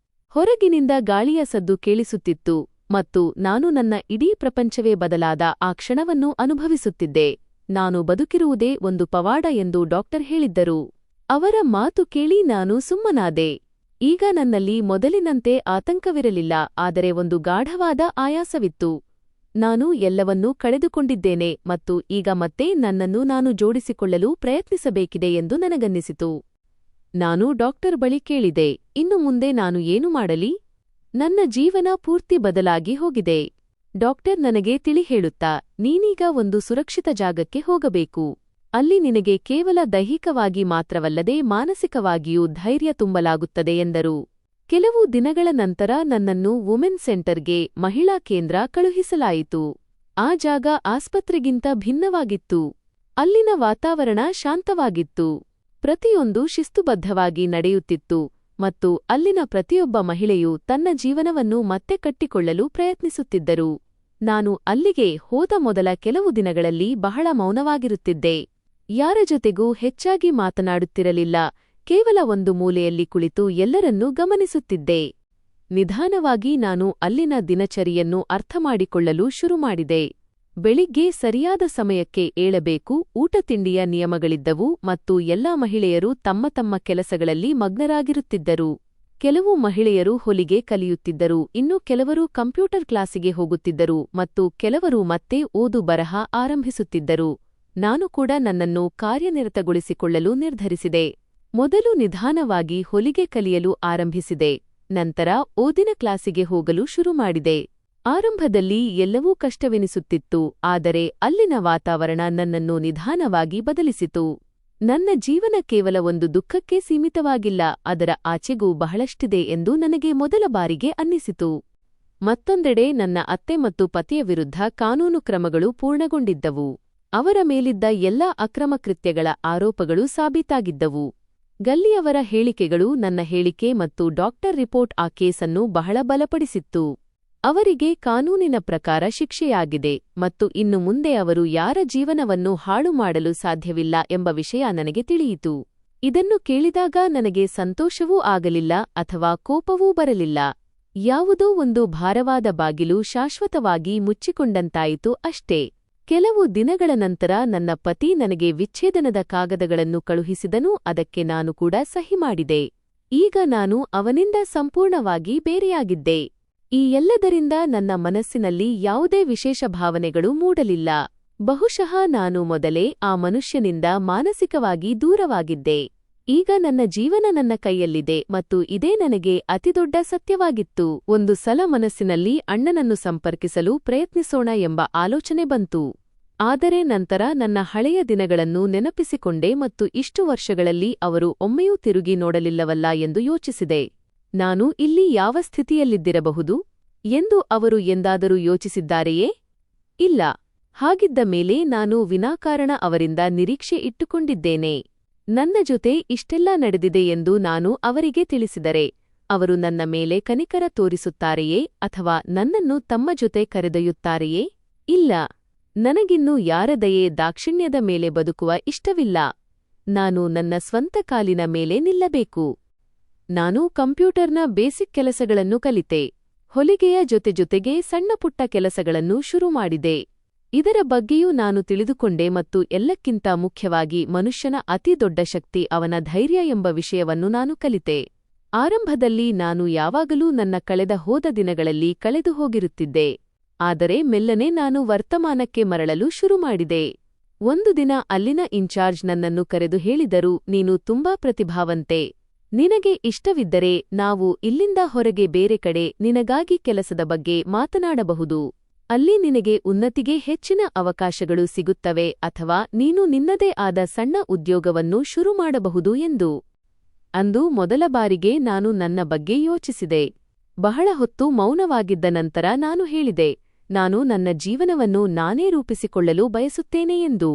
ಹೊರಗಿನಿಂದ ಗಾಳಿಯ ಸದ್ದು ಕೇಳಿಸುತ್ತಿತ್ತು ಮತ್ತು ನಾನು ನನ್ನ ಇಡೀ ಪ್ರಪಂಚವೇ ಬದಲಾದ ಆ ಕ್ಷಣವನ್ನು ಅನುಭವಿಸುತ್ತಿದ್ದೆ. ನಾನು ಬದುಕಿರುವುದೇ ಒಂದು ಪವಾಡ ಎಂದು ಡಾಕ್ಟರ್ ಹೇಳಿದ್ದರು. ಅವರ ಮಾತು ಕೇಳಿ ನಾನು ಸುಮ್ಮನಾದೆ. ಈಗ ನನ್ನಲ್ಲಿ ಮೊದಲಿನಂತೆ ಆತಂಕವಿರಲಿಲ್ಲ, ಆದರೆ ಒಂದು ಗಾಢವಾದ ಆಯಾಸವಿತ್ತು. ನಾನು ಎಲ್ಲವನ್ನೂ ಕಳೆದುಕೊಂಡಿದ್ದೇನೆ ಮತ್ತು ಈಗ ಮತ್ತೆ ನನ್ನನ್ನು ನಾನು ಜೋಡಿಸಿಕೊಳ್ಳಲು ಪ್ರಯತ್ನಿಸಬೇಕಿದೆ ಎಂದು ನನಗನ್ನಿಸಿತು. ನಾನು ಡಾಕ್ಟರ್ ಬಳಿ ಕೇಳಿದೆ, ಇನ್ನು ಮುಂದೆ ನಾನು ಏನು ಮಾಡಲಿ? ನನ್ನ ಜೀವನ ಪೂರ್ತಿ ಬದಲಾಗಿ ಹೋಗಿದೆ. ಡಾಕ್ಟರ್ ನನಗೆ ತಿಳಿ ಹೇಳುತ್ತಾ, ನೀನೀಗ ಒಂದು ಸುರಕ್ಷಿತ ಜಾಗಕ್ಕೆ ಹೋಗಬೇಕು. ಅಲ್ಲಿ ನಿನಗೆ ಕೇವಲ ದೈಹಿಕವಾಗಿ ಮಾತ್ರವಲ್ಲದೆ ಮಾನಸಿಕವಾಗಿಯೂ ಧೈರ್ಯ ತುಂಬಲಾಗುತ್ತದೆ ಎಂದರು. ಕೆಲವು ದಿನಗಳ ನಂತರ ನನ್ನನ್ನು ವುಮೆನ್ ಸೆಂಟರ್ಗೆ, ಮಹಿಳಾ ಕೇಂದ್ರ ಕಳುಹಿಸಲಾಯಿತು. ಆ ಜಾಗ ಆಸ್ಪತ್ರೆಗಿಂತ ಭಿನ್ನವಾಗಿತ್ತು. ಅಲ್ಲಿನ ವಾತಾವರಣ ಶಾಂತವಾಗಿತ್ತು. ಪ್ರತಿಯೊಂದು ಶಿಸ್ತುಬದ್ಧವಾಗಿ ನಡೆಯುತ್ತಿತ್ತು ಮತ್ತು ಅಲ್ಲಿನ ಪ್ರತಿಯೊಬ್ಬ ಮಹಿಳೆಯೂ ತನ್ನ ಜೀವನವನ್ನು ಮತ್ತೆ ಕಟ್ಟಿಕೊಳ್ಳಲು ಪ್ರಯತ್ನಿಸುತ್ತಿದ್ದರು. ನಾನು ಅಲ್ಲಿಗೆ ಹೋದ ಮೊದಲ ಕೆಲವು ದಿನಗಳಲ್ಲಿ ಬಹಳ ಮೌನವಾಗಿರುತ್ತಿದ್ದೆ. ಯಾರ ಜೊತೆಗೂ ಹೆಚ್ಚಾಗಿ ಮಾತನಾಡುತ್ತಿರಲಿಲ್ಲ. ಕೇವಲ ಒಂದು ಮೂಲೆಯಲ್ಲಿ ಕುಳಿತು ಎಲ್ಲರನ್ನೂ ಗಮನಿಸುತ್ತಿದ್ದೆ. ನಿಧಾನವಾಗಿ ನಾನು ಅಲ್ಲಿನ ದಿನಚರಿಯನ್ನು ಅರ್ಥಮಾಡಿಕೊಳ್ಳಲು ಶುರುಮಾಡಿದೆ. ಬೆಳಿಗ್ಗೆ ಸರಿಯಾದ ಸಮಯಕ್ಕೆ ಏಳಬೇಕು, ಊಟ ತಿಂಡಿಯ ನಿಯಮಗಳಿದ್ದವು ಮತ್ತು ಎಲ್ಲಾ ಮಹಿಳೆಯರು ತಮ್ಮ ತಮ್ಮ ಕೆಲಸಗಳಲ್ಲಿ ಮಗ್ನರಾಗಿರುತ್ತಿದ್ದರು. ಕೆಲವು ಮಹಿಳೆಯರು ಹೊಲಿಗೆ ಕಲಿಯುತ್ತಿದ್ದರು, ಇನ್ನು ಕೆಲವರು ಕಂಪ್ಯೂಟರ್ ಕ್ಲಾಸಿಗೆ ಹೋಗುತ್ತಿದ್ದರು ಮತ್ತು ಕೆಲವರು ಮತ್ತೆ ಓದು ಬರಹ ಆರಂಭಿಸುತ್ತಿದ್ದರು. ನಾನು ಕೂಡ ನನ್ನನ್ನು ಕಾರ್ಯನಿರತಗೊಳಿಸಿಕೊಳ್ಳಲು ನಿರ್ಧರಿಸಿದೆ. ಮೊದಲು ನಿಧಾನವಾಗಿ ಹೊಲಿಗೆ ಕಲಿಯಲು ಆರಂಭಿಸಿದೆ. ನಂತರ ಓದಿನ ಕ್ಲಾಸಿಗೆ ಹೋಗಲು ಶುರುಮಾಡಿದೆ. ಆರಂಭದಲ್ಲಿ ಎಲ್ಲವೂ ಕಷ್ಟವೆನಿಸುತ್ತಿತ್ತು, ಆದರೆ ಅಲ್ಲಿನ ವಾತಾವರಣ ನನ್ನನ್ನು ನಿಧಾನವಾಗಿ ಬದಲಿಸಿತು. ನನ್ನ ಜೀವನ ಕೇವಲ ಒಂದು ದುಃಖಕ್ಕೆ ಸೀಮಿತವಾಗಿಲ್ಲ, ಅದರ ಆಚೆಗೂ ಬಹಳಷ್ಟಿದೆ ಎಂದು ನನಗೆ ಮೊದಲ ಬಾರಿಗೆ ಅನ್ನಿಸಿತು. ಮತ್ತೊಂದೆಡೆ ನನ್ನ ಅತ್ತೆ ಮತ್ತು ಪತಿಯ ವಿರುದ್ಧ ಕಾನೂನು ಕ್ರಮಗಳು ಪೂರ್ಣಗೊಂಡಿದ್ದವು. ಅವರ ಮೇಲಿದ್ದ ಎಲ್ಲಾ ಅಕ್ರಮ ಕೃತ್ಯಗಳ ಆರೋಪಗಳು ಸಾಬೀತಾಗಿದ್ದವು. ಗಲ್ಲಿಯವರ ಹೇಳಿಕೆಗಳು, ನನ್ನ ಹೇಳಿಕೆ ಮತ್ತು ಡಾಕ್ಟರ್ ರಿಪೋರ್ಟ್ ಆ ಕೇಸನ್ನು ಬಹಳ ಬಲಪಡಿಸಿತ್ತು. ಅವರಿಗೆ ಕಾನೂನಿನ ಪ್ರಕಾರ ಶಿಕ್ಷೆಯಾಗಿದೆ ಮತ್ತು ಇನ್ನು ಮುಂದೆ ಅವರು ಯಾರ ಜೀವನವನ್ನು ಹಾಳು ಮಾಡಲು ಸಾಧ್ಯವಿಲ್ಲ ಎಂಬ ವಿಷಯ ನನಗೆ ತಿಳಿಯಿತು. ಇದನ್ನು ಕೇಳಿದಾಗ ನನಗೆ ಸಂತೋಷವೂ ಆಗಲಿಲ್ಲ ಅಥವಾ ಕೋಪವೂ ಬರಲಿಲ್ಲ. ಯಾವುದೋ ಒಂದು ಭಾರವಾದ ಬಾಗಿಲು ಶಾಶ್ವತವಾಗಿ ಮುಚ್ಚಿಕೊಂಡಂತಾಯಿತು ಅಷ್ಟೇ. ಕೆಲವು ದಿನಗಳ ನಂತರ ನನ್ನ ಪತಿ ನನಗೆ ವಿಚ್ಛೇದನದ ಕಾಗದಗಳನ್ನು ಕಳುಹಿಸಿದನು. ಅದಕ್ಕೆ ನಾನು ಕೂಡ ಸಹಿ ಮಾಡಿದೆ. ಈಗ ನಾನು ಅವನಿಂದ ಸಂಪೂರ್ಣವಾಗಿ ಬೇರೆಯಾಗಿದ್ದೆ. ಈ ಎಲ್ಲದರಿಂದ ನನ್ನ ಮನಸ್ಸಿನಲ್ಲಿ ಯಾವುದೇ ವಿಶೇಷ ಭಾವನೆಗಳು ಮೂಡಲಿಲ್ಲ. ಬಹುಶಃ ನಾನು ಮೊದಲೇ ಆ ಮನುಷ್ಯನಿಂದ ಮಾನಸಿಕವಾಗಿ ದೂರವಾಗಿದ್ದೆ. ಈಗ ನನ್ನ ಜೀವನ ನನ್ನ ಕೈಯಲ್ಲಿದೆ ಮತ್ತು ಇದೇ ನನಗೆ ಅತಿದೊಡ್ಡ ಸತ್ಯವಾಗಿತ್ತು. ಒಂದು ಸಲ ಮನಸ್ಸಿನಲ್ಲಿ ಅಣ್ಣನನ್ನು ಸಂಪರ್ಕಿಸಲು ಪ್ರಯತ್ನಿಸೋಣ ಎಂಬ ಆಲೋಚನೆ ಬಂತು. ಆದರೆ ನಂತರ ನನ್ನ ಹಳೆಯ ದಿನಗಳನ್ನು ನೆನಪಿಸಿಕೊಂಡೆ ಮತ್ತು ಇಷ್ಟು ವರ್ಷಗಳಲ್ಲಿ ಅವರು ಒಮ್ಮೆಯೂ ತಿರುಗಿ ನೋಡಲಿಲ್ಲವಲ್ಲ ಎಂದು ಯೋಚಿಸಿದೆ. ನಾನು ಇಲ್ಲಿ ಯಾವ ಸ್ಥಿತಿಯಲ್ಲಿದ್ದಿರಬಹುದು ಎಂದು ಅವರು ಎಂದಾದರೂ ಯೋಚಿಸಿದ್ದಾರೆಯೇ? ಇಲ್ಲ. ಹಾಗಿದ್ದ ಮೇಲೆ ನಾನು ವಿನಾಕಾರಣ ಅವರಿಂದ ನಿರೀಕ್ಷೆ ಇಟ್ಟುಕೊಂಡಿದ್ದೇನೆ. ನನ್ನ ಜೊತೆ ಇಷ್ಟೆಲ್ಲ ನಡೆದಿದೆ ಎಂದು ನಾನು ಅವರಿಗೆ ತಿಳಿಸಿದರೆ ಅವರು ನನ್ನ ಮೇಲೆ ಕನಿಕರ ತೋರಿಸುತ್ತಾರೆಯೇ ಅಥವಾ ನನ್ನನ್ನು ತಮ್ಮ ಜೊತೆ ಕರೆದೊಯ್ಯುತ್ತಾರೆಯೇ? ಇಲ್ಲ. ನನಗಿನ್ನೂ ಯಾರ ದಯೆ ದಾಕ್ಷಿಣ್ಯದ ಮೇಲೆ ಬದುಕುವ ಇಷ್ಟವಿಲ್ಲ. ನಾನು ನನ್ನ ಸ್ವಂತ ಕಾಲಿನ ಮೇಲೆ ನಿಲ್ಲಬೇಕು. ನಾನು ಕಂಪ್ಯೂಟರ್ನ ಬೇಸಿಕ್ ಕೆಲಸಗಳನ್ನು ಕಲಿತೆ. ಹೊಲಿಗೆಯ ಜೊತೆಗೆ ಸಣ್ಣಪುಟ್ಟ ಕೆಲಸಗಳನ್ನು ಶುರುಮಾಡಿದೆ. ಇದರ ಬಗ್ಗೆಯೂ ನಾನು ತಿಳಿದುಕೊಂಡೆ ಮತ್ತು ಎಲ್ಲಕ್ಕಿಂತ ಮುಖ್ಯವಾಗಿ ಮನುಷ್ಯನ ಅತಿ ದೊಡ್ಡ ಶಕ್ತಿ ಅವನ ಧೈರ್ಯ ಎಂಬ ವಿಷಯವನ್ನು ನಾನು ಕಲಿತೆ. ಆರಂಭದಲ್ಲಿ ನಾನು ಯಾವಾಗಲೂ ನನ್ನ ಕಳೆದ ಹೋದ ದಿನಗಳಲ್ಲಿ ಕಳೆದು ಹೋಗಿರುತ್ತಿದ್ದೆ. ಆದರೆ ಮೆಲ್ಲನೆ ನಾನು ವರ್ತಮಾನಕ್ಕೆ ಮರಳಲು ಶುರುಮಾಡಿದೆ. ಒಂದು ದಿನ ಅಲ್ಲಿನ ಇನ್ಚಾರ್ಜ್ ನನ್ನನ್ನು ಕರೆದು ಹೇಳಿದರು, ನೀನು ತುಂಬಾ ಪ್ರತಿಭಾವಂತೆ. ನಿನಗೆ ಇಷ್ಟವಿದ್ದರೆ ನಾವು ಇಲ್ಲಿಂದ ಹೊರಗೆ ಬೇರೆ ಕಡೆ ನಿನಗಾಗಿ ಕೆಲಸದ ಬಗ್ಗೆ ಮಾತನಾಡಬಹುದು. ಅಲ್ಲಿ ನಿನಗೆ ಉನ್ನತಿಗೆ ಹೆಚ್ಚಿನ ಅವಕಾಶಗಳು ಸಿಗುತ್ತವೆ ಅಥವಾ ನೀನು ನಿನ್ನದೇ ಆದ ಸಣ್ಣ ಉದ್ಯೋಗವನ್ನು ಶುರು ಮಾಡಬಹುದು ಎಂದು. ಅಂದು ಮೊದಲ ಬಾರಿಗೆ ನಾನು ನನ್ನ ಬಗ್ಗೆ ಯೋಚಿಸಿದೆ. ಬಹಳ ಹೊತ್ತು ಮೌನವಾಗಿದ್ದ ನಂತರ ನಾನು ಹೇಳಿದೆ, ನಾನು ನನ್ನ ಜೀವನವನ್ನು ನಾನೇ ರೂಪಿಸಿಕೊಳ್ಳಲು ಬಯಸುತ್ತೇನೆ ಎಂದು.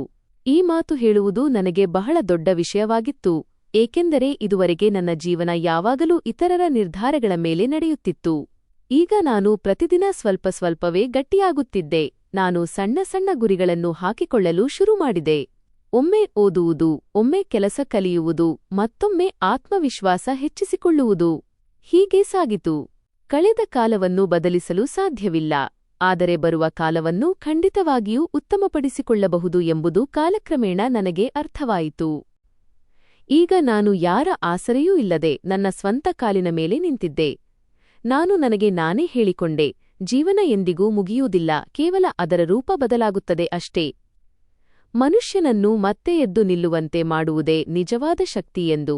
ಈ ಮಾತು ಹೇಳುವುದು ನನಗೆ ಬಹಳ ದೊಡ್ಡ ವಿಷಯವಾಗಿತ್ತು, ಏಕೆಂದರೆ ಇದುವರೆಗೆ ನನ್ನ ಜೀವನ ಯಾವಾಗಲೂ ಇತರರ ನಿರ್ಧಾರಗಳ ಮೇಲೆ ನಡೆಯುತ್ತಿತ್ತು. ಈಗ ನಾನು ಪ್ರತಿದಿನ ಸ್ವಲ್ಪವೇ ಗಟ್ಟಿಯಾಗುತ್ತಿದ್ದೆ. ನಾನು ಸಣ್ಣ ಸಣ್ಣ ಗುರಿಗಳನ್ನು ಹಾಕಿಕೊಳ್ಳಲು ಶುರುಮಾಡಿದೆ. ಒಮ್ಮೆ ಓದುವುದು, ಒಮ್ಮೆ ಕೆಲಸ ಕಲಿಯುವುದು, ಮತ್ತೊಮ್ಮೆ ಆತ್ಮವಿಶ್ವಾಸ ಹೆಚ್ಚಿಸಿಕೊಳ್ಳುವುದು. ಹೀಗೆ ಸಾಗಿತು. ಕಳೆದ ಕಾಲವನ್ನು ಬದಲಿಸಲು ಸಾಧ್ಯವಿಲ್ಲ, ಆದರೆ ಬರುವ ಕಾಲವನ್ನು ಖಂಡಿತವಾಗಿಯೂ ಉತ್ತಮಪಡಿಸಿಕೊಳ್ಳಬಹುದು ಎಂಬುದು ಕಾಲಕ್ರಮೇಣ ನನಗೆ ಅರ್ಥವಾಯಿತು. ಈಗ ನಾನು ಯಾರ ಆಸರೆಯೂ ಇಲ್ಲದೆ ನನ್ನ ಸ್ವಂತ ಕಾಲಿನ ಮೇಲೆ ನಿಂತಿದ್ದೆ. ನಾನು ನನಗೆ ನಾನೇ ಹೇಳಿಕೊಂಡೆ, ಜೀವನ ಎಂದಿಗೂ ಮುಗಿಯುವುದಿಲ್ಲ, ಕೇವಲ ಅದರ ರೂಪ ಬದಲಾಗುತ್ತದೆ ಅಷ್ಟೇ. ಮನುಷ್ಯನನ್ನು ಮತ್ತೆ ಎದ್ದು ನಿಲ್ಲುವಂತೆ ಮಾಡುವುದೇ ನಿಜವಾದ ಶಕ್ತಿ ಎಂದು.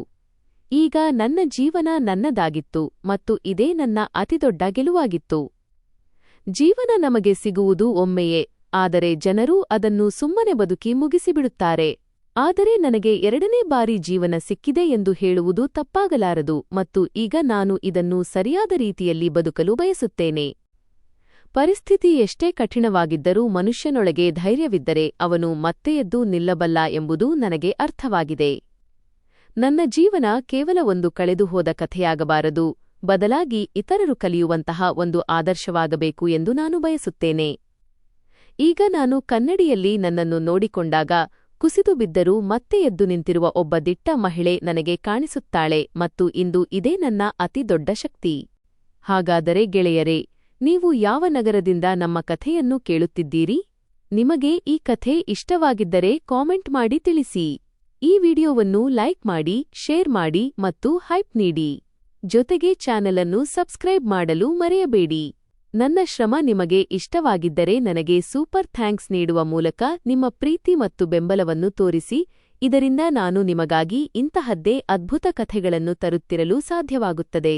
ಈಗ ನನ್ನ ಜೀವನ ನನ್ನದಾಗಿತ್ತು ಮತ್ತು ಇದೇ ನನ್ನ ಅತಿದೊಡ್ಡ ಗೆಲುವಾಗಿತ್ತು. ಜೀವನ ನಮಗೆ ಸಿಗುವುದು ಒಮ್ಮೆಯೇ, ಆದರೆ ಜನರು ಅದನ್ನು ಸುಮ್ಮನೆ ಬದುಕಿ ಮುಗಿಸಿಬಿಡುತ್ತಾರೆ. ಆದರೆ ನನಗೆ ಎರಡನೇ ಬಾರಿ ಜೀವನ ಸಿಕ್ಕಿದೆ ಎಂದು ಹೇಳುವುದು ತಪ್ಪಾಗಲಾರದು ಮತ್ತು ಈಗ ನಾನು ಇದನ್ನು ಸರಿಯಾದ ರೀತಿಯಲ್ಲಿ ಬದುಕಲು ಬಯಸುತ್ತೇನೆ. ಪರಿಸ್ಥಿತಿ ಎಷ್ಟೇ ಕಠಿಣವಾಗಿದ್ದರೂ ಮನುಷ್ಯನೊಳಗೆ ಧೈರ್ಯವಿದ್ದರೆ ಅವನು ಮತ್ತೆ ಎದ್ದು ನಿಲ್ಲಬಲ್ಲ ಎಂಬುದು ನನಗೆ ಅರ್ಥವಾಗಿದೆ. ನನ್ನ ಜೀವನ ಕೇವಲ ಒಂದು ಕಳೆದುಹೋದ ಕಥೆಯಾಗಬಾರದು, ಬದಲಾಗಿ ಇತರರು ಕಲಿಯುವಂತಹ ಒಂದು ಆದರ್ಶವಾಗಬೇಕು ಎಂದು ನಾನು ಬಯಸುತ್ತೇನೆ. ಈಗ ನಾನು ಕನ್ನಡಿಯಲ್ಲಿ ನನ್ನನ್ನು ನೋಡಿಕೊಂಡಾಗ ಕುಸಿದು ಬಿದ್ದರೂ ಮತ್ತೆ ಎದ್ದು ನಿಂತಿರುವ ಒಬ್ಬ ದಿಟ್ಟ ಮಹಿಳೆ ನನಗೆ ಕಾಣಿಸುತ್ತಾಳೆ ಮತ್ತು ಇಂದು ಇದೇ ನನ್ನ ಅತಿ ದೊಡ್ಡ ಶಕ್ತಿ. ಹಾಗಾದರೆ ಗೆಳೆಯರೇ, ನೀವು ಯಾವ ನಗರದಿಂದ ನಮ್ಮ ಕಥೆಯನ್ನು ಕೇಳುತ್ತಿದ್ದೀರಿ? ನಿಮಗೆ ಈ ಕಥೆ ಇಷ್ಟವಾಗಿದ್ದರೆ ಕಾಮೆಂಟ್ ಮಾಡಿ ತಿಳಿಸಿ. ಈ ವಿಡಿಯೋವನ್ನು ಲೈಕ್ ಮಾಡಿ, ಶೇರ್ ಮಾಡಿ ಮತ್ತು ಹೈಪ್ ನೀಡಿ. ಜೊತೆಗೆ ಚಾನೆಲ್ ಅನ್ನು ಸಬ್ಸ್ಕ್ರೈಬ್ ಮಾಡಲು ಮರೆಯಬೇಡಿ. ನನ್ನ ಶ್ರಮ ನಿಮಗೆ ಇಷ್ಟವಾಗಿದ್ದರೆ ನನಗೆ ಸೂಪರ್ ಥ್ಯಾಂಕ್ಸ್ ನೀಡುವ ಮೂಲಕ ನಿಮ್ಮ ಪ್ರೀತಿ ಮತ್ತು ಬೆಂಬಲವನ್ನು ತೋರಿಸಿ. ಇದರಿಂದ ನಾನು ನಿಮಗಾಗಿ ಇಂತಹದ್ದೇ ಅದ್ಭುತ ಕಥೆಗಳನ್ನು ತರುತ್ತಿರಲು ಸಾಧ್ಯವಾಗುತ್ತದೆ.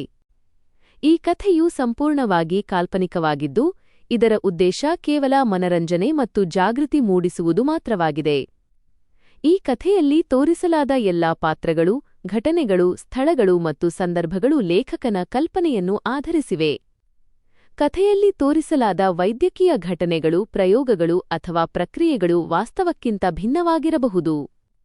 ಈ ಕಥೆಯು ಸಂಪೂರ್ಣವಾಗಿ ಕಾಲ್ಪನಿಕವಾಗಿದ್ದು, ಇದರ ಉದ್ದೇಶ ಕೇವಲ ಮನರಂಜನೆ ಮತ್ತು ಜಾಗೃತಿ ಮೂಡಿಸುವುದು ಮಾತ್ರವಾಗಿದೆ. ಈ ಕಥೆಯಲ್ಲಿ ತೋರಿಸಲಾದ ಎಲ್ಲಾ ಪಾತ್ರಗಳು, ಘಟನೆಗಳು, ಸ್ಥಳಗಳು ಮತ್ತು ಸಂದರ್ಭಗಳು ಲೇಖಕನ ಕಲ್ಪನೆಯನ್ನು ಆಧರಿಸಿವೆ. ಕಥೆಯಲ್ಲಿ ತೋರಿಸಲಾದ ವೈದ್ಯಕೀಯ ಘಟನೆಗಳು, ಪ್ರಯೋಗಗಳು ಅಥವಾ ಪ್ರಕ್ರಿಯೆಗಳು ವಾಸ್ತವಕ್ಕಿಂತ ಭಿನ್ನವಾಗಿರಬಹುದು.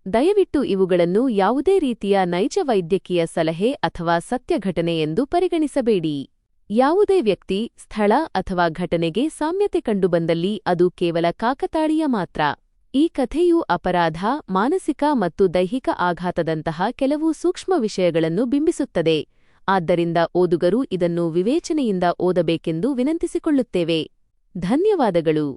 ದಯವಿಟ್ಟು ಇವುಗಳನ್ನು ಯಾವುದೇ ರೀತಿಯ ನೈಜ ವೈದ್ಯಕೀಯ ಸಲಹೆ ಅಥವಾ ಸತ್ಯ ಘಟನೆ ಎಂದು ಪರಿಗಣಿಸಬೇಡಿ. ಯಾವುದೇ ವ್ಯಕ್ತಿ, ಸ್ಥಳ ಅಥವಾ ಘಟನೆಗೆ ಸಾಮ್ಯತೆ ಕಂಡುಬಂದಲ್ಲಿ ಅದು ಕೇವಲ ಕಾಕತಾಳೀಯ ಮಾತ್ರ. ಈ ಕಥೆಯು ಅಪರಾಧ, ಮಾನಸಿಕ ಮತ್ತು ದೈಹಿಕ ಆಘಾತದಂತಹ ಕೆಲವು ಸೂಕ್ಷ್ಮ ವಿಷಯಗಳನ್ನು ಬಿಂಬಿಸುತ್ತದೆ. ಆದ್ದರಿಂದ ಓದುಗರು ಇದನ್ನು ವಿವೇಚನೆಯಿಂದ ಓದಬೇಕೆಂದು ವಿನಂತಿಸಿಕೊಳ್ಳುತ್ತೇವೆ. ಧನ್ಯವಾದಗಳು.